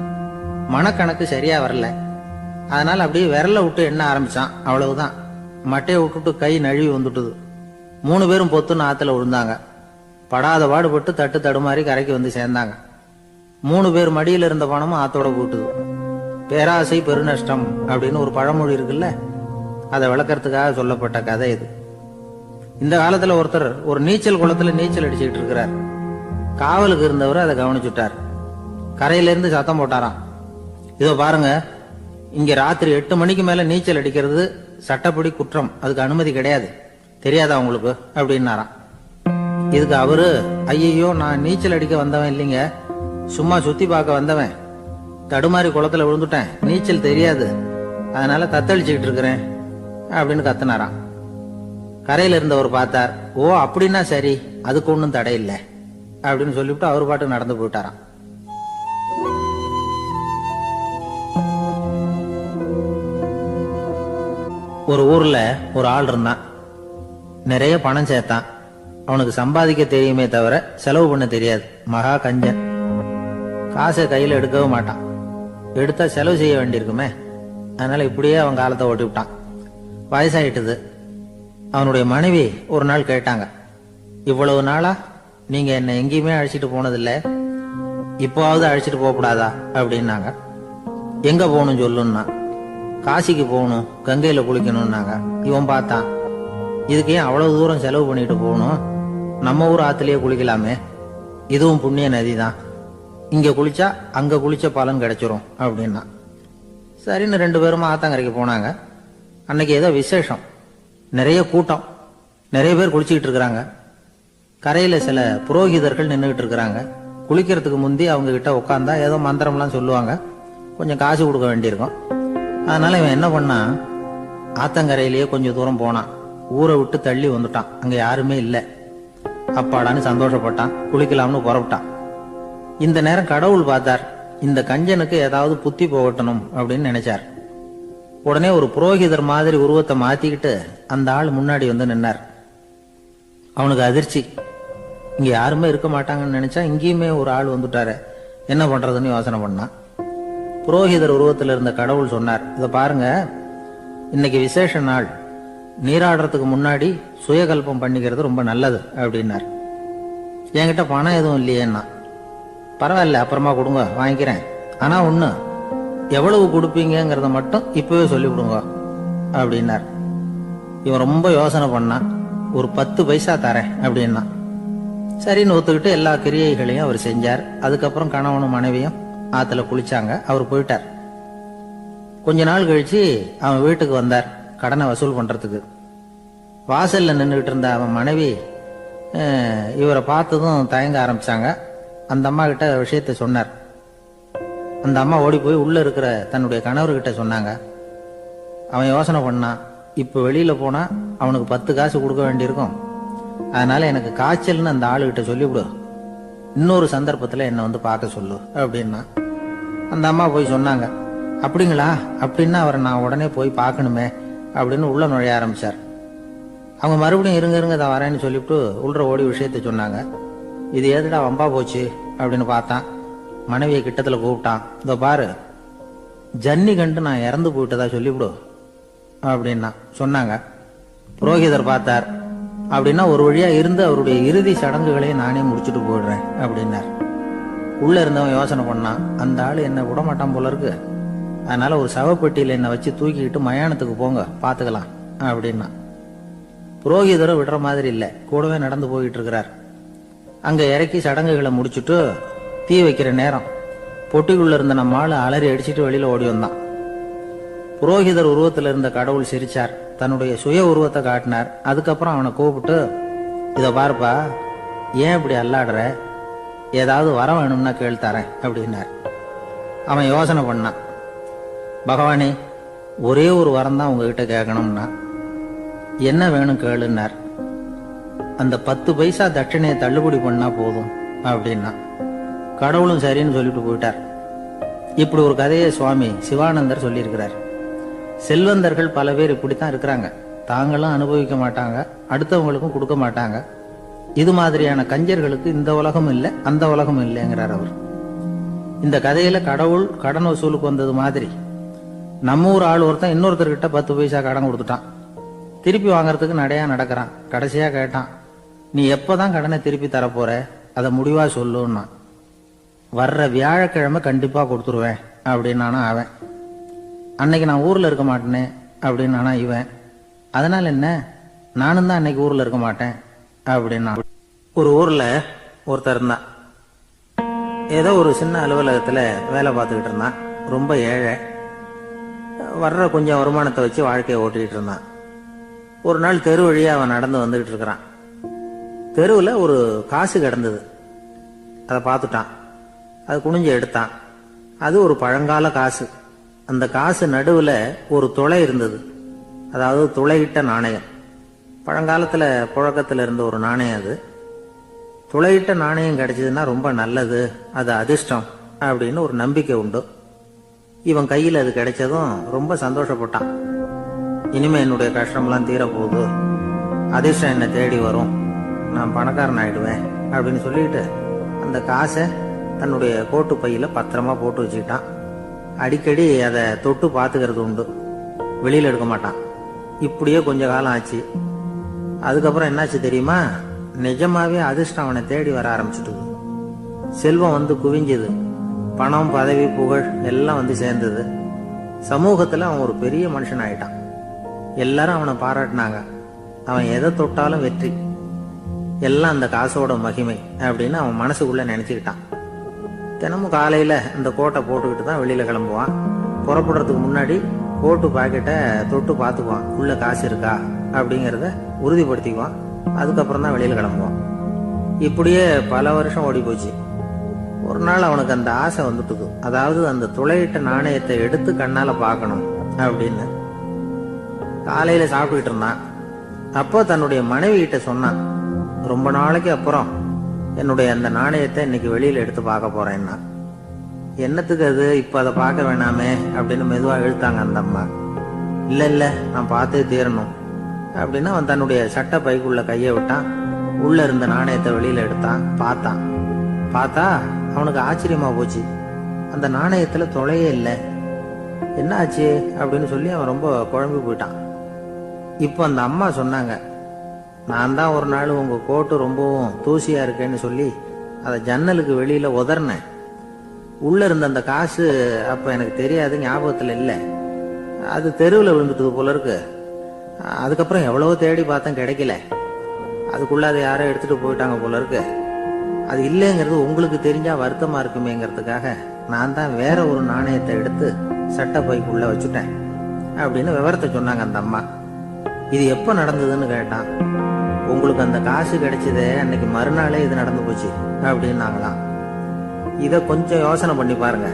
மனக்கணக்கு சரியா வரல. அதனால அப்படியே விரல விட்டு எண்ண ஆரம்பிச்சான். அவ்வளவுதான், மட்டையை விட்டுட்டு கை நழுவி வந்துட்டுது. 3 பேரும் பொத்துன்னு ஆத்துல விழுந்தாங்க. படாத பாடுபட்டு தட்டு தடுமாறி கரைக்கு வந்து சேர்ந்தாங்க. 3 பேர் மடியில இருந்த பணமும் ஆத்தோட போட்டுது. பேராசை பெருநஷ்டம் அப்படின்னு ஒரு பழமொழி இருக்குல்ல, அதை விளக்கறதுக்காக சொல்லப்பட்ட கதை இது. இந்த காலத்துல ஒருத்தர் ஒரு நீச்சல் குளத்துல நீச்சல் அடிச்சுக்கிட்டு இருக்கிறார். காவலுக்கு இருந்தவர் அதை கவனிச்சுட்டார். கரையில இருந்து சத்தம் போட்டாராம், இதோ பாருங்க, இங்க ராத்திரி 8 மணிக்கு மேல நீச்சல் அடிக்கிறது சட்டப்படி குற்றம், அதுக்கு அனுமதி கிடையாது, தெரியாதா உங்களுக்கு அப்படின்னாராம். இதுக்கு அவரு, ஐயோ, நான் நீச்சல் அடிக்க வந்தவன் இல்லைங்க, சும்மா சுத்தி பார்க்க வந்தவன், தடுமாறி குளத்துல விழுந்துட்டேன், நீச்சல் தெரியாது, அதனால தத்தளிச்சுக்கிட்டு இருக்கிறேன் அப்படின்னு கத்துனாராம். கரையில இருந்தவர் பார்த்தார். ஓ அப்படின்னா சரி, அதுக்கு ஒன்றும் தடை இல்லை அப்படின்னு சொல்லிவிட்டு அவர் பாட்டு நடந்து போயிட்டாராம். ஒரு ஊர்ல ஒரு ஆள் இருந்தான். நிறைய பணம் சேர்த்தான். அவனுக்கு சம்பாதிக்க தெரியுமே தவிர செலவு பண்ண தெரியாது. மகா கஞ்சன். காசை கையில எடுக்கவும் மாட்டான். எடுத்தா செலவு செய்ய வேண்டியிருக்குமே, அதனால இப்படியே அவன் காலத்தை ஓட்டி விட்டான். வயசாயிட்டுது. அவனுடைய மனைவி ஒரு நாள் கேட்டாங்க, இவ்வளவு நாளா நீங்க என்ன எங்கேயுமே அழைச்சிட்டு போனதில்லை, இப்போவாவது அழைச்சிட்டு போகக்கூடாதா அப்படின்னாங்க. எங்க போகணும் சொல்லுன்னா. காசிக்கு போகணும், கங்கையில குளிக்கணும்னாங்க. இவன் பார்த்தான், இதுக்கு ஏன் அவ்வளவு தூரம் செலவு பண்ணிட்டு போகணும், நம்ம ஊர் ஆத்துலயே குளிக்கலாமே, இதுவும் புண்ணிய நதி தான், இங்க குளிச்சா அங்க குளிச்ச பலன் கிடைச்சிரும் அப்படின்னா. சரின்னு 2 பேரும் ஆத்தங்கரைக்கு போனாங்க. அன்னைக்கு ஏதோ விசேஷம், நிறைய கூட்டம், நிறைய பேர் குளிச்சுக்கிட்டு இருக்கிறாங்க. கரையில சில புரோகிதர்கள் நின்றுகிட்டு இருக்கிறாங்க. குளிக்கிறதுக்கு முந்தி அவங்க கிட்ட உட்காந்தா ஏதோ மந்திரம்லாம் சொல்லுவாங்க, கொஞ்சம் காசு கொடுக்க வேண்டியிருக்கும். அதனால இவன் என்ன பண்ணா, ஆத்தங்கரையிலேயே கொஞ்சம் தூரம் போனான். ஊரை விட்டு தள்ளி வந்துட்டான். அங்க யாருமே இல்லை. அப்பாடான்னு சந்தோஷப்பட்டான். குளிக்கலாம்னு புறப்பட்டான். இந்த நேரம் கடவுள் பார்த்தார், இந்த கஞ்சனுக்கு ஏதாவது புத்தி போகட்டணும் அப்படின்னு நினைச்சார். உடனே ஒரு புரோகிதர் மாதிரி உருவத்தை மாத்திக்கிட்டு அந்த ஆள் முன்னாடி வந்து நின்னார். அவனுக்கு அதிர்ச்சி, இங்க யாருமே இருக்க மாட்டாங்கன்னு நினைச்சா இங்கேயுமே ஒரு ஆள் வந்துட்டாரு, என்ன பண்றதுன்னு யோசனை பண்ணான். புரோகிதர் உருவத்தில் இருந்த கடவுள் சொன்னார், இதை பாருங்க, இன்னைக்கு விசேஷ நாள், நீராடுறதுக்கு முன்னாடி சுயகல்பம் பண்ணிக்கிறது ரொம்ப நல்லது அப்படின்னார். என்கிட்ட பணம் எதுவும் இல்லையேன்னா. பரவாயில்ல, அப்புறமா கொடுங்க, வாங்கிக்கிறேன், ஆனா ஒண்ணு, எவ்வளவு கொடுப்பீங்கிறத மட்டும் இப்பவே சொல்லிவிடுங்க அப்படின்னார். இவன் ரொம்ப யோசனை பண்ணான். ஒரு 10 பைசா தரேன் அப்படின்னா. சரின்னு ஒத்துக்கிட்டு எல்லா கிரியைகளையும் அவர் செஞ்சார். அதுக்கப்புறம் கணவனும் மனைவியும் ஆத்துல குளிச்சாங்க. அவர் போயிட்டார். கொஞ்ச நாள் கழிச்சு அவன் வீட்டுக்கு வந்தார் கடனை வசூல் பண்றதுக்கு. வாசல்ல நின்றுகிட்டு இருந்த அவன் மனைவி இவரை பார்த்ததும் தயங்க ஆரம்பிச்சாங்க. அந்த அம்மா கிட்ட விஷயத்த சொன்னார். அந்த அம்மா ஓடி போய் உள்ள இருக்கிற தன்னுடைய கணவர்கிட்ட சொன்னாங்க. அவன் யோசனை பண்ணான், இப்ப வெளியில போனா அவனுக்கு 10 காசு கொடுக்க வேண்டியிருக்கும், அதனால எனக்கு காய்ச்சல்னு அந்த ஆளுகிட்ட சொல்லிவிடு, இன்னொரு சந்தர்ப்பத்துல என்ன வந்து பார்க்க சொல்லு அப்படின்னா. அந்த அம்மா போய் சொன்னாங்க. அப்படிங்களா, அப்படின்னா அவரை நான் உடனே போய் பார்க்கணுமே அப்படின்னு உள்ள நுழைய ஆரம்பிச்சார். அவங்க மறுபடியும் இருங்க இருங்க தான் வரேன்னு சொல்லிவிட்டு உள்ள ஓடி விஷயத்த சொன்னாங்க. இது எதுடா வம்பா போச்சு அப்படின்னு பார்த்தான். மனைவியை கிட்டத்துல கூப்பிட்டான். இதோ பாரு, ஜன்னி கண்டு நான் இறந்து போயிட்டதா சொல்லிவிடு அப்படின்னா சொன்னாங்க. புரோகிதர் பார்த்தார். அப்படின்னா ஒரு வழியா இருந்து அவருடைய இறுதி சடங்குகளையும் நானே முடிச்சுட்டு போயிடுறேன் அப்படின்னார். உள்ள இருந்தவன் யோசனை பண்ணான், அந்த ஆளு என்ன விடமாட்டான் போல இருக்கு, அதனால ஒரு சவப்பெட்டியில என்னை வச்சு தூக்கிக்கிட்டு மயானத்துக்கு போங்க பாத்துக்கலாம் அப்படின்னா. புரோகிதரும் விடுற மாதிரி இல்லை, கூடவே நடந்து போயிட்டு இருக்கிறார். அங்க இறக்கி சடங்குகளை முடிச்சுட்டு தீ வைக்கிற நேரம் பொட்டிக்குள்ள இருந்த நம்ம ஆளு அலறி அடிச்சுட்டு வெளியில ஓடி வந்தான். புரோகிதர் உருவத்தில் இருந்த கடவுள் சிரிச்சார், தன்னுடைய சுய உருவத்தை காட்டினார். அதுக்கப்புறம் அவனை கூப்பிட்டு, இத பாருப்பா, ஏன் இப்படி அல்லாடுற, ஏதாவது வரம் வேணும்னா கேள்தரேன் அப்படின்னார். அவன் யோசனை பண்ணான். பகவானே, ஒரே ஒரு வரம் தான் உங்ககிட்ட கேட்கணும்னா. என்ன வேணும் கேளுன்னார். அந்த 10 பைசா தட்சணையை தள்ளுபடி பண்ணா போதும் அப்படின்னா. கடவுளும் சரின்னு சொல்லிட்டு போயிட்டார். இப்படி ஒரு கதையை சுவாமி சிவானந்தர் சொல்லியிருக்கிறார். செல்வந்தர்கள் பல பேர் இப்படித்தான் இருக்கிறாங்க. தாங்களும் அனுபவிக்க மாட்டாங்க, அடுத்தவங்களுக்கும் கொடுக்க மாட்டாங்க. இது மாதிரியான கஞ்சர்களுக்கு இந்த உலகம் இல்லை அந்த உலகம் இல்லைங்கிறார் அவர். இந்த கதையில கடவுள் கடன் வசூலுக்கு வந்தது மாதிரி நம்ம ஊர் ஆள் ஒருத்தன் இன்னொருத்தர்கிட்ட 10 பைசா கடன் கொடுத்துட்டான். திருப்பி வாங்கறதுக்கு நடையா நடக்கிறான். கடைசியா கேட்டான், நீ எப்பதான் கடனை திருப்பி தரப்போற, அதை முடிவா சொல்லுன்னா. வர்ற வியாழக்கிழமை கண்டிப்பா கொடுத்துருவேன் அப்படின்னானா அவன். அன்னைக்கு நான் ஊர்ல இருக்க மாட்டேனே அப்படின்னானா இவன். அதனால என்ன, நானும் தான் அன்னைக்கு ஊர்ல இருக்க மாட்டேன் அப்படின்னா. ஒரு ஊர்ல ஒருத்தர் இருந்தான். ஏதோ ஒரு சின்ன அலுவலகத்துல வேலை பார்த்துக்கிட்டு இருந்தான். ரொம்ப ஏழை. வர்ற கொஞ்சம் வருமானத்தை வச்சு வாழ்க்கையை ஓட்டிக்கிட்டு இருந்தான். ஒரு நாள் தெரு வழியா அவன் நடந்து வந்துகிட்டு இருக்கிறான். தெருவில் ஒரு காசு கிடந்தது. அதை பார்த்துட்டான். அது குனிஞ்சு எடுத்தான். அது ஒரு பழங்கால காசு. அந்த காசு நடுவில் ஒரு துளை இருந்தது. அதாவது துளையிட்ட நாணயம். பழங்காலத்தில் புழக்கத்தில் இருந்த ஒரு நாணயம் அது. துளையிட்ட நாணயம் கிடைச்சதுன்னா ரொம்ப நல்லது, அது அதிர்ஷ்டம் அப்படின்னு ஒரு நம்பிக்கை உண்டு. இவன் கையில் அது கிடைச்சதும் ரொம்ப சந்தோஷப்பட்டான். இனிமே என்னுடைய கஷ்டம்லாம் தீரப்போகுது, அதிர்ஷ்டம் என்னை தேடி வரும், நான் பணக்காரன் ஆயிடுவேன் அப்படின்னு சொல்லிட்டு அந்த காசை தன்னுடைய கோட்டு பையில பத்திரமா போட்டு வச்சுக்கிட்டான். அடிக்கடி அதை தொட்டு பார்த்துக்கிறது உண்டு, வெளியில் எடுக்க மாட்டான். இப்படியே கொஞ்ச காலம் ஆச்சு. அதுக்கப்புறம் என்னாச்சு தெரியுமா, நிஜமாவே அதிர்ஷ்டம் அவனை தேடி வர ஆரம்பிச்சுட்டு செல்வம் வந்து குவிஞ்சது. பணம், பதவி, புகழ் எல்லாம் வந்து சேர்ந்தது. சமூகத்துல அவன் ஒரு பெரிய மனுஷன் ஆயிட்டான். எல்லாரும் அவனை பாராட்டினாங்க. அவன் எதை தொட்டாலும் வெற்றி, எல்லாம் அந்த காசோட மகிமை அப்படின்னு அவன் மனசுக்குள்ள நினைச்சுக்கிட்டான். தினமும் காலையில இந்த கோட்டை போட்டுக்கிட்டு தான் வெளியில கிளம்புவான். புறப்படுறதுக்கு முன்னாடி கோட்டு பாக்கெட்டை தொட்டு பார்த்துக்குவான், உள்ள காசு இருக்கா அப்படிங்கிறத உறுதிப்படுத்திக்குவான். அதுக்கப்புறம் தான் வெளியில கிளம்புவான். இப்படியே பல வருஷம் ஓடி போச்சு. ஒரு நாள் அவனுக்கு அந்த ஆசை வந்துட்டுது. அதாவது அந்த துளையிட்ட நாணயத்தை எடுத்து கண்ணால பார்க்கணும் அப்படின்னு. காலையில சாப்பிட்டுக்கிட்டு இருந்தான். அப்போ தன்னுடைய மனைவி கிட்ட சொன்னான், ரொம்ப நாளைக்கு அப்புறம் என்னுடைய அந்த நாணயத்தை இன்னைக்கு வெளியில எடுத்து பார்க்க போறேன்னா. என்னத்துக்கு அது, இப்ப அதை பார்க்க வேணாமே அப்படின்னு மெதுவா இழுத்தாங்க அந்த அம்மா. இல்ல இல்ல, நான் பார்த்தே தீரணும் அப்படின்னு அவன் தன்னுடைய சட்டை பைக்குள்ள கையை விட்டான். உள்ள இருந்த நாணயத்தை வெளியில எடுத்தான். பார்த்தா அவனுக்கு ஆச்சரியமா போச்சு. அந்த நாணயத்துல தொலையே இல்லை. என்ன ஆச்சு அப்படின்னு சொல்லி அவன் ரொம்ப குழம்பி போயிட்டான். இப்போ அந்த அம்மா சொன்னாங்க, நான் தான் ஒரு நாள் உங்க கோட்டு ரொம்பவும் தூசியா இருக்கேன்னு சொல்லி அதை ஜன்னலுக்கு வெளியில உதறினேன். உள்ள இருந்த அந்த காசு அப்ப எனக்கு தெரியாது, ஞாபகத்துல இல்லை. அது தெருவில் விழுந்துட்டது போல இருக்கு. அதுக்கப்புறம் எவ்வளவோ தேடி பார்த்தேன், கிடைக்கல. அதுக்குள்ள அதை யாரோ எடுத்துட்டு போயிட்டாங்க போல இருக்கு. அது இல்லைங்கிறது உங்களுக்கு தெரிஞ்சா வருத்தமா இருக்குமேங்கிறதுக்காக நான் தான் வேற ஒரு நாணயத்தை எடுத்து சட்டை பைக்குள்ள வச்சுட்டேன் அப்படின்னு விவரத்தை சொன்னாங்க அந்த அம்மா. இது எப்ப நடந்ததுன்னு கேட்டான். உங்களுக்கு அந்த காசு கிடைச்சதே அன்னைக்கு மறுநாளே இது நடந்து போச்சு அப்படின்னாங்களாம். இத கொஞ்சம் யோசனை பண்ணி பாருங்க.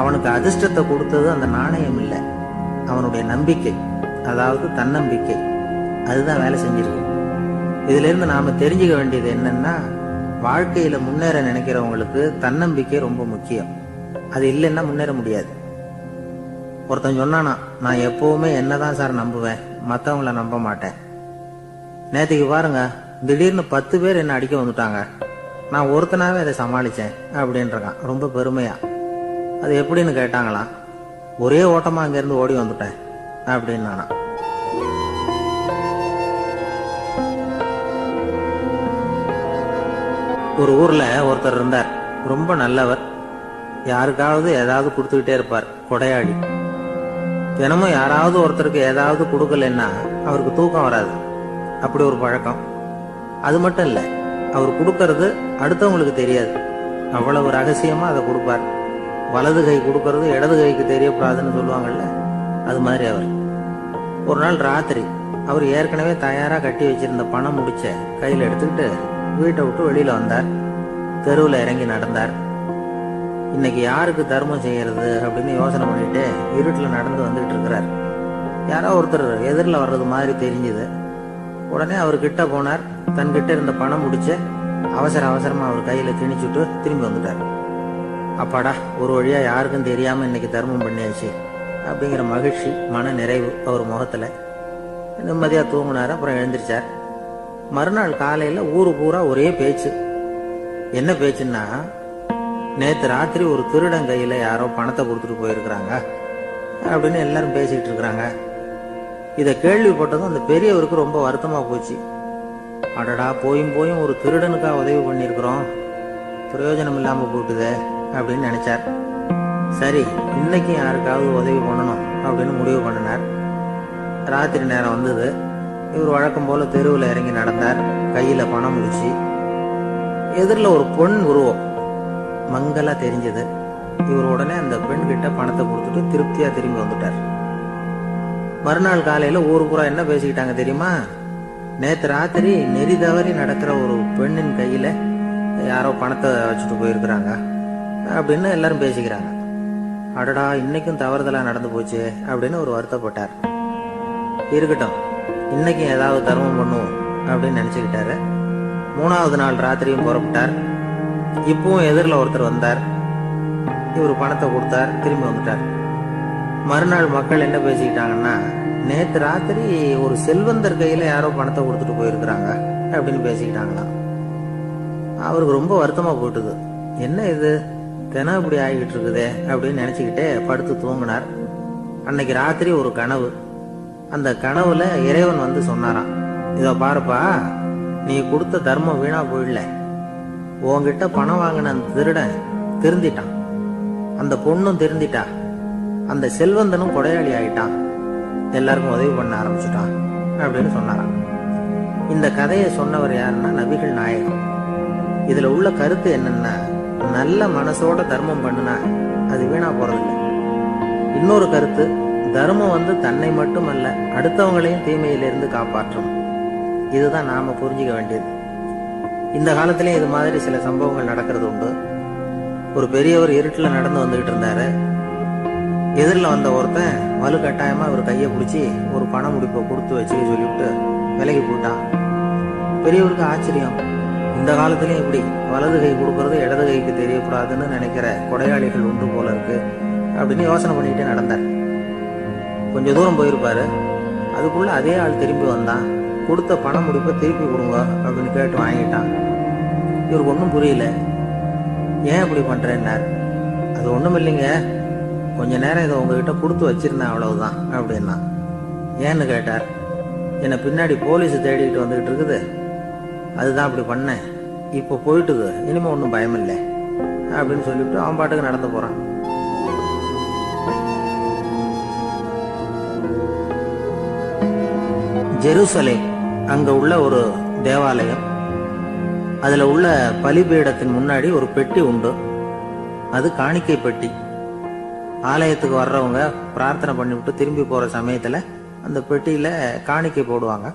அவனுக்கு அதிர்ஷ்டத்தை கொடுத்தது அந்த நாணயம் இல்லை, அவனுடைய நம்பிக்கை, அதாவது தன்னம்பிக்கை. அதுதான் வேலை செஞ்சிருக்கு. இதுல இருந்து நாம தெரிஞ்சுக்க வேண்டியது என்னன்னா, வாழ்க்கையில முன்னேற நினைக்கிறவங்களுக்கு தன்னம்பிக்கை ரொம்ப முக்கியம். அது இல்லைன்னா முன்னேற முடியாது. ஒருத்தன் சொன்னானா, நான் எப்பவுமே என்னதான் சார் நம்புவேன், மத்தவங்கள நம்ப மாட்டேன். நேற்றுக்கு பாருங்க, திடீர்னு 10 பேர் என்ன அடிக்க வந்துட்டாங்க, நான் ஒருத்தனாவே அதை சமாளிச்சேன் அப்படின்றான் ரொம்ப பெருமையா. அது எப்படின்னு கேட்டாங்களாம். ஒரே ஓட்டமா அங்கிருந்து ஓடி வந்துட்டேன் அப்படின்னு நானா. ஒரு ஊர்ல ஒருத்தர் இருந்தார், ரொம்ப நல்லவர். யாருக்காவது ஏதாவது கொடுத்துக்கிட்டே இருப்பார், கொடையாளி. தினமும் யாராவது ஒருத்தருக்கு ஏதாவது கொடுக்கலன்னா அவருக்கு தூக்கம் வராது, அப்படி ஒரு பழக்கம். அது மட்டும் இல்ல, அவர் கொடுக்கறது அடுத்தவங்களுக்கு தெரியாது, அவ்வளவு ரகசியமா அதை கொடுப்பார். வலது கை கொடுக்கறது இடது கைக்கு தெரியக்கூடாதுன்னு சொல்லுவாங்கல்ல, அது மாதிரி அவர். ஒரு நாள் ராத்திரி அவர் ஏற்கனவே தயாரா கட்டி வச்சிருந்த பணம் முடிச்ச கையில எடுத்துக்கிட்டு வீட்டை விட்டு வெளியில வந்தார். தெருவில் இறங்கி நடந்தார். இன்னைக்கு யாருக்கு தர்மம் செய்யறது அப்படின்னு யோசனை பண்ணிட்டு இருட்டுல நடந்து வந்துகிட்டு இருக்கிறார். யாரோ ஒருத்தர் எதிரில் வர்றது மாதிரி தெரிஞ்சுது. உடனே அவர் கிட்ட போனார். தன்கிட்ட இருந்த பணம் முடிச்ச அவசரமா அவர் கையில திணிச்சுட்டு திரும்பி வந்துட்டார். அப்பாடா, ஒரு வழியா யாருக்கும் தெரியாம இன்னைக்கு தர்மம் பண்ணியாச்சு அப்படிங்கிற மகிழ்ச்சி, மன நிறைவு அவர் முகத்துல. நிம்மதியா தூங்கினார். அப்புறம் எழுந்திருச்சார். மறுநாள் காலையில ஊரு பூரா ஒரே பேச்சு. என்ன பேச்சுன்னா, நேத்து ராத்திரி ஒரு திருடன் கையில யாரோ பணத்தை கொடுத்துட்டு போயிருக்கிறாங்க அப்படின்னு எல்லாரும் பேசிட்டு இருக்கிறாங்க. இத கேள்விப்பட்டதும் அந்த பெரியவருக்கு ரொம்ப வருத்தமா போச்சு. அடடா, போயும் ஒரு திருடனுக்கா உதவி பண்ணிருக்கிறோம், பிரயோஜனம் இல்லாம போட்டுதே அப்படின்னு நினைச்சார். சரி, இன்னைக்கு யாருக்காவது உதவி பண்ணணும் அப்படின்னு முடிவு பண்ணினார். ராத்திரி நேரம் வந்தது. இவர் வழக்கம் போல தெருவில் இறங்கி நடந்தார். கையில பணம் முடிச்சு. எதிரில் ஒரு பெண் உருவம் மங்களா தெரிஞ்சது. இவர் உடனே அந்த பெண் கிட்ட பணத்தை கொடுத்துட்டு திருப்தியா திரும்பி வந்துட்டார். மறுநாள் காலையில ஊரு பூரா என்ன பேசிக்கிட்டாங்க தெரியுமா? நேத்து ராத்திரி நெறி தவறி நடக்கிற ஒரு பெண்ணின் கையில யாரோ பணத்தை வச்சுட்டு போயிருக்கிறாங்க அப்படின்னு எல்லாரும் பேசிக்கிறாங்க. அடடா, இன்னைக்கும் தவறுதலா நடந்து போச்சு அப்படின்னு ஒரு வருத்தப்பட்டார். இருக்கட்டும், இன்னைக்கும் ஏதாவது தர்மம் பண்ணுவோம் அப்படின்னு நினைச்சுக்கிட்டாரு. 3வது நாள் ராத்திரியும் புறப்பட்டார். இப்பவும் எதிரில் ஒருத்தர் வந்தார். இவர் பணத்தை கொடுத்தார், திரும்பி வந்துட்டார். மறுநாள் மக்கள் என்ன பேசிக்கிட்டாங்கன்னா, நேத்து ராத்திரி ஒரு செல்வந்தர் கையில யாரோ பணத்தை கொடுத்துட்டு போயிருக்கிறாங்க அப்படின்னு பேசிக்கிட்டாங்களாம். அவருக்கு ரொம்ப வருத்தமா போயிட்டுது. என்ன இது, தினம் இப்படி ஆகிட்டு இருக்குதே அப்படின்னு நினைச்சுக்கிட்டே படுத்து தூங்கினார். அன்னைக்கு ராத்திரி ஒரு கனவு. அந்த கனவுல இறைவன் வந்து சொன்னாராம், இதோ பாருப்பா, நீ கொடுத்த தர்மம் வீணா போயிடல. உன்கிட்ட பணம் வாங்கின அந்த திருடன் திருந்திட்டான், அந்த பொண்ணும் திருந்திட்டா, அந்த செல்வந்தனும் கொடையாளி ஆயிட்டான், எல்லாருக்கும் உதவி பண்ண ஆரம்பிச்சுட்டான் அப்படின்னு சொன்னாராம். இந்த கதையை சொன்னவர் யாருன்னா நபிகள் நாயகம். இதுல உள்ள கருத்து என்னன்னா, நல்ல மனசோட தர்மம் பண்ணுனா அது வீணா போறதில்லை. இன்னொரு கருத்து, தர்மம் வந்து தன்னை மட்டுமல்ல அடுத்தவங்களையும் தீமையிலிருந்து காப்பாற்றும். இதுதான் நாம புரிஞ்சுக்க வேண்டியது. இந்த காலத்திலயும் இது மாதிரி சில சம்பவங்கள் நடக்கிறது உண்டு. ஒரு பெரியவர் இருட்டுல நடந்து வந்துகிட்டு இருந்தாரு. எதிரில் வந்த ஒருத்தன் வலு கட்டாயமா அவர் கையை பிடிச்சி ஒரு பண முடிப்பை கொடுத்து வச்சுக்க சொல்லிவிட்டு விலகி போட்டான். பெரியவருக்கு ஆச்சரியம், இந்த காலத்திலயும் இப்படி வலது கை கொடுக்கறது இடது கைக்கு தெரியக்கூடாதுன்னு நினைக்கிற கொடையாளிகள் உண்டு போல இருக்கு அப்படின்னு யோசனை பண்ணிக்கிட்டே நடந்தார். கொஞ்சம் தூரம் போயிருப்பாரு. அதுக்குள்ள அதே ஆள் திரும்பி வந்தான். கொடுத்த பண முடிப்பை திருப்பி கொடுங்க அப்படின்னு கேட்டு வாங்கிட்டான். இவருக்கு ஒன்றும் புரியல. ஏன் இப்படி பண்றேன்னார். அது ஒண்ணும் இல்லைங்க, கொஞ்ச நேரம் இதை உங்ககிட்ட கொடுத்து வச்சிருந்தேன், அவ்வளவுதான் அப்படின்னா. ஏன்னு கேட்டார். என்னை பின்னாடி போலீஸ் தேடிக்கிட்டு வந்துகிட்டு இருக்குது, அதுதான் அப்படி பண்ணேன், இப்போ போயிட்டுது, இனிமே ஒன்றும் பயம் இல்லை அப்படின்னு சொல்லிவிட்டு அவன் பாட்டுக்கு நடந்து போறான். ஜெருசலேம், அங்க உள்ள ஒரு தேவாலயம். அதுல உள்ள பலிபீடத்தின் முன்னாடி ஒரு பெட்டி உண்டு. அது காணிக்கை பெட்டி. ஆலயத்துக்கு வர்றவங்க பிரார்த்தனை பண்ணிவிட்டு திரும்பி போற சமயத்துல அந்த பெட்டியில காணிக்கை போடுவாங்க.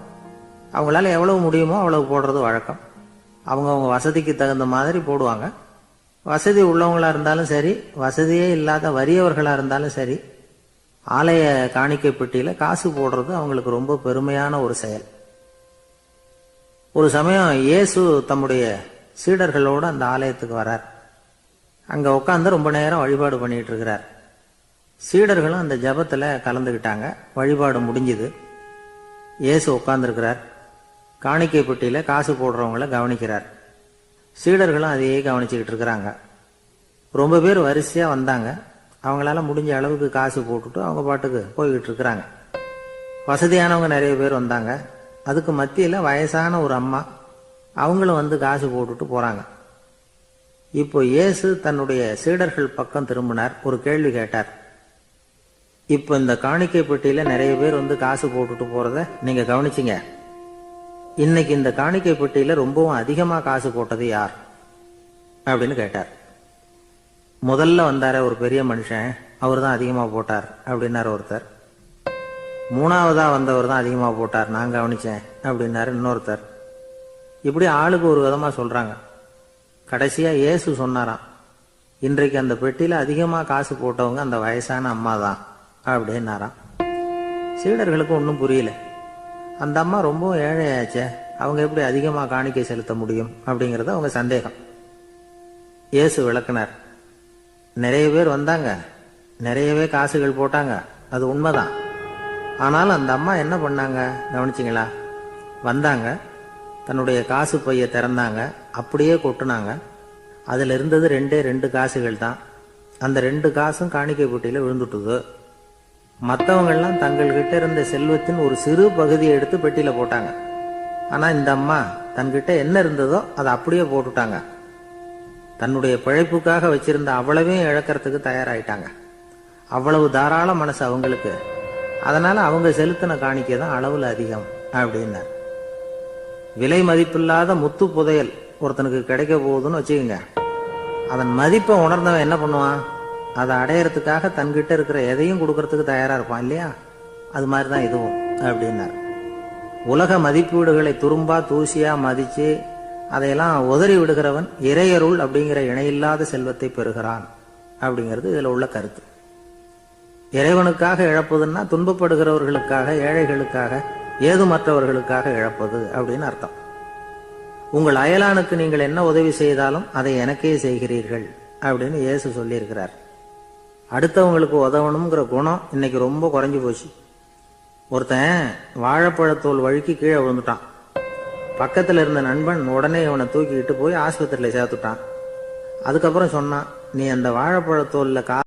அவங்களால எவ்வளவு முடியுமோ அவ்வளவு போடுறது வழக்கம். அவங்க வசதிக்கு தகுந்த மாதிரி போடுவாங்க. வசதி உள்ளவங்களா இருந்தாலும் சரி, வசதியே இல்லாத வறியவர்களா இருந்தாலும் சரி, ஆலய காணிக்கை பெட்டியில காசு போடுறது அவங்களுக்கு ரொம்ப பெருமையான ஒரு செயல். ஒரு சமயம் இயேசு தம்முடைய சீடர்களோடு அந்த ஆலயத்துக்கு வரார். அங்க உட்காந்து ரொம்ப நேரம் வழிபாடு பண்ணிட்டு இருக்கிறார். சீடர்களும் அந்த ஜபத்துல கலந்துகிட்டாங்க. வழிபாடு முடிஞ்சுது. இயேசு உட்கார்ந்துருக்கிறார். காணிக்கை பெட்டியில காசு போடுறவங்கள கவனிக்கிறார். சீடர்களும் அதையே கவனிச்சுக்கிட்டு இருக்கிறாங்க. ரொம்ப பேர் வரிசையா வந்தாங்க. அவங்களால முடிஞ்ச அளவுக்கு காசு போட்டுட்டு அவங்க பாட்டுக்கு போய்கிட்டு இருக்கிறாங்க. வசதியானவங்க நிறைய பேர் வந்தாங்க. அதுக்கு மத்தியில வயசான ஒரு அம்மா, அவங்களும் வந்து காசு போட்டுட்டு போறாங்க. இப்போ இயேசு தன்னுடைய சீடர்கள் பக்கம் திரும்பினார். ஒரு கேள்வி கேட்டார். இப்ப இந்த காணிக்கை பெட்டியில நிறைய பேர் வந்து காசு போட்டுட்டு போறத நீங்க கவனிச்சிங்க. இன்னைக்கு இந்த காணிக்கை பெட்டியில ரொம்பவும் அதிகமா காசு போட்டது யார் அப்படின்னு கேட்டார். முதல்ல வந்தார ஒரு பெரிய மனுஷன், அவர் தான் அதிகமா போட்டார் அப்படின்னாரு ஒருத்தர். மூணாவதா வந்தவர் தான் அதிகமா போட்டார், நான் கவனிச்சேன் அப்படின்னாரு இன்னொருத்தர். இப்படி ஆளுக்கு ஒரு விதமா சொல்றாங்க. கடைசியா இயேசு சொன்னாராம், இன்றைக்கு அந்த பெட்டியில அதிகமா காசு போட்டவங்க அந்த வயசான அம்மா தான் அப்படின்னாராம். சீடர்களுக்கு ஒன்றும் புரியல. அந்த அம்மா ரொம்ப ஏழையாச்சே, அவங்க எப்படி அதிகமா காணிக்கை செலுத்த முடியும் அப்படிங்கறது அவங்க சந்தேகம். இயேசு விளக்குனார். நிறைய பேர் வந்தாங்க, நிறையவே காசுகள் போட்டாங்க, அது உண்மைதான். ஆனாலும் அந்த அம்மா என்ன பண்ணாங்க கவனிச்சிங்களா? வந்தாங்க, தன்னுடைய காசு பைய திறந்தாங்க, அப்படியே கொட்டுனாங்க. அதுல இருந்தது ரெண்டு காசுகள் தான். அந்த 2 காசும் காணிக்கை பெட்டியில விழுந்துட்டுது. மற்றவங்கெல்லாம் தங்கள்கிட்ட இருந்த செல்வத்தின் ஒரு சிறு பகுதியை எடுத்து பெட்டியில போட்டாங்க. ஆனா இந்த அம்மா தன்கிட்ட என்ன இருந்ததோ அதை அப்படியே போட்டுட்டாங்க. தன்னுடைய பிழைப்புக்காக வச்சிருந்த அவ்வளவையும் இழக்கிறதுக்கு தயாராயிட்டாங்க. அவ்வளவு தாராள மனசு அவங்களுக்கு. அதனால அவங்க செலுத்தின காணிக்கை தான் அளவுல அதிகம் அப்படின்னார். விலை மதிப்பில்லாத முத்து புதையல் ஒருத்தனுக்கு கிடைக்க போகுதுன்னு வச்சுக்கோங்க. அதன் மதிப்பை உணர்ந்தவன் என்ன பண்ணுவான்? அதை அடையறதுக்காக தன்கிட்ட இருக்கிற எதையும் கொடுக்கறதுக்கு தயாரா இருப்பான் இல்லையா? அது மாதிரிதான் இதுவும் அப்படின்னார். உலக மதிப்பீடுகளை துரும்பா தூசியா மதிச்சு அதையெல்லாம் உதறி விடுகிறவன் இறையருள் அப்படிங்கிற இணையில்லாத செல்வத்தை பெறுகிறான் அப்படிங்கிறது இதுல உள்ள கருத்து. இறைவனுக்காக இழப்பதுன்னா துன்பப்படுகிறவர்களுக்காக, ஏழைகளுக்காக, ஏதுமற்றவர்களுக்காக இழப்பது அப்படின்னு அர்த்தம். உங்கள் அயலானுக்கு நீங்கள் என்ன உதவி செய்தாலும் அதை எனக்கே செய்கிறீர்கள் அப்படின்னு இயேசு சொல்லியிருக்கிறார். அடுத்தவங்களுக்கு உதவணுங்கிற குணம் இன்னைக்கு ரொம்ப குறைஞ்சு போச்சு. ஒருத்தன் வாழைப்பழத்தோல் வழுக்கி கீழே விழுந்துட்டான். பக்கத்துல இருந்த நண்பன் உடனே இவனை தூக்கிக்கிட்டு போய் ஆஸ்பத்திரியில சேர்த்துட்டான். அதுக்கப்புறம் சொன்னான், நீ அந்த வாழைப்பழத்தோல்ல